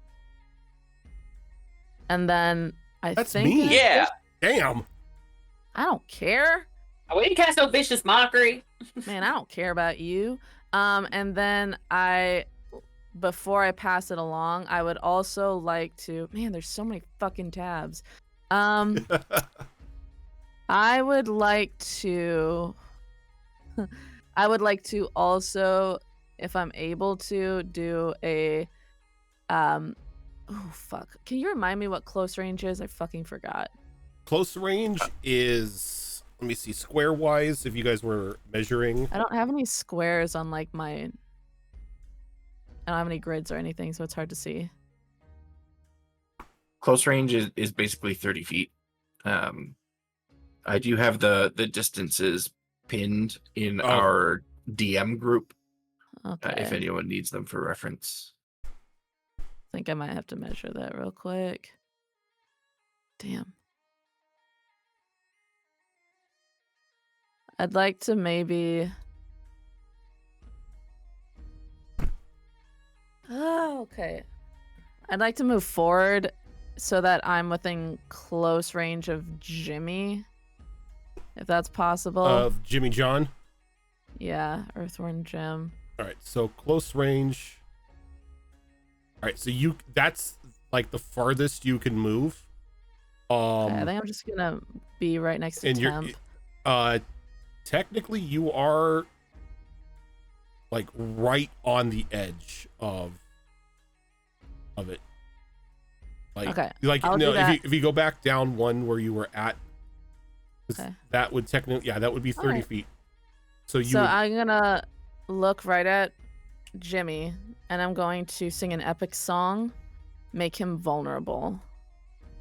And then That's think mean. Yeah. Damn. I don't care. I wouldn't cast no vicious mockery. Man, I don't care about you. And then before I pass it along, I would also like to, man, there's so many fucking tabs. I would like to also, if I'm able to, do a oh fuck. Can you remind me what close range is? I fucking forgot. Close range is, let me see, square wise, if you guys were measuring. I don't have any squares on like I don't have any grids or anything, so it's hard to see. Close range is basically 30 feet. I do have the distances pinned in our DM group, Okay. if anyone needs them for reference. I think I might have to measure that real quick. Damn. I'd like to maybe... Oh, okay. I'd like to move forward so that I'm within close range of Jimmy, if that's possible. Of Jimmy John? Yeah, Earthworm Jim. All right, so close range. All right, so that's like the farthest you can move. Okay, I think I'm just gonna be right next to Temp. Technically you are like right on the edge of it. Like, okay, like I'll no, do that. if you go back down one where you were at, Okay. that would technically, yeah, that would be 30 Alright. feet. So I'm gonna look right at Jimmy, and I'm going to sing an epic song, make him vulnerable.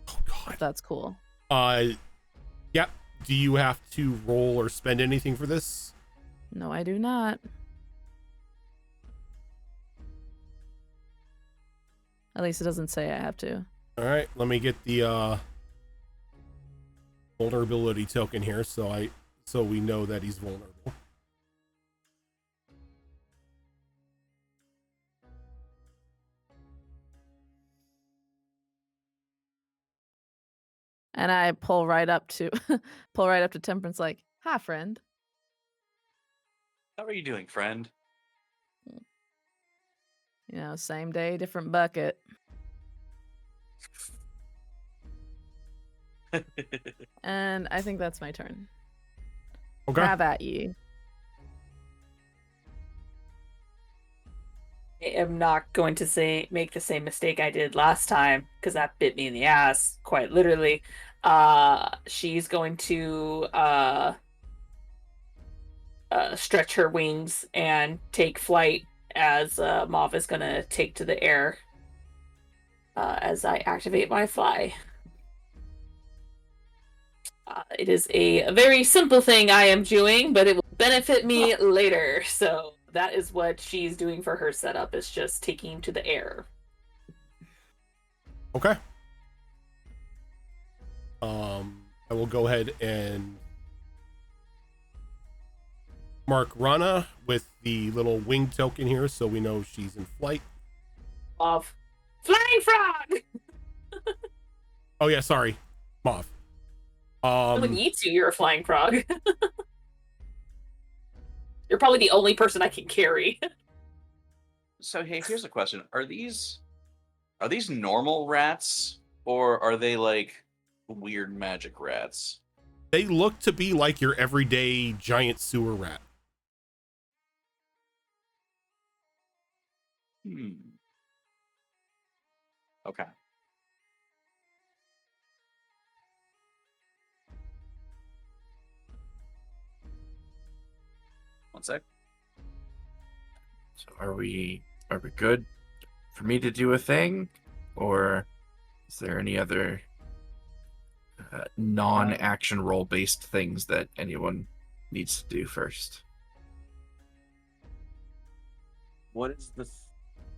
Oh god. If that's cool. Yeah. Do you have to roll or spend anything for this? No, I do not. At least it doesn't say I have to. All right, let me get the vulnerability token here, so we know that he's vulnerable. And I pull right up to Temperance, like, "Hi, friend." How are you doing, friend? You know, same day, different bucket. And I think that's my turn. Okay. Have at ye. I am not going to make the same mistake I did last time, because that bit me in the ass, quite literally. She's going to stretch her wings and take flight as Mauve is going to take to the air. as I activate my fly. It is a very simple thing I am doing, but it will benefit me later. So that is what she's doing for her setup, is just taking to the air. Okay. I will go ahead and mark Rana with the little wing token here so we know she's in flight. Of flying frog! Oh yeah, sorry. Moth. With you two, you're a flying frog. You're probably the only person I can carry. So hey, here's a question: Are these normal rats, or are they like weird magic rats? They look to be like your everyday giant sewer rat. Okay. One sec. So are we good for me to do a thing, or is there any other non-action role based things that anyone needs to do first? What is the?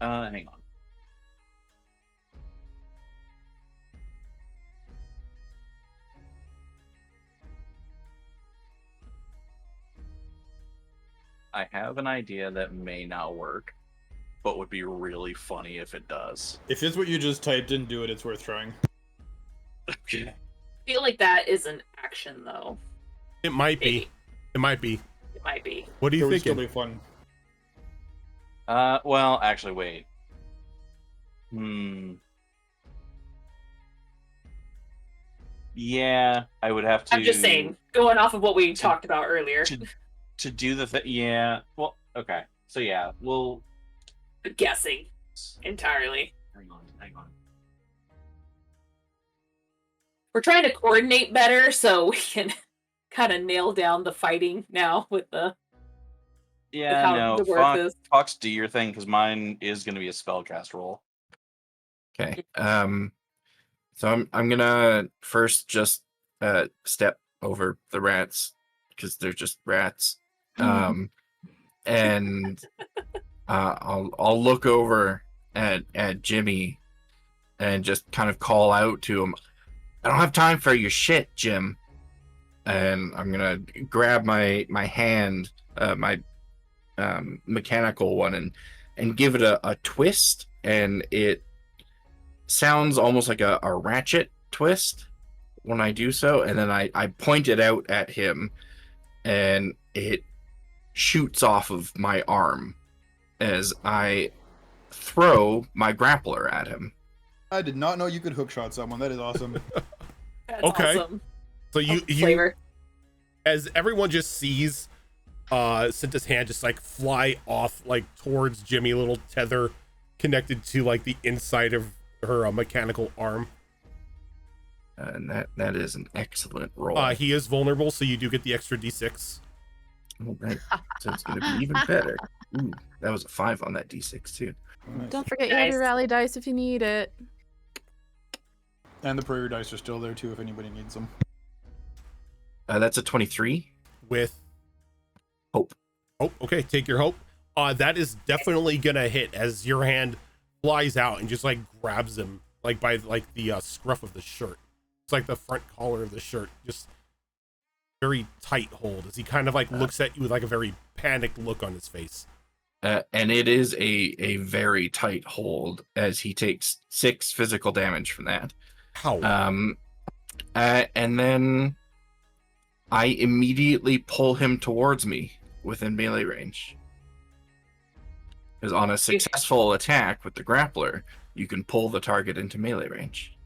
Hang on. I have an idea that may not work, but would be really funny if it does. If it's what you just typed in, do it. It's worth trying. Okay. I feel like that is an action, though. It might be. It might be. It might be. What do It you would think? still be fun. Well, actually, wait. Yeah, I would have to. I'm just saying, going off of what we talked about earlier. To do the thing. Yeah. Well, okay. So yeah, we'll. Guessing entirely. Hang on. We're trying to coordinate better so we can kind of nail down the fighting now with the. Yeah, how no. the work is. Fox, do your thing, because mine is going to be a spellcast roll. Okay. So I'm gonna first just step over the rats because they're just rats. And I'll look over at Jimmy and just kind of call out to him, "I don't have time for your shit, Jim." And I'm gonna grab my hand, my mechanical one, and give it a twist, and it sounds almost like a ratchet twist when I do so, and then I point it out at him, and it shoots off of my arm as I throw my grappler at him. I did not know you could hookshot someone. That is awesome. That's Okay. awesome. So you Flavor. as everyone just sees Cinta's hand just like fly off like towards Jimmy, a little tether connected to like the inside of her mechanical arm. And that is an excellent roll. He is vulnerable, so you do get the extra d6. Oh, right. So it's going to be even better. Ooh, that was a 5 on that d6 too. Don't forget you have your Nice. rally dice if you need it. And the prayer dice are still there too if anybody needs them. That's a 23 With hope. hope. Okay, take your hope. That is definitely gonna hit as your hand flies out and just like grabs him like by like the scruff of the shirt. It's like the front collar of the shirt, just very tight hold as he kind of like looks at you with like a very panicked look on his face. And it is a very tight hold as he takes 6 physical damage from that. How? And then I immediately pull him towards me within melee range. Because on a successful attack with the grappler, you can pull the target into melee range.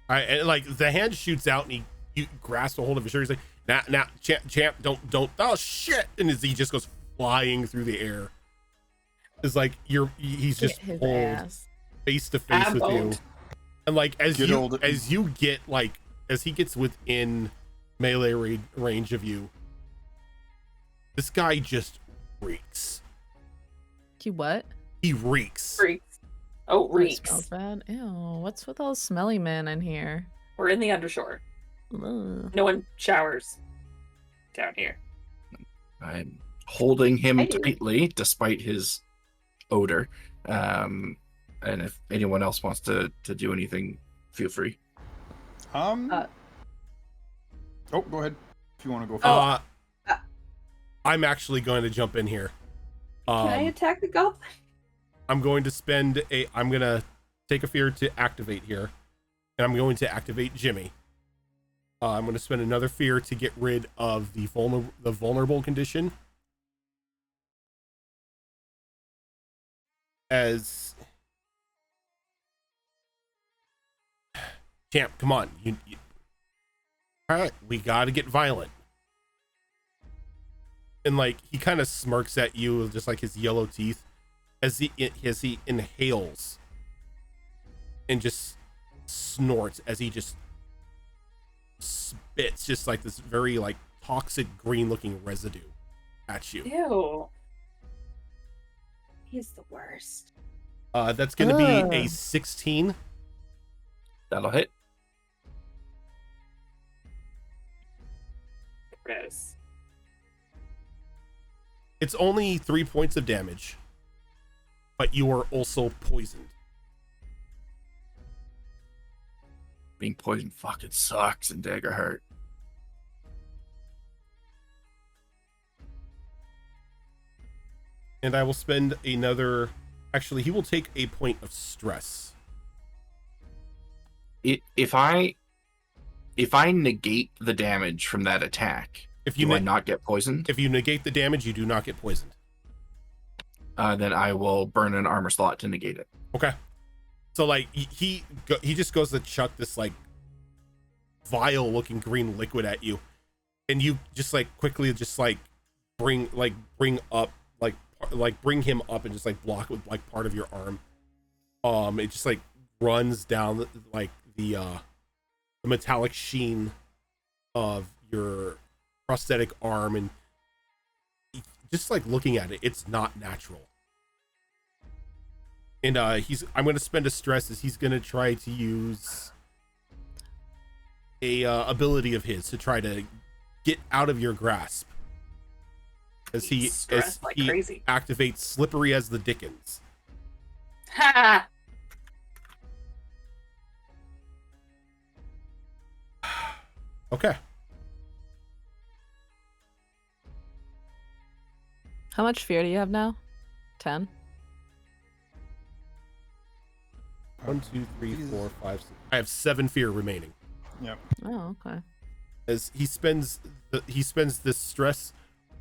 All right, and like the hand shoots out and he grasps a hold of his shirt. He's like, now, champ, don't, oh shit! And as he just goes flying through the air, it's like he's just Hit his pulled ass. face to face with you, Ab-boned. and like as Good old- you get like as he gets within melee range of you, this guy just reeks. He what? He reeks. Freaks. Oh, It smells reeks. bad. Ew, what's with all smelly men in here? We're in the undershore. Ugh. No one showers down here. I'm holding him I do. tightly despite his odor. And if anyone else wants to do anything, feel free. Oh, go ahead if you want to go first. I'm actually going to jump in here. Can I attack the goblin? I'm going to I'm going to take a fear to activate here, and I'm going to activate Jimmy. I'm going to spend another fear to get rid of the vulnerable condition. As Champ, come on, you all right, we got to get violent. And like he kind of smirks at you with just like his yellow teeth as he inhales and just snorts as he just spits just like this very like toxic green looking residue at you. Ew. He's the worst. That's gonna be a 16. That'll hit. Gross. It's only 3 points of damage, but you are also poisoned. Being poisoned fucking sucks in Daggerheart. And I will spend another. Actually, he will take a point of stress. If I negate the damage from that attack, do I not get poisoned? If you negate the damage, you do not get poisoned. Then I will burn an armor slot to negate it. Okay. So like he just goes to chuck this like vile looking green liquid at you, and you just like quickly just like bring him up and just like block with like part of your arm. It just like runs down like the metallic sheen of your prosthetic arm, and just like looking at it, it's not natural. And I'm going to spend a stress as he's going to try to use a ability of his to try to get out of your grasp. As he crazy. Activates Slippery as the Dickens. Ha! Okay. How much fear do you have now? 10? 1, 2, 3, 4, 5, 6. I have 7 fear remaining. Yep. Oh, okay. As he spends this stress.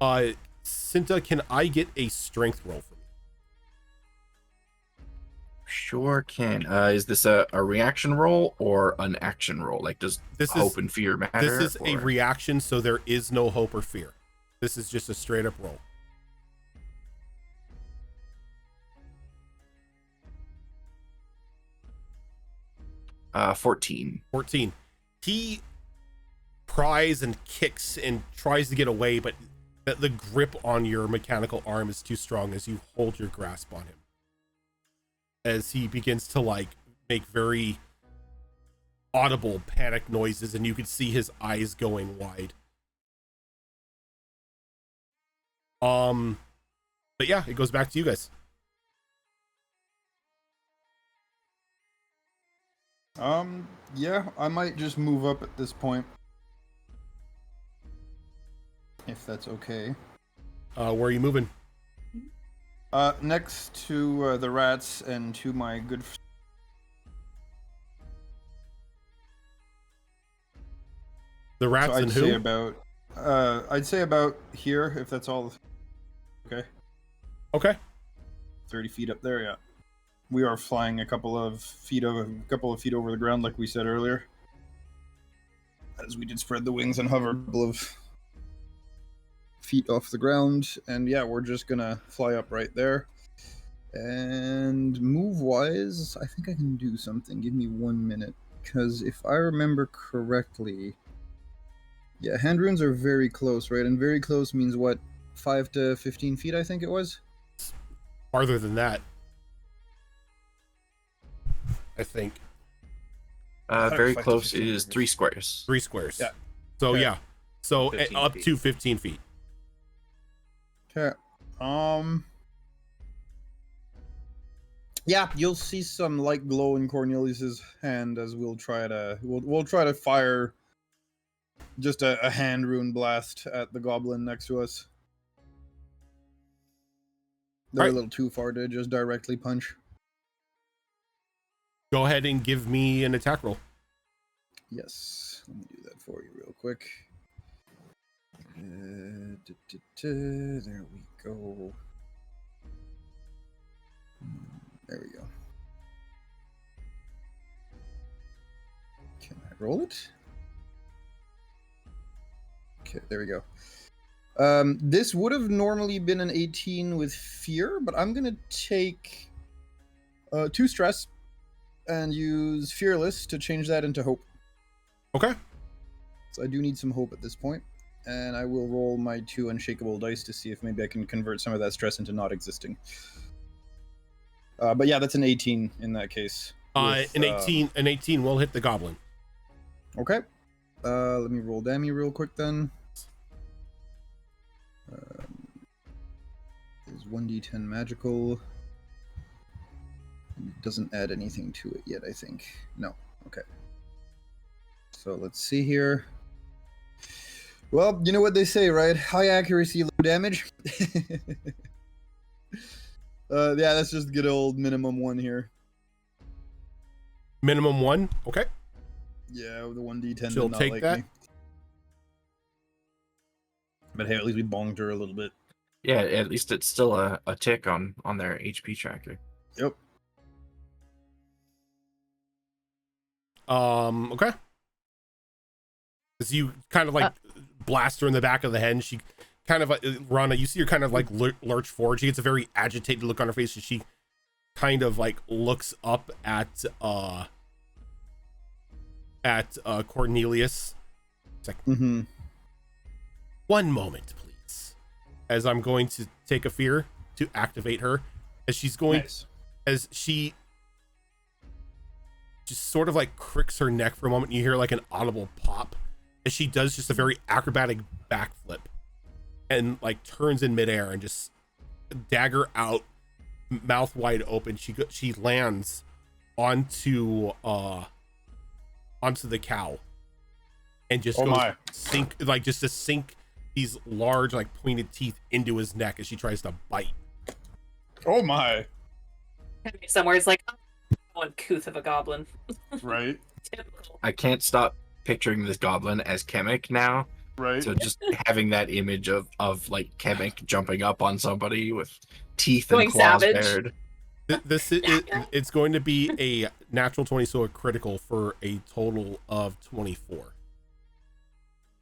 Cinta, can I get a strength roll for me? Sure can. Is this a reaction roll or an action roll? Like, does hope and fear matter? This is a reaction, so there is no hope or fear. This is just a straight up roll. Uh, 14. 14. He pries and kicks and tries to get away, but the grip on your mechanical arm is too strong as you hold your grasp on him. As he begins to like make very audible panic noises, and you can see his eyes going wide. But yeah, it goes back to you guys. Yeah, I might just move up at this point. If that's okay. Where are you moving? Next to the rats and to my good. The rats So and who? I'd say about here, if that's all. Okay. Okay. 30 feet up there, yeah. We are flying a couple of feet over the ground, like we said earlier. As we did spread the wings and hover a couple of feet off the ground, and yeah, we're just gonna fly up right there. And move-wise, I think I can do something. Give me 1 minute, because if I remember correctly, yeah, hand runes are very close, right? And very close means what? 5 to 15 feet, I think it was. Farther than that. I think. Very 5 to close 15 is feet. 3 squares. 3 squares. Yeah. So Okay. yeah. So 15 up feet. to 15 feet. Okay. Yeah, you'll see some light glow in Cornelius's hand as we'll try to fire just a hand rune blast at the goblin next to us. They're Alright. a little too far to just directly punch. Go ahead and give me an attack roll. Yes, let me do that for you real quick. There we go. There we go. Can I roll it? Okay, there we go. This would have normally been an 18 with fear, but I'm gonna take 2 stress and use fearless to change that into hope. Okay. So I do need some hope at this point, and I will roll my 2 unshakable dice to see if maybe I can convert some of that stress into not existing. But yeah, that's an 18 in that case. An 18 will hit the goblin. Okay. Let me roll Dammy real quick then. Is 1d10 magical. It doesn't add anything to it yet, I think. No. Okay. So let's see here. Well, you know what they say, right? High accuracy, low damage. Yeah, that's just good old minimum 1 here. Minimum 1. Okay. Yeah, the 1d10 She'll did not take like that. me. But hey, at least we bonged her a little bit. Yeah, at least it's still a tick on their HP tracker. Yep. Okay. As you kind of like blast her in the back of the head, and she kind of Rana, you see her kind of like lurch forward. She gets a very agitated look on her face, and she kind of like looks up at Cornelius. It's like, one moment, please, as I'm going to take a fear to activate her, as she's going, as she just sort of like cricks her neck for a moment. You hear like an audible pop as she does just a very acrobatic backflip and like turns in midair and just dagger out, mouth wide open. She lands onto the cow and just to sink these large like pointed teeth into his neck as she tries to bite. Oh my. Somewhere it's like uncouth of a goblin. Right. Typical. I can't stop picturing this goblin as Kemek now. Right. So just having that image of like Kemek jumping up on somebody with teeth Going and claws savage. bared. It's going to be a natural 20, so a critical for a total of 24.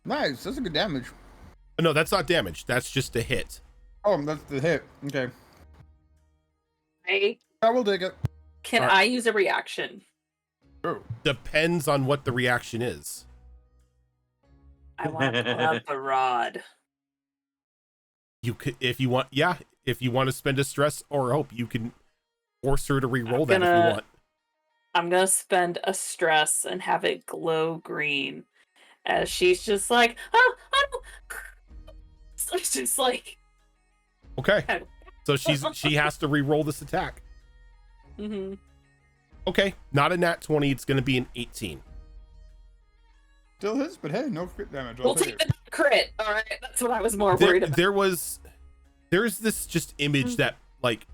Nice. That's a good damage. No, that's not damage. That's just a hit. Oh, that's the hit. Okay. I will take it. Can I use a reaction? Oh. Depends on what the reaction is. I want to pull out the rod. You could, if you want to spend a stress or hope, you can force her to re-roll that if you want. I'm gonna spend a stress and have it glow green, as she's just like, oh, I don't. So it's just like, okay. So she has to re-roll this attack. Mm-hmm. Okay, not a nat 20. It's going to be an 18. Still hits, but hey, no crit damage. We'll take the crit. All right, that's what I was more worried about. There's this just image that like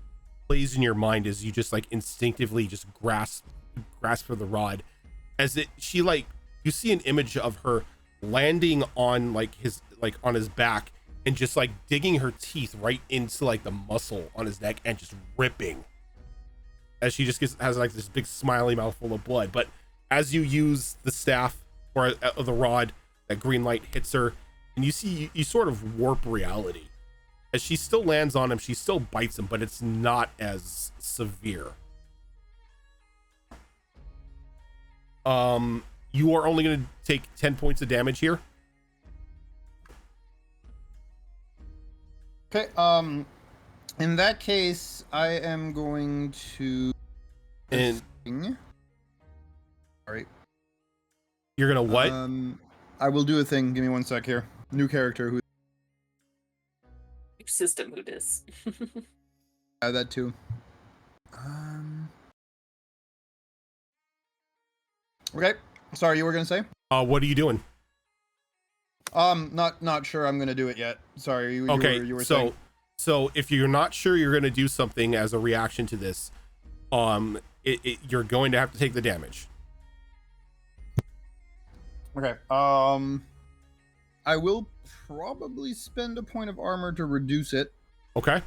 plays in your mind as you just like instinctively just grasp for the rod, as she like you see an image of her landing on like on his back and just like digging her teeth right into like the muscle on his neck and just ripping. As she just has like this big smiley mouth full of blood. But as you use the staff or the rod, that green light hits her, and you see you sort of warp reality. As she still lands on him, she still bites him, but it's not as severe. You are only going to take 10 points of damage here. Okay, in that case, I am going to... Sorry. You're gonna what? I will do a thing. Give me 1 sec here. New character. Who? System who dis. That too. Okay. Sorry, you were gonna say? What are you doing? Not sure I'm gonna do it yet. Sorry. Okay, you were so saying. so if you're not sure you're gonna do something as a reaction to this, you're going to have to take the damage. Okay. I will probably spend a point of armor to reduce it. Okay.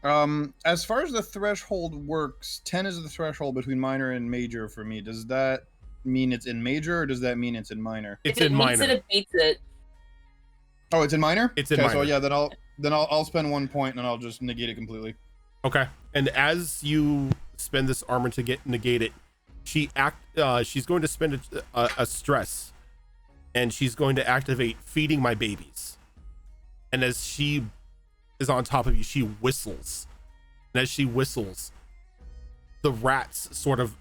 As far as the threshold works, 10 is the threshold between minor and major for me. Does that mean it's in major, or does that mean it's in minor? It's in minor. It beats it. Oh, it's in minor? It's in okay, minor. so yeah, then I'll spend 1 point and I'll just negate it completely. Okay. And as you spend this armor to negate it, she's going to spend a stress, and she's going to activate feeding my babies. And as she is on top of you, she whistles. And as she whistles, the rats sort of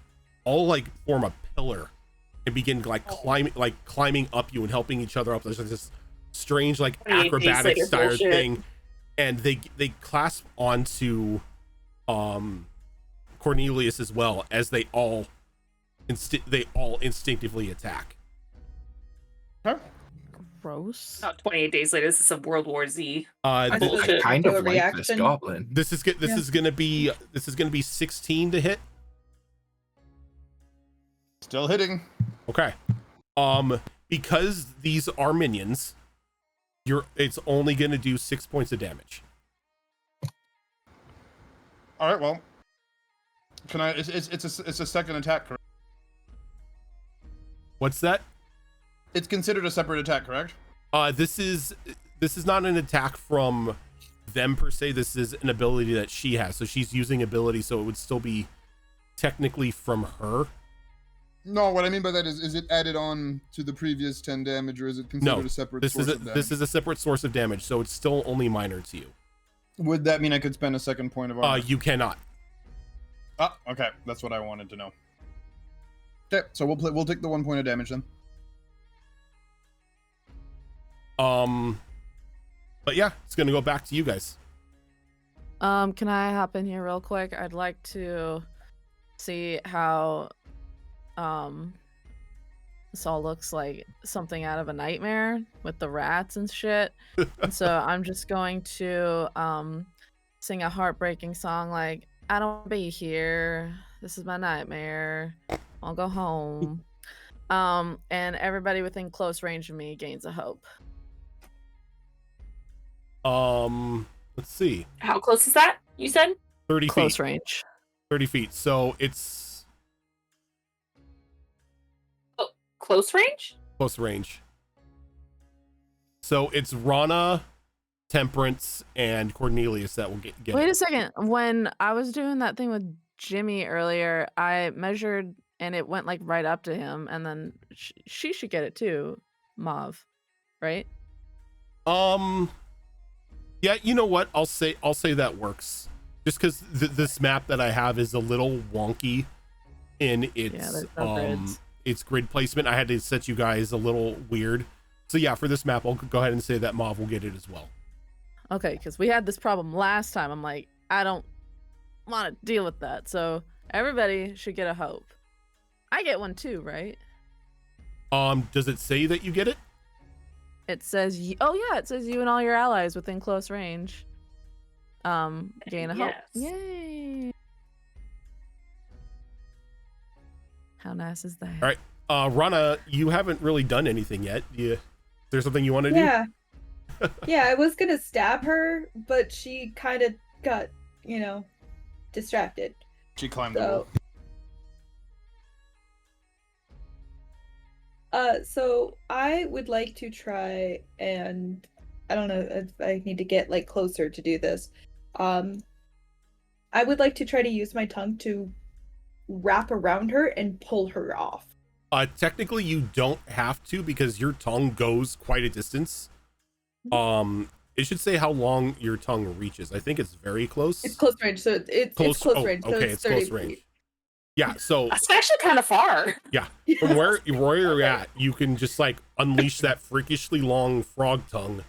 all like form a pillar and begin climbing up you and helping each other up. There's like this strange like acrobatic style thing, and they clasp onto Cornelius as well, as they all instinctively attack. Huh? Gross. Not 28 days later. This is some World War Z. I kind do of a like this reaction. goblin. This is gonna be 16 to hit. Still hitting. Okay. Because these are minions, it's only gonna do 6 points of damage. All right, well, can I? It's a second attack, correct? What's that? It's considered a separate attack, correct? This is not an attack from them per se. This is an ability that she has. So she's using ability, so it would still be technically from her. No, what I mean by that is it added on to the previous 10 damage, or is it considered a separate source of damage? This is a separate source of damage, so it's still only minor to you. Would that mean I could spend a second point of armor? You cannot. Ah, okay, that's what I wanted to know. Okay, so we'll take the 1 point of damage then. But yeah, it's gonna go back to you guys. Can I hop in here real quick? I'd like to see how this all looks like something out of a nightmare with the rats and shit. And so I'm just going to sing a heartbreaking song like, I don't be here. This is my nightmare. I'll go home. And everybody within close range of me gains a hope. Let's see. How close is that? You said 30 Close feet. range. 30 feet. So it's close range. close range. So it's Rana, Temperance, and Cornelius that will get Wait it. a second. When I was doing that thing with Jimmy earlier, I measured and it went like right up to him, and then she should get it too, Mauve, right? Yeah, you know what? I'll say that works. Just because this map that I have is a little wonky in its grids. its grid placement. I had to set you guys a little weird. So yeah, for this map, I'll go ahead and say that Mauve will get it as well. Okay, because we had this problem last time. I'm like, I don't want to deal with that. So everybody should get a hope. I get one too, right? Does it say that you get it? It says, oh yeah, it says you and all your allies within close range gain a hope. Yes. Yay! How nice is that? All right. Rana, you haven't really done anything yet. Is there something you want to do? Yeah. Yeah, I was gonna stab her, but she kind of got, distracted. She climbed the So, wall. so I would like to try, and I don't know if I need to get like closer to do this. I would like to try to use my tongue to wrap around her and pull her off. Technically, you don't have to because your tongue goes quite a distance. It should say how long your tongue reaches. I think it's very close. It's close range, so it's close range. So Okay, it's it's 30 close range. feet. Yeah, so That's actually kind of far. from where you're at, you can just like unleash that freakishly long frog tongue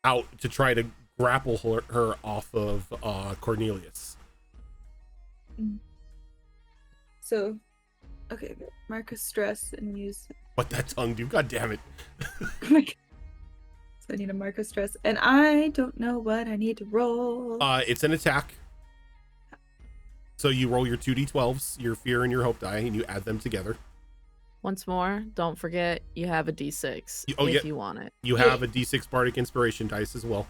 out to try to grapple her off of Cornelius. So, okay, Marcus stress and use. What that tongue do? God damn it. Oh my God. So I need a Marcus stress, and I don't know what I need to roll. It's an attack. So you roll your 2d12s, your fear and your hope die, and you add them together. Once more, don't forget you have a d6 Oh, if yeah. you want it. You have a d6 bardic inspiration dice as well.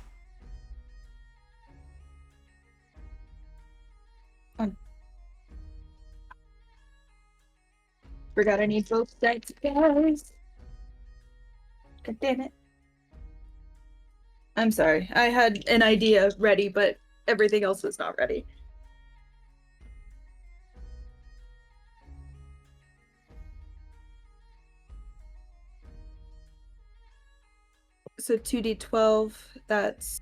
Forgot I need both dice, guys. God damn it. I'm sorry. I had an idea ready, but everything else was not ready. So 2d12, that's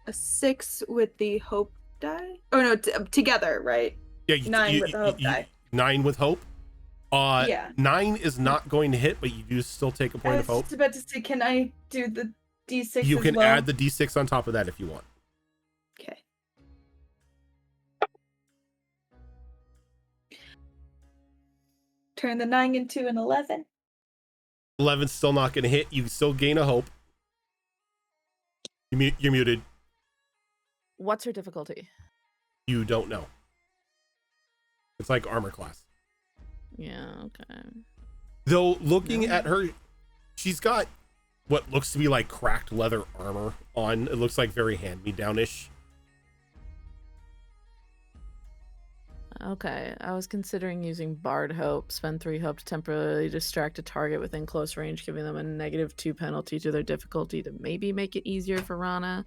a 6 with the hope die? Oh no, together, right? Yeah, 9 with the hope die. 9 with hope. Yeah. 9 is not going to hit, but you do still take a I point was of hope. just about to say, can I do the d6 You as can well? add the d6 on top of that if you want. Okay. Turn the 9 into an 11. 11's still not going to hit. You still gain a hope. You're muted. What's her difficulty? You don't know. It's like armor class. Yeah, okay. Though looking at her, she's got what looks to be like cracked leather armor on. It looks like very hand-me-down-ish. Okay, I was considering using Bard Hope. Spend 3 hope to temporarily distract a target within close range, giving them a -2 penalty to their difficulty to maybe make it easier for Rana.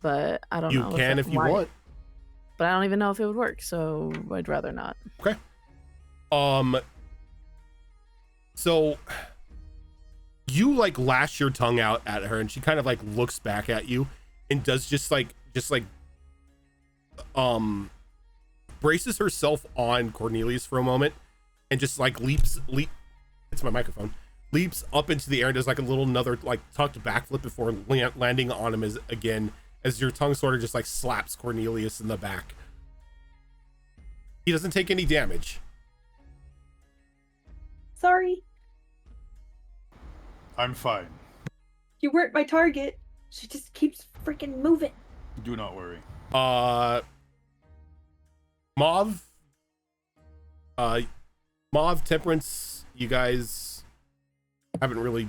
But I don't know. You can if you want. But I don't even know if it would work, so I'd rather not. Okay. So you like lash your tongue out at her, and she kind of like looks back at you and does just like braces herself on Cornelius for a moment and just like leaps it's my microphone, leaps up into the air and does like a little another like tucked backflip before landing on him as your tongue sort of just like slaps Cornelius in the back. He doesn't take any damage. Sorry, I'm fine. you weren't my target. She just keeps freaking moving. Do not worry. Mauve, Temperance, you guys haven't really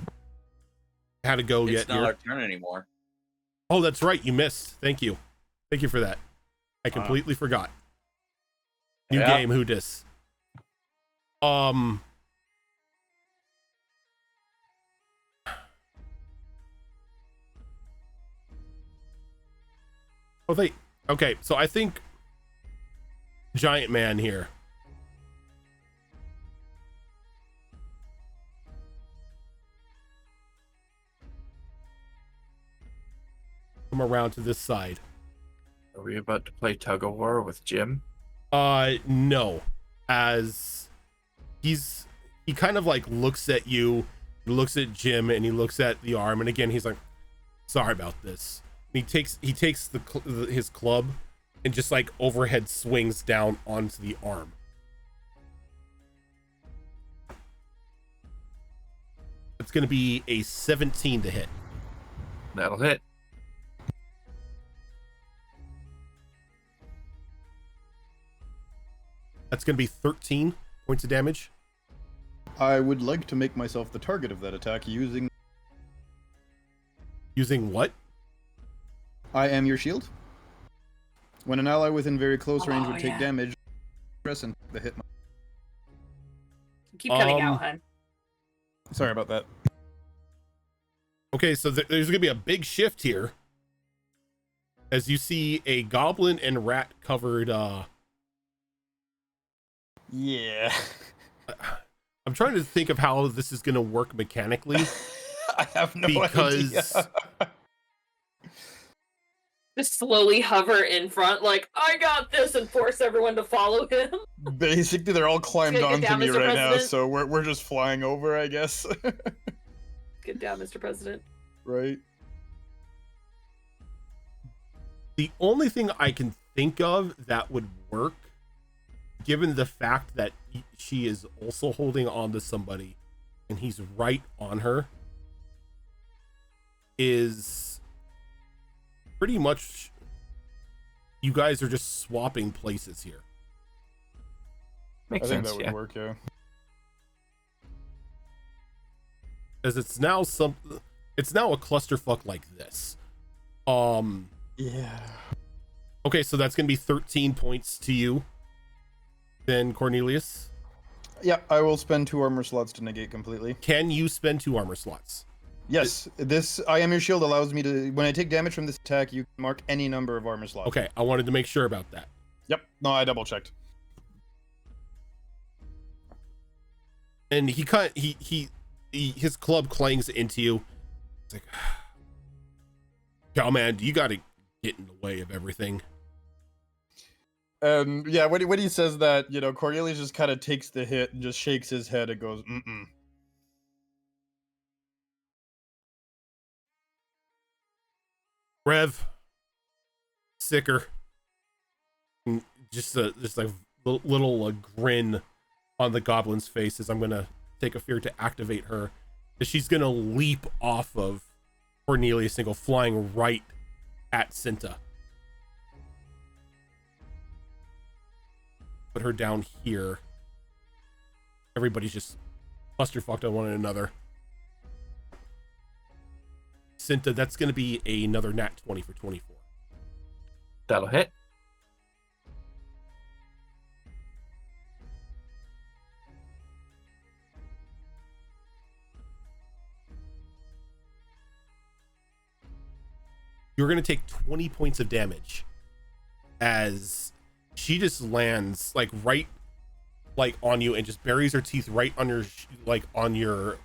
had a go yet It's not here. our turn anymore. Oh, that's right. You missed. Thank you for that. I completely forgot. New Yeah. game, who dis? Oh, wait. Okay, so I think Giant Man here. Come around to this side. Are we about to play tug of war with Jim? No. As he kind of like looks at you, he looks at Jim, and he looks at the arm, and again he's like, sorry about this. And he takes his club and just like overhead swings down onto the arm. It's going to be a 17 to hit. That'll hit. That's going to be 13 points of damage. I would like to make myself the target of that attack using... Using what? I am your shield. When an ally within very close range would take yeah. damage, press and the hit. Keep cutting out, hun. Sorry about that. Okay, so there's going to be a big shift here. As you see a goblin and rat covered... Yeah. I'm trying to think of how this is going to work mechanically. I have no Because- idea. Just slowly hover in front, like, I got this, and force everyone to follow him. Basically, they're all climbed Get onto down, me Mr. right now, President. so we're just flying over, I guess. Get down, Mr. President. Right. The only thing I can think of that would work, given the fact that she is also holding on to somebody and he's right on her, is pretty much you guys are just swapping places here. Makes I think sense. that would work, yeah. Because it's now a clusterfuck like this. Yeah. Okay, so that's gonna be 13 points to you then, Cornelius. Yeah, I will spend 2 armor slots to negate completely. Can you spend 2 armor slots? Yes, this I Am Your Shield allows me to, when I take damage from this attack, you can mark any number of armor slots. Okay, I wanted to make sure about that. Yep, no, I double checked. And his club clangs into you. It's like, man, you gotta get in the way of everything. And yeah, when he says that, Cornelius just kind of takes the hit and just shakes his head and goes, mm-mm. Rev, sicker. And just a little grin on the goblin's face as I'm gonna take a fear to activate her. As she's gonna leap off of Cornelius and go flying right at Cinta. Put her down here. Everybody's just clusterfucked on one another. Cinta, that's gonna be another nat 20 for 24. That'll hit. You're going to take 20 points of damage as she just lands right on you and just buries her teeth right on your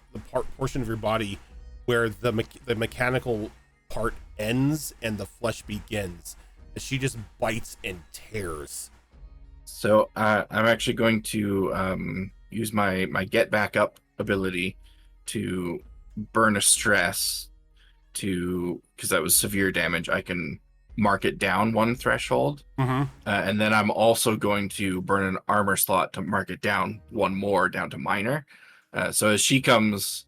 portion of your body where the mechanical part ends and the flesh begins, as she just bites and tears. So I'm actually going to use my get back up ability to burn a stress, because that was severe damage. I can mark it down 1 threshold, and then I'm also going to burn an armor slot to mark it down 1 more, down to minor. So as she comes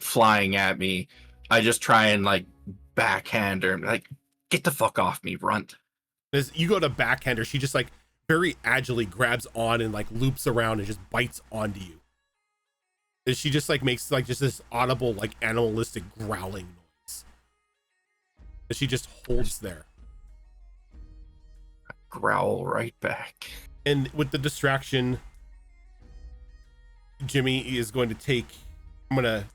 flying at me, I just try and backhand her, get the fuck off me, runt. As you go to backhand her, she just very agilely grabs on and loops around and just bites onto you. As she just makes just this audible animalistic growling noise. As she just holds there. Growl right back. And with the distraction, Jimmy is going to I'm going to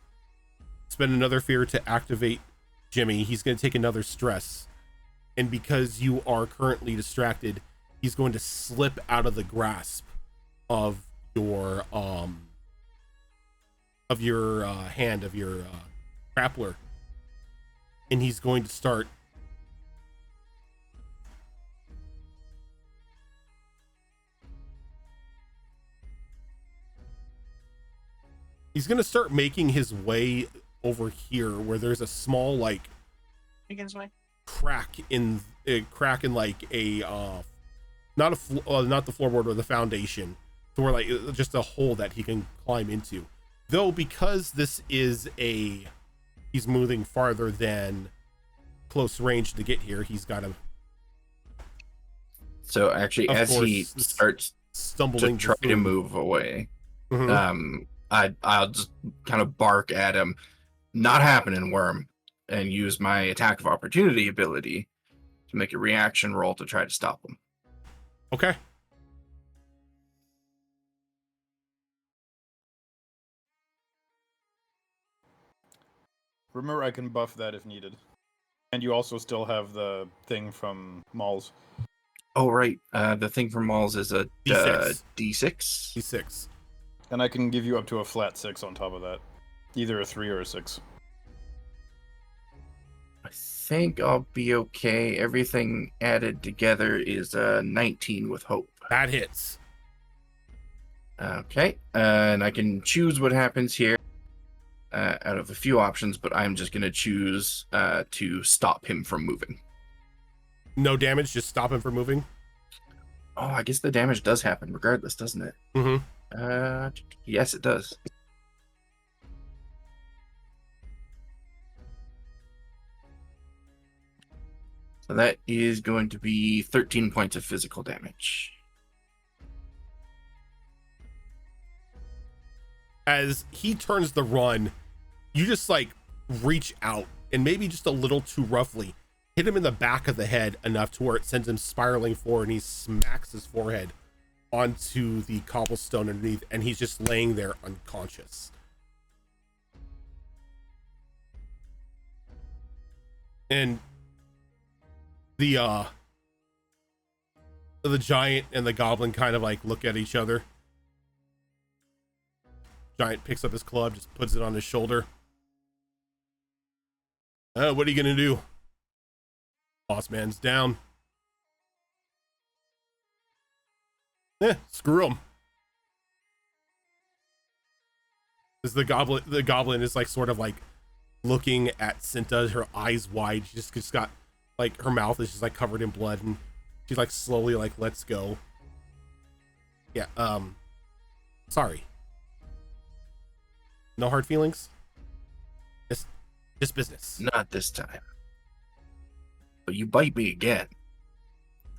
spend another fear to activate Jimmy. He's going to take another stress. And because you are currently distracted, he's going to slip out of the grasp of your hand, of your grappler. And he's going to start making his way over here where there's a small crack in not the floorboard or the foundation, to where just a hole that he can climb into. Though because this is he's moving farther than close range to get here, he's got to. So actually, as he starts stumbling to try to move away, I'll just kind of bark at him, "Not happening, worm," and use my attack of opportunity ability to make a reaction roll to try to stop him. Okay. Remember, I can buff that if needed. And you also still have the thing from Malls. Oh, right. The thing from Malls is a D6. D6? D6. And I can give you up to a flat 6 on top of that. Either a 3 or a 6. I think I'll be okay. Everything added together is 19 with hope. That hits. Okay, and I can choose what happens here out of a few options, but I'm just going to choose to stop him from moving. No damage, just stop him from moving. Oh, I guess the damage does happen regardless, doesn't it? Mm-hmm. Yes, it does. So that is going to be 13 points of physical damage. As he turns the run, you just like reach out and maybe just a little too roughly hit him in the back of the head enough to where it sends him spiraling forward, and he smacks his forehead onto the cobblestone underneath, and he's just laying there unconscious. And the giant and the goblin kind of like look at each other. Giant picks up his club, just puts it on his shoulder. What are you gonna do? Boss man's down. Screw him. As the goblin is like sort of like looking at Cinta, her eyes wide. She just got like, her mouth is just like covered in blood, and she like slowly like lets go. Yeah, sorry. No hard feelings? Just business. Not this time. But you bite me again,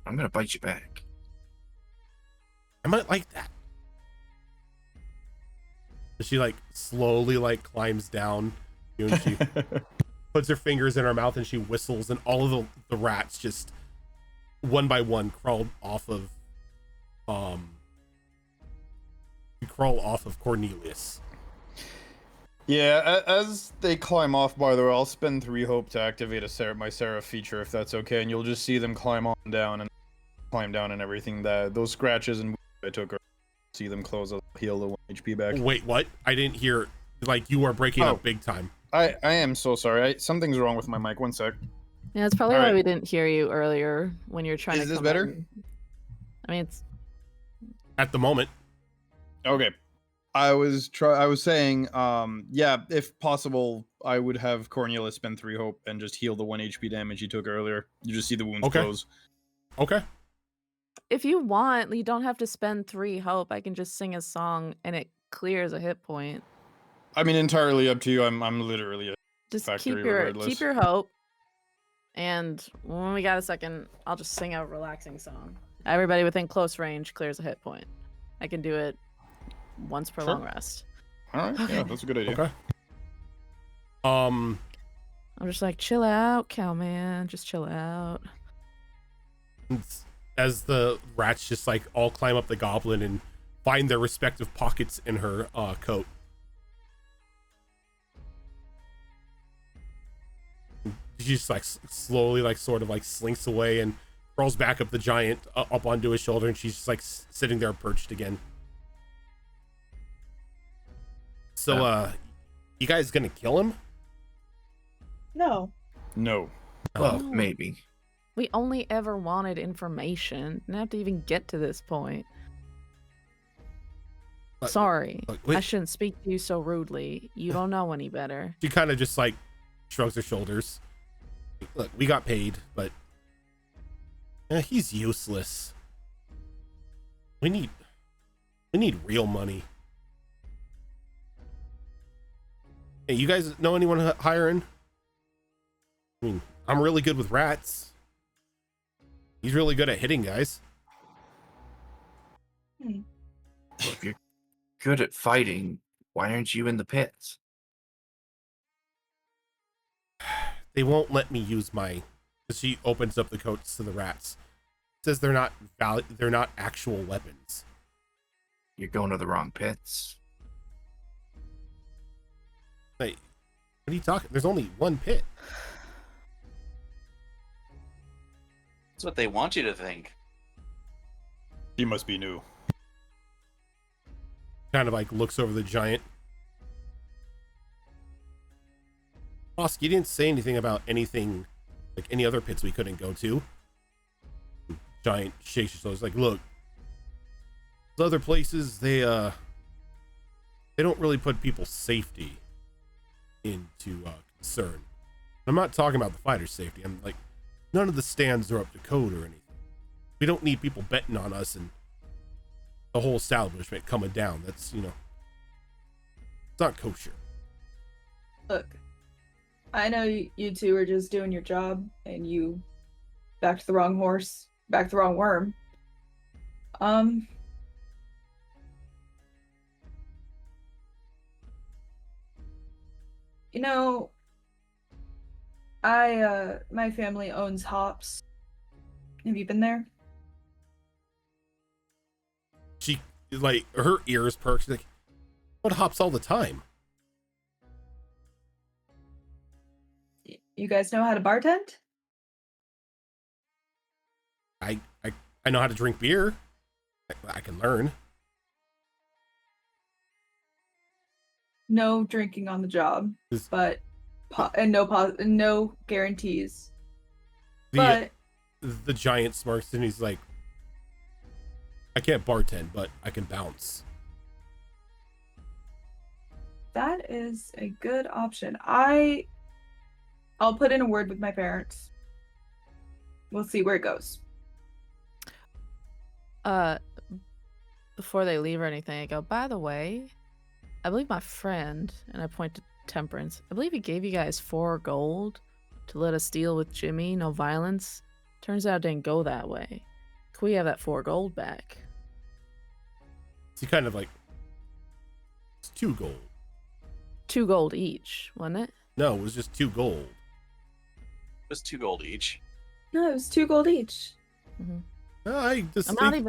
I'm gonna bite you back. I might like that. She like slowly like climbs down, you know, and she puts her fingers in her mouth and she whistles, and all of the rats just one by one crawl off of Cornelius. Yeah, as they climb off, by the way, I'll spend 3 hope to activate my Seraph feature, if that's okay, and you'll just see them climb down and everything. Those scratches and I took, see them close. I'll heal the 1 HP back. Wait, what? I didn't hear. Like, you are breaking up big time. I am so sorry. Something's wrong with my mic. 1 sec. Yeah, that's probably All why right. we didn't hear you earlier when you're trying to. Is this come better? in. I mean, it's At the moment. Okay. I was saying, yeah, if possible, I would have Cornelius spend 3 hope and just heal the 1 HP damage he took earlier. You just see the wounds close. Okay. if you want, you don't have to spend 3 hope. I can just sing a song and it clears a hit point. I mean, entirely up to you. I'm literally a Just factory keep regardless. your hope. And when we got a second, I'll just sing a relaxing song. Everybody within close range clears a hit point. I can do it once per long rest. All right, yeah, that's a good idea. Okay. I'm just like, chill out, cowman. Just chill out. As the rats just like all climb up the goblin and find their respective pockets in her coat. She just like slowly, like sort of like slinks away and crawls back up the giant up onto his shoulder, and she's just like sitting there perched again. So, you guys gonna kill him? No. No. Well, No. maybe. We only ever wanted information. Didn't have to even get to this point. Look, Sorry. wait. I shouldn't speak to you so rudely. You don't know any better. She kind of just like shrugs her shoulders. Look, we got paid, but he's useless. We need real money. Hey, you guys know anyone hiring? I mean, I'm really good with rats. He's really good at hitting guys. Well, if you're good at fighting, why aren't you in the pits? They won't let me use my. She opens up the coats to the rats. Says they're not they're not actual weapons. You're going to the wrong pits. Hey, what are you talking? There's only one pit. That's what they want you to think. He must be new. Kind of like looks over the giant. Boss, you didn't say anything about anything like any other pits we couldn't go to. Giant shakes his shoulders like, look, those other places, they don't really put people's safety into concern. I'm not talking about the fighter's safety. I'm like, none of the stands are up to code or anything. We don't need people betting on us and the whole establishment coming down. That's, you know, it's not kosher. Look, I know you two are just doing your job, and you backed the wrong horse, backed the wrong worm. You know, my family owns hops. Have you been there? She, like, her ears perk. She's like, what hops all the time? You guys know how to bartend? I know how to drink beer. I can learn. No drinking on the job, but no guarantees. But The giant smirks and he's like, I can't bartend, but I can bounce. that is a good option. I'll put in a word with my parents. We'll see where it goes. Before they leave or anything, I go, by the way, I believe my friend, and I point to Temperance, I believe he gave you guys 4 gold to let us deal with Jimmy, no violence. Turns out it didn't go that way. Can we have that 4 gold back? He kind of like, it's 2 gold. 2 gold each, wasn't it? No, it was just 2 gold. It was 2 gold each. No, it was 2 gold each. Mm-hmm. I distinctly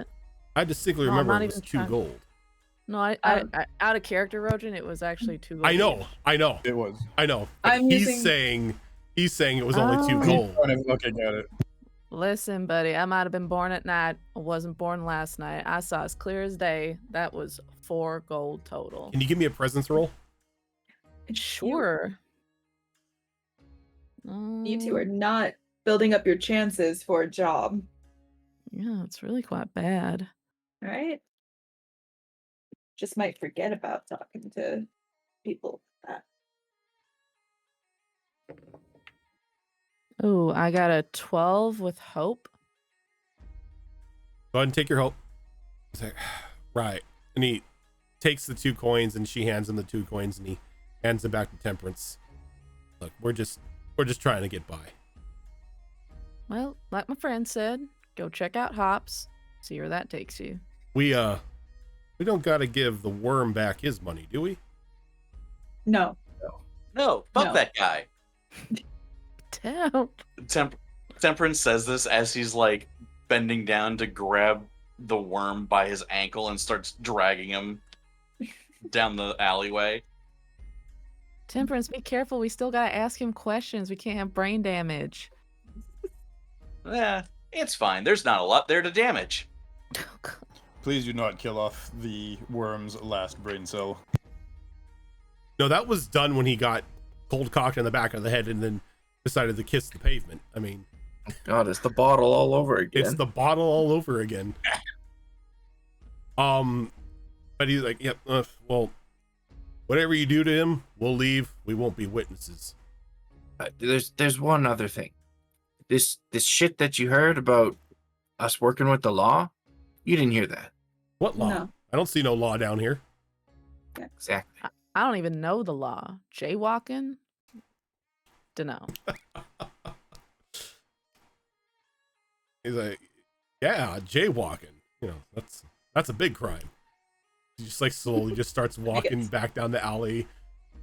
No, I'm remember not it was even 2 trying. gold. No, I out of character, Rojan, it was actually 2 gold. I know, each. I know, It was. I know. But I'm he's using- saying it was only 2 Oh. gold. Kind of looking at it. Listen, buddy, I might have been born at night. I wasn't born last night. I saw as clear as day. That was 4 gold total. Can you give me a presence roll? Sure. You two are not building up your chances for a job. Yeah, it's really quite bad. All right. Just might forget about talking to people like that. Oh, I got a 12 with hope. Go ahead and take your hope. He's like, right. And he takes the 2 coins and she hands him the 2 coins and he hands them back to Temperance. Look, we're just trying to get by. Well, like my friend said, go check out hops. See where that takes you. We don't gotta give the worm back his money, do we? No. No, fuck No. that guy. Temperance says this as he's like bending down to grab the worm by his ankle and starts dragging him down the alleyway. Temperance, be careful. We still gotta ask him questions. We can't have brain damage. Yeah, it's fine. There's not a lot there to damage. Please do not kill off the worm's last brain cell. No, that was done when he got cold cocked in the back of the head and then decided to kiss the pavement. I mean, God, it's the bottle all over again. it's the bottle all over again. But he's like, yep, well, whatever you do to him, we'll leave. We won't be witnesses. There's one other thing. This shit that you heard about us working with the law, you didn't hear that. What law? No. I don't see no law down here. Exactly. I don't even know the law. Jaywalking? Dunno. He's like, yeah, jaywalking. You know, that's a big crime. He just like slowly just starts walking back down the alley.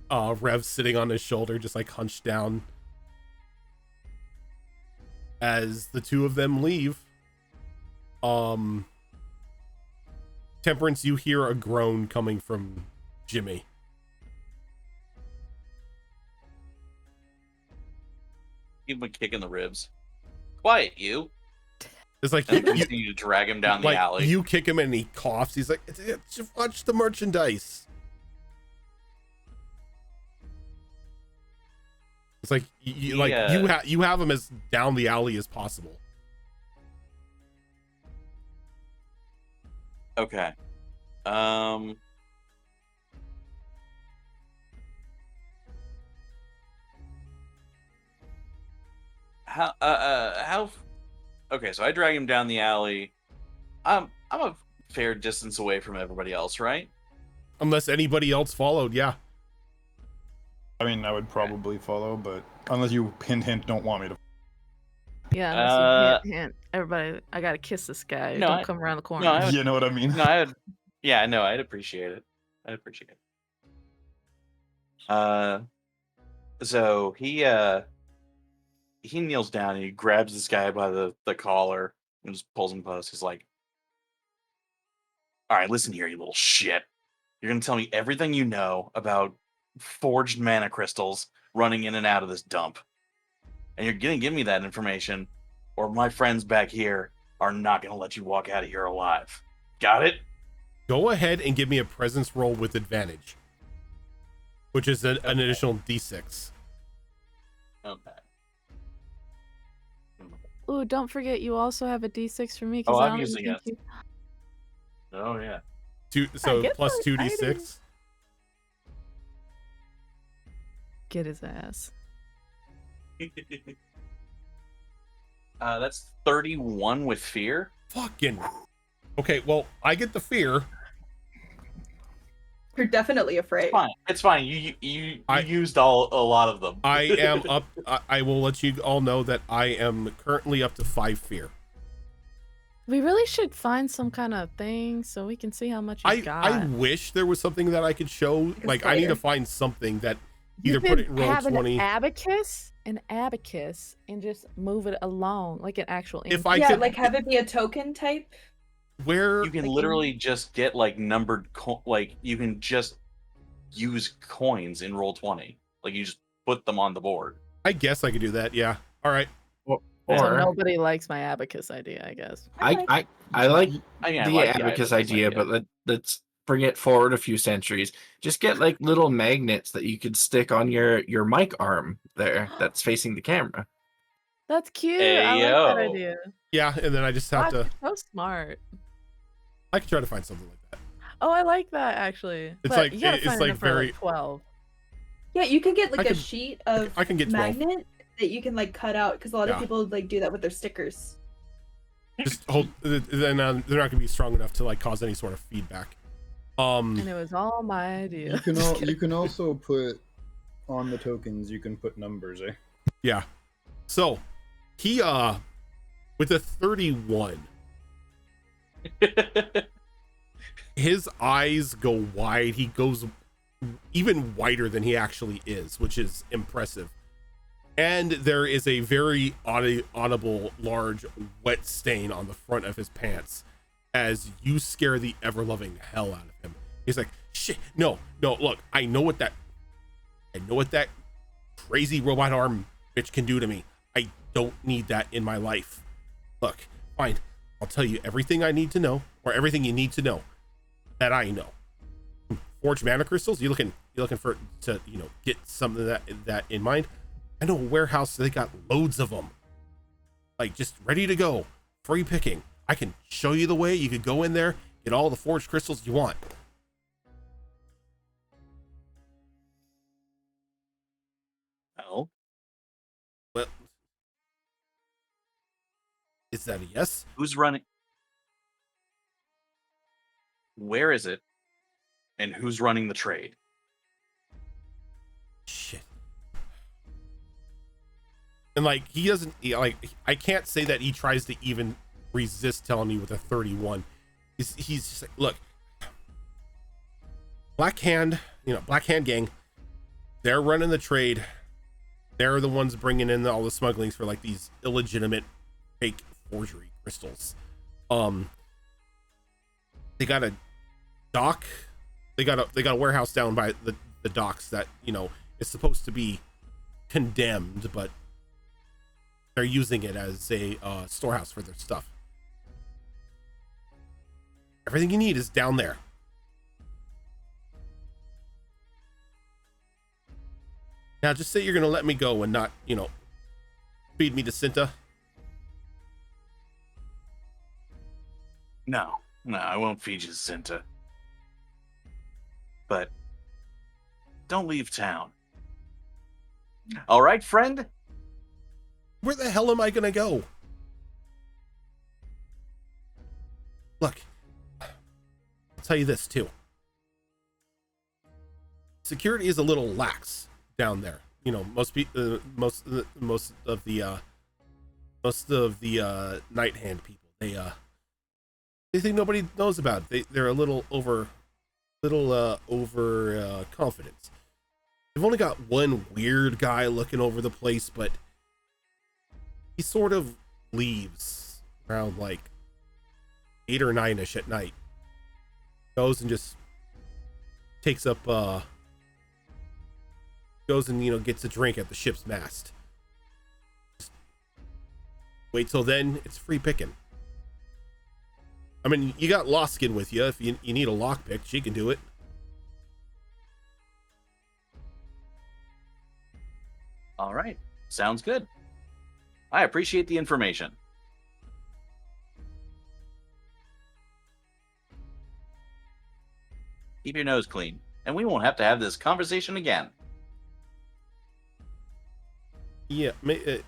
Rev sitting on his shoulder, just like hunched down. As the 2 of them leave, Temperance, you hear a groan coming from Jimmy. Give him a kick in the ribs. Quiet, you. It's like And continue to drag him down the like alley. you kick him and he coughs. He's like, just watch the merchandise. It's like you have them as down the alley as possible. Okay. How okay, so I drag him down the alley. I'm a fair distance away from everybody else, right? Unless anybody else followed, yeah. I mean, I would probably follow, but unless you hint don't want me to. Yeah, unless you hint. Everybody, I gotta kiss this guy. No, Don't come around the corner. no, You know what I mean? No, I'd appreciate it. I'd appreciate it. So he kneels down and he grabs this guy by the collar and just pulls him close. He's like, "All right, listen here, you little shit. You're gonna tell me everything you know about forged mana crystals running in and out of this dump, and you're gonna give me that information, or my friends back here are not gonna let you walk out of here alive. Got it?" Go ahead and give me a presence roll with advantage, which is an additional d6. Okay. Ooh, don't forget you also have a d6 for me. Oh, I I'm don't using think it. Oh yeah. So get plus so 2d6. Get his ass. That's 31 with fear. Fucking. Okay, well, I get the fear. You're definitely afraid. It's fine. You used a lot of them. I am up. I will let you all know that I am currently up to 5 fear. We really should find some kind of thing so we can see how much you got. I wish there was something that I could show. Like, I need to find something that either put it in roll have 20. an abacus, and just move it along like an actual. If I Yeah, could, like have it be a token type. where You can Like literally just get like numbered you can just use coins in roll 20. Like you just put them on the board. I guess I could do that. Yeah. All right. So Or nobody likes my abacus idea, I guess. I like I the like abacus idea, but let's bring it forward a few centuries. Just get like little magnets that you could stick on your mic arm there that's facing the camera. That's cute. I like that Ayo. idea. Yeah, and then I just have Wow, to. you're so smart. I could try to find something like that. Oh, I like that actually. It's But like- you gotta it's find like enough for, very- 12. Yeah, you can get like I a can- sheet of I can get 12. magnet that you can like cut out because a lot Yeah. of people like do that with their stickers. Just hold. Then they're not going to be strong enough to like cause any sort of feedback. And it was all my idea. You can also put on the tokens. You can put numbers, eh? Yeah. So he with a 31, his eyes go wide. He goes even wider than he actually is, which is impressive. And there is a very audible large wet stain on the front of his pants as you scare the ever-loving hell out of him. He's like, shit, no, look, I know what that crazy robot arm bitch can do to me. I don't need that in my life. Look, fine, I'll tell you everything I need to know, or everything you need to know that I know. Forged mana crystals, you looking for to get something that in mind? I know a warehouse, they got loads of them, like just ready to go, free picking. I can show you the way. You could go in there, get all the forged crystals you want. Oh. Well, is that a yes? Who's running? Where is it? And who's running the trade? Shit. And like he doesn't I can't say that he tries to even resist telling me with a 31. He's just like, look, Black Hand gang, they're running the trade. They're the ones bringing in all the smugglings for like these illegitimate fake forgery crystals. They got a dock. They got a warehouse down by the docks that is supposed to be condemned, but they're using it as a storehouse for their stuff. Everything you need is down there. Now, just say you're gonna let me go and not, feed me to Cinta. No, I won't feed you, Cinta. But don't leave town. All right, friend? Where the hell am I gonna go? Look, I'll tell you this too. Security is a little lax down there. Most of the night hand people, they think nobody knows about it. They're a little over confident. They've only got one weird guy looking over the place, but he sort of leaves around like 8 or 9ish at night. Goes and just takes up goes and gets a drink at the ship's mast. Just wait till then, it's free picking. I mean, you got Loskin with you. If you need a lockpick, she can do it. All right. Sounds good. I appreciate the information. Keep your nose clean, and we won't have to have this conversation again. Yeah, maybe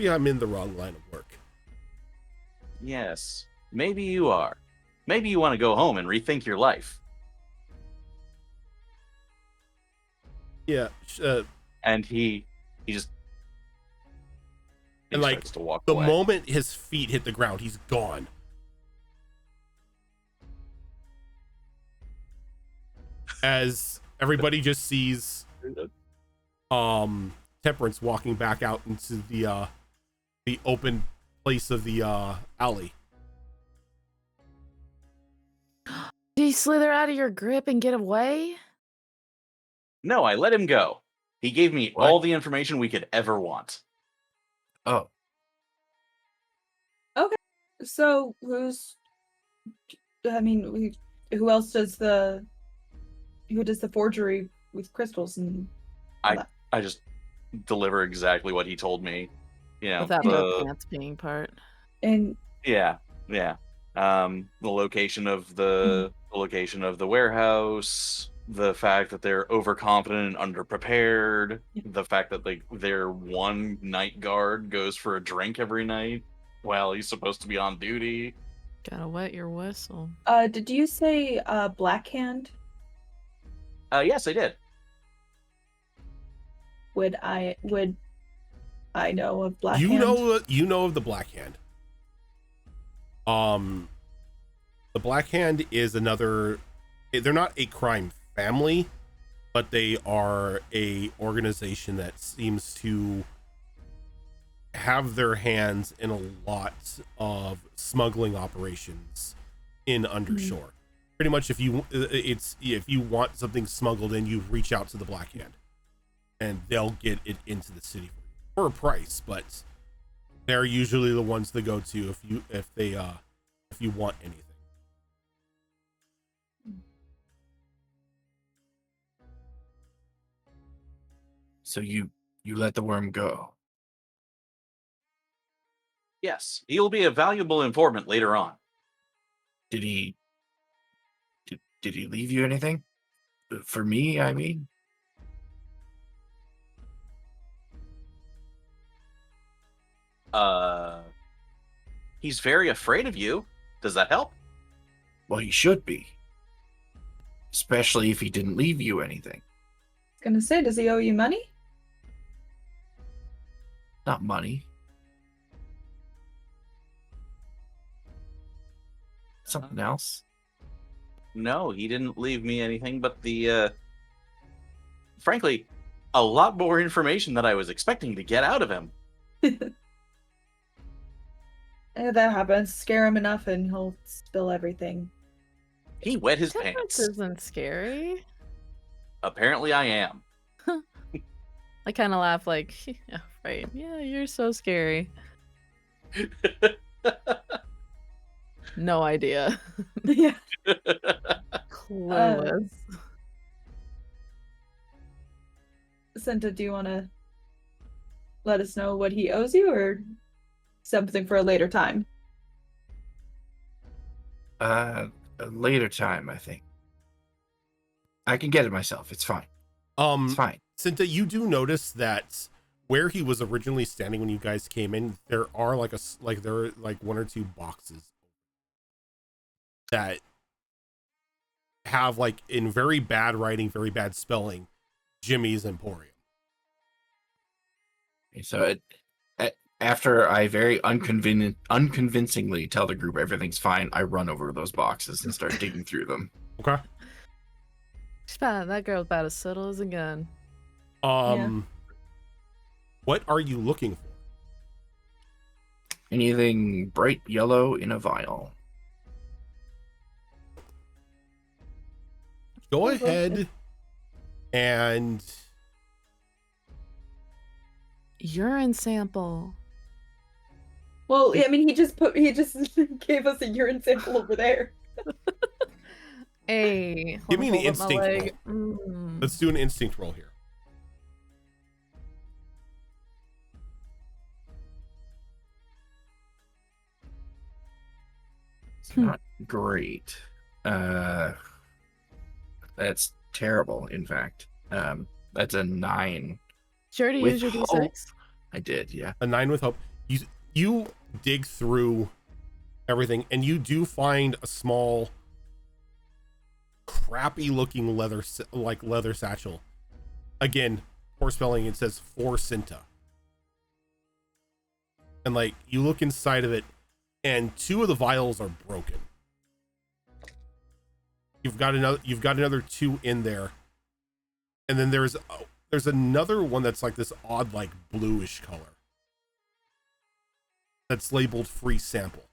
I'm in the wrong line of work. Yes, maybe you are. Maybe you want to go home and rethink your life. Yeah, And he just and like starts to walk the away. moment his feet hit the ground, he's gone. As everybody just sees Temperance walking back out into the open place of the alley. Did he slither out of your grip and get away? No, I let him go. He gave me What? all the information we could ever want. Oh, So who else does the forgery with crystals and all that? I just deliver exactly what he told me. Without the pants being part. And Yeah. The location of the warehouse, the fact that they're overconfident and underprepared, the fact that their one night guard goes for a drink every night while he's supposed to be on duty. Gotta wet your whistle. did you say Black Hand? Yes, I did. Would I know of Black You Hand? know of the Black Hand. The Black Hand is another. They're not a crime family, but they are a organization that seems to have their hands in a lot of smuggling operations in Undershore. Pretty much, if you want something smuggled in, you reach out to the Black Hand, and they'll get it into the city for a price. But they're usually the ones to go to if you want anything. so you let the worm go. Yes, he'll be a valuable informant later on. Did he leave you anything? For me, I mean? He's very afraid of you. Does that help? Well, he should be. Especially if he didn't leave you anything. I was gonna say, does he owe you money? Not money. Something else. No, he didn't leave me anything but frankly, a lot more information than I was expecting to get out of him. That happens. Scare him enough and he'll spill everything. He wet his Temperance pants. isn't scary. Apparently I am. I kind of laugh like, yeah, right. Yeah, you're so scary. No idea. Yeah. Clueless. Senta, do you want to let us know what he owes you, or something for a later time? A later time, I think. I can get it myself. It's fine. It's fine. Cinta, you do notice that where he was originally standing when you guys came in, there are there are one or two boxes that have in very bad writing, very bad spelling, Jimmy's Emporium. So after I very unconvincingly tell the group everything's fine, I run over those boxes and start digging through them. Okay. That girl's about as subtle as a gun. What are you looking for? Anything bright yellow in a vial. Go ahead and Urine sample. Well, I mean, he just gave us a urine sample over there. Hey, give me an hold up my instinct roll. leg. Let's do an instinct roll here. It's not great. That's terrible, in fact. That's a 9. Sure to With use your hope. D6? I did, yeah. A 9 with hope. You dig through everything, and you do find a small, crappy looking leather satchel. Again, poor spelling. It says for Cinta. And you look inside of it, and 2 of the vials are broken. You've got another 2 in there, and then there's another one that's this odd bluish color that's labeled free sample.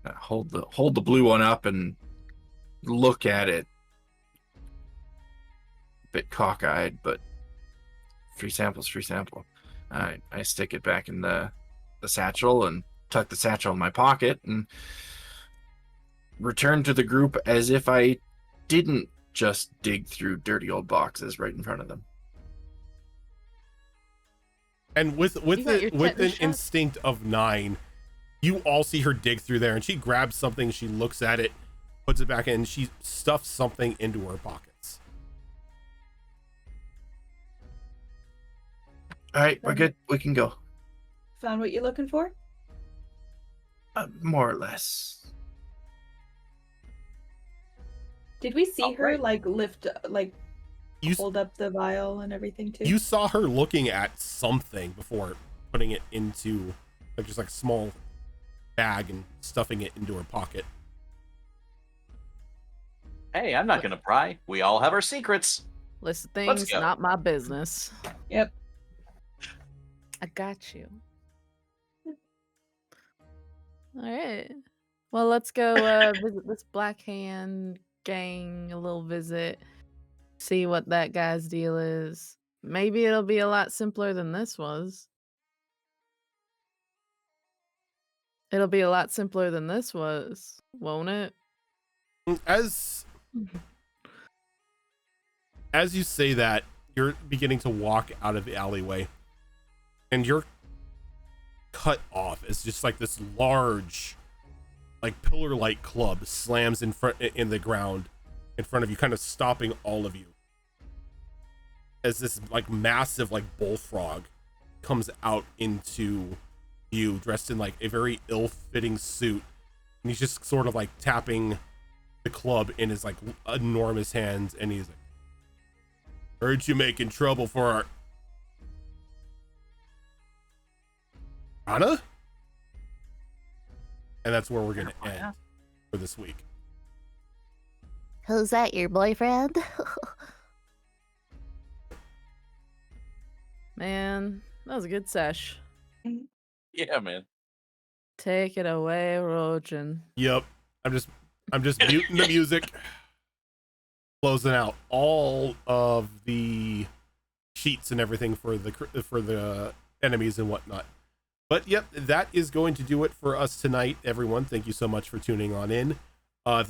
Hold the blue one up and look at it. A bit cockeyed, but free sample's free sample. I stick it back in the satchel and tuck the satchel in my pocket and return to the group as if I didn't just dig through dirty old boxes right in front of them. And with You got your an tetanus shot? instinct of 9, you all see her dig through there, and she grabs something, she looks at it, puts it back in, and she stuffs something into her pockets. All right, we're good. We can go. Found what you're looking for? More or less. Did we see her Alright. lift You hold up the vial and everything too? you saw her looking at something before putting it into just a small bag and stuffing it into her pocket. Hey, I'm not gonna pry. We all have our secrets. List of Let's things, go. not my business. Yep. I got you. All right. Well, let's go visit this Black Hand gang a little visit. See what that guy's deal is. Maybe it'll be a lot simpler than this was. It'll be a lot simpler than this was, won't it? As you say that, you're beginning to walk out of the alleyway, and you're cut off as just this large pillar-like club slams in the ground in front of you, kind of stopping all of you, as this massive bullfrog comes out into view, dressed in a very ill-fitting suit, and he's just sort of tapping the club in his enormous hands, and he's heard you making trouble for our Anna? And that's where we're gonna end for this week. Who's that, your boyfriend? Man, that was a good sesh. Yeah, man. Take it away, Rojan. Yep. I'm just muting the music, closing out all of the sheets and everything for the enemies and whatnot. But yep, that is going to do it for us tonight, everyone. Thank you so much for tuning on in. If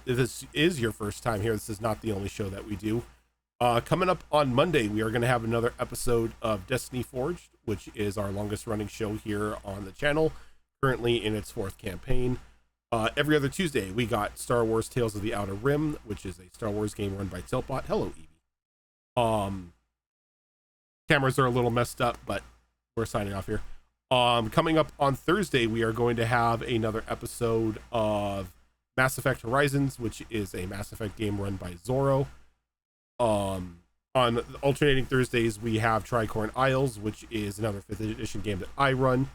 this is your first time here, this is not the only show that we do. Coming up on Monday, we are going to have another episode of Destiny Forged, which is our longest running show here on the channel, currently in its 4th campaign. Every other Tuesday, we got Star Wars Tales of the Outer Rim, which is a Star Wars game run by Tiltbot. Hello, Evie. Cameras are a little messed up, but we're signing off here. Coming up on Thursday, we are going to have another episode of Mass Effect Horizons, which is a Mass Effect game run by Zorro. On alternating Thursdays, we have Tricorn Isles, which is another 5th edition game that I run.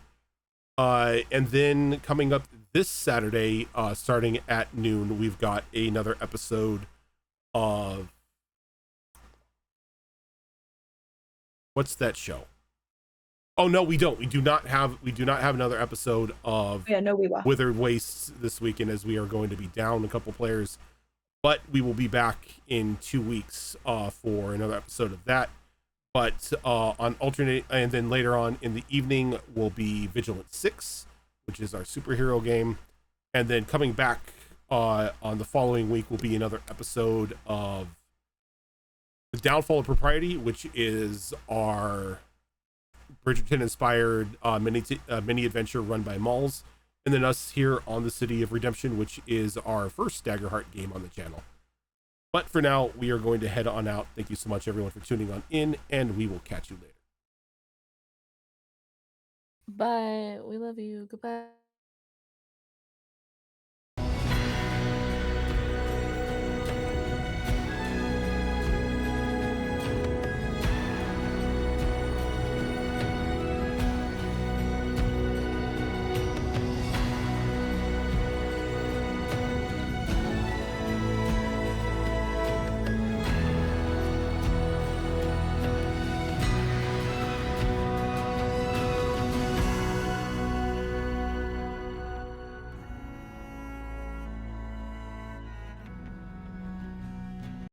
And then coming up this Saturday, starting at noon, we've got another episode of what's that show? Oh no, we don't. We do not have another episode of Withered Wastes this weekend, as we are going to be down a couple players. But we will be back in 2 weeks for another episode of that. But on alternate, and then later on in the evening will be Vigilant 6, which is our superhero game. And then coming back on the following week will be another episode of The Downfall of Propriety, which is our Bridgerton-inspired mini adventure run by Malls. And then us here on the City of Redemption, which is our first Daggerheart game on the channel. But for now, we are going to head on out. Thank you so much, everyone, for tuning on in, and we will catch you later. Bye. We love you. Goodbye.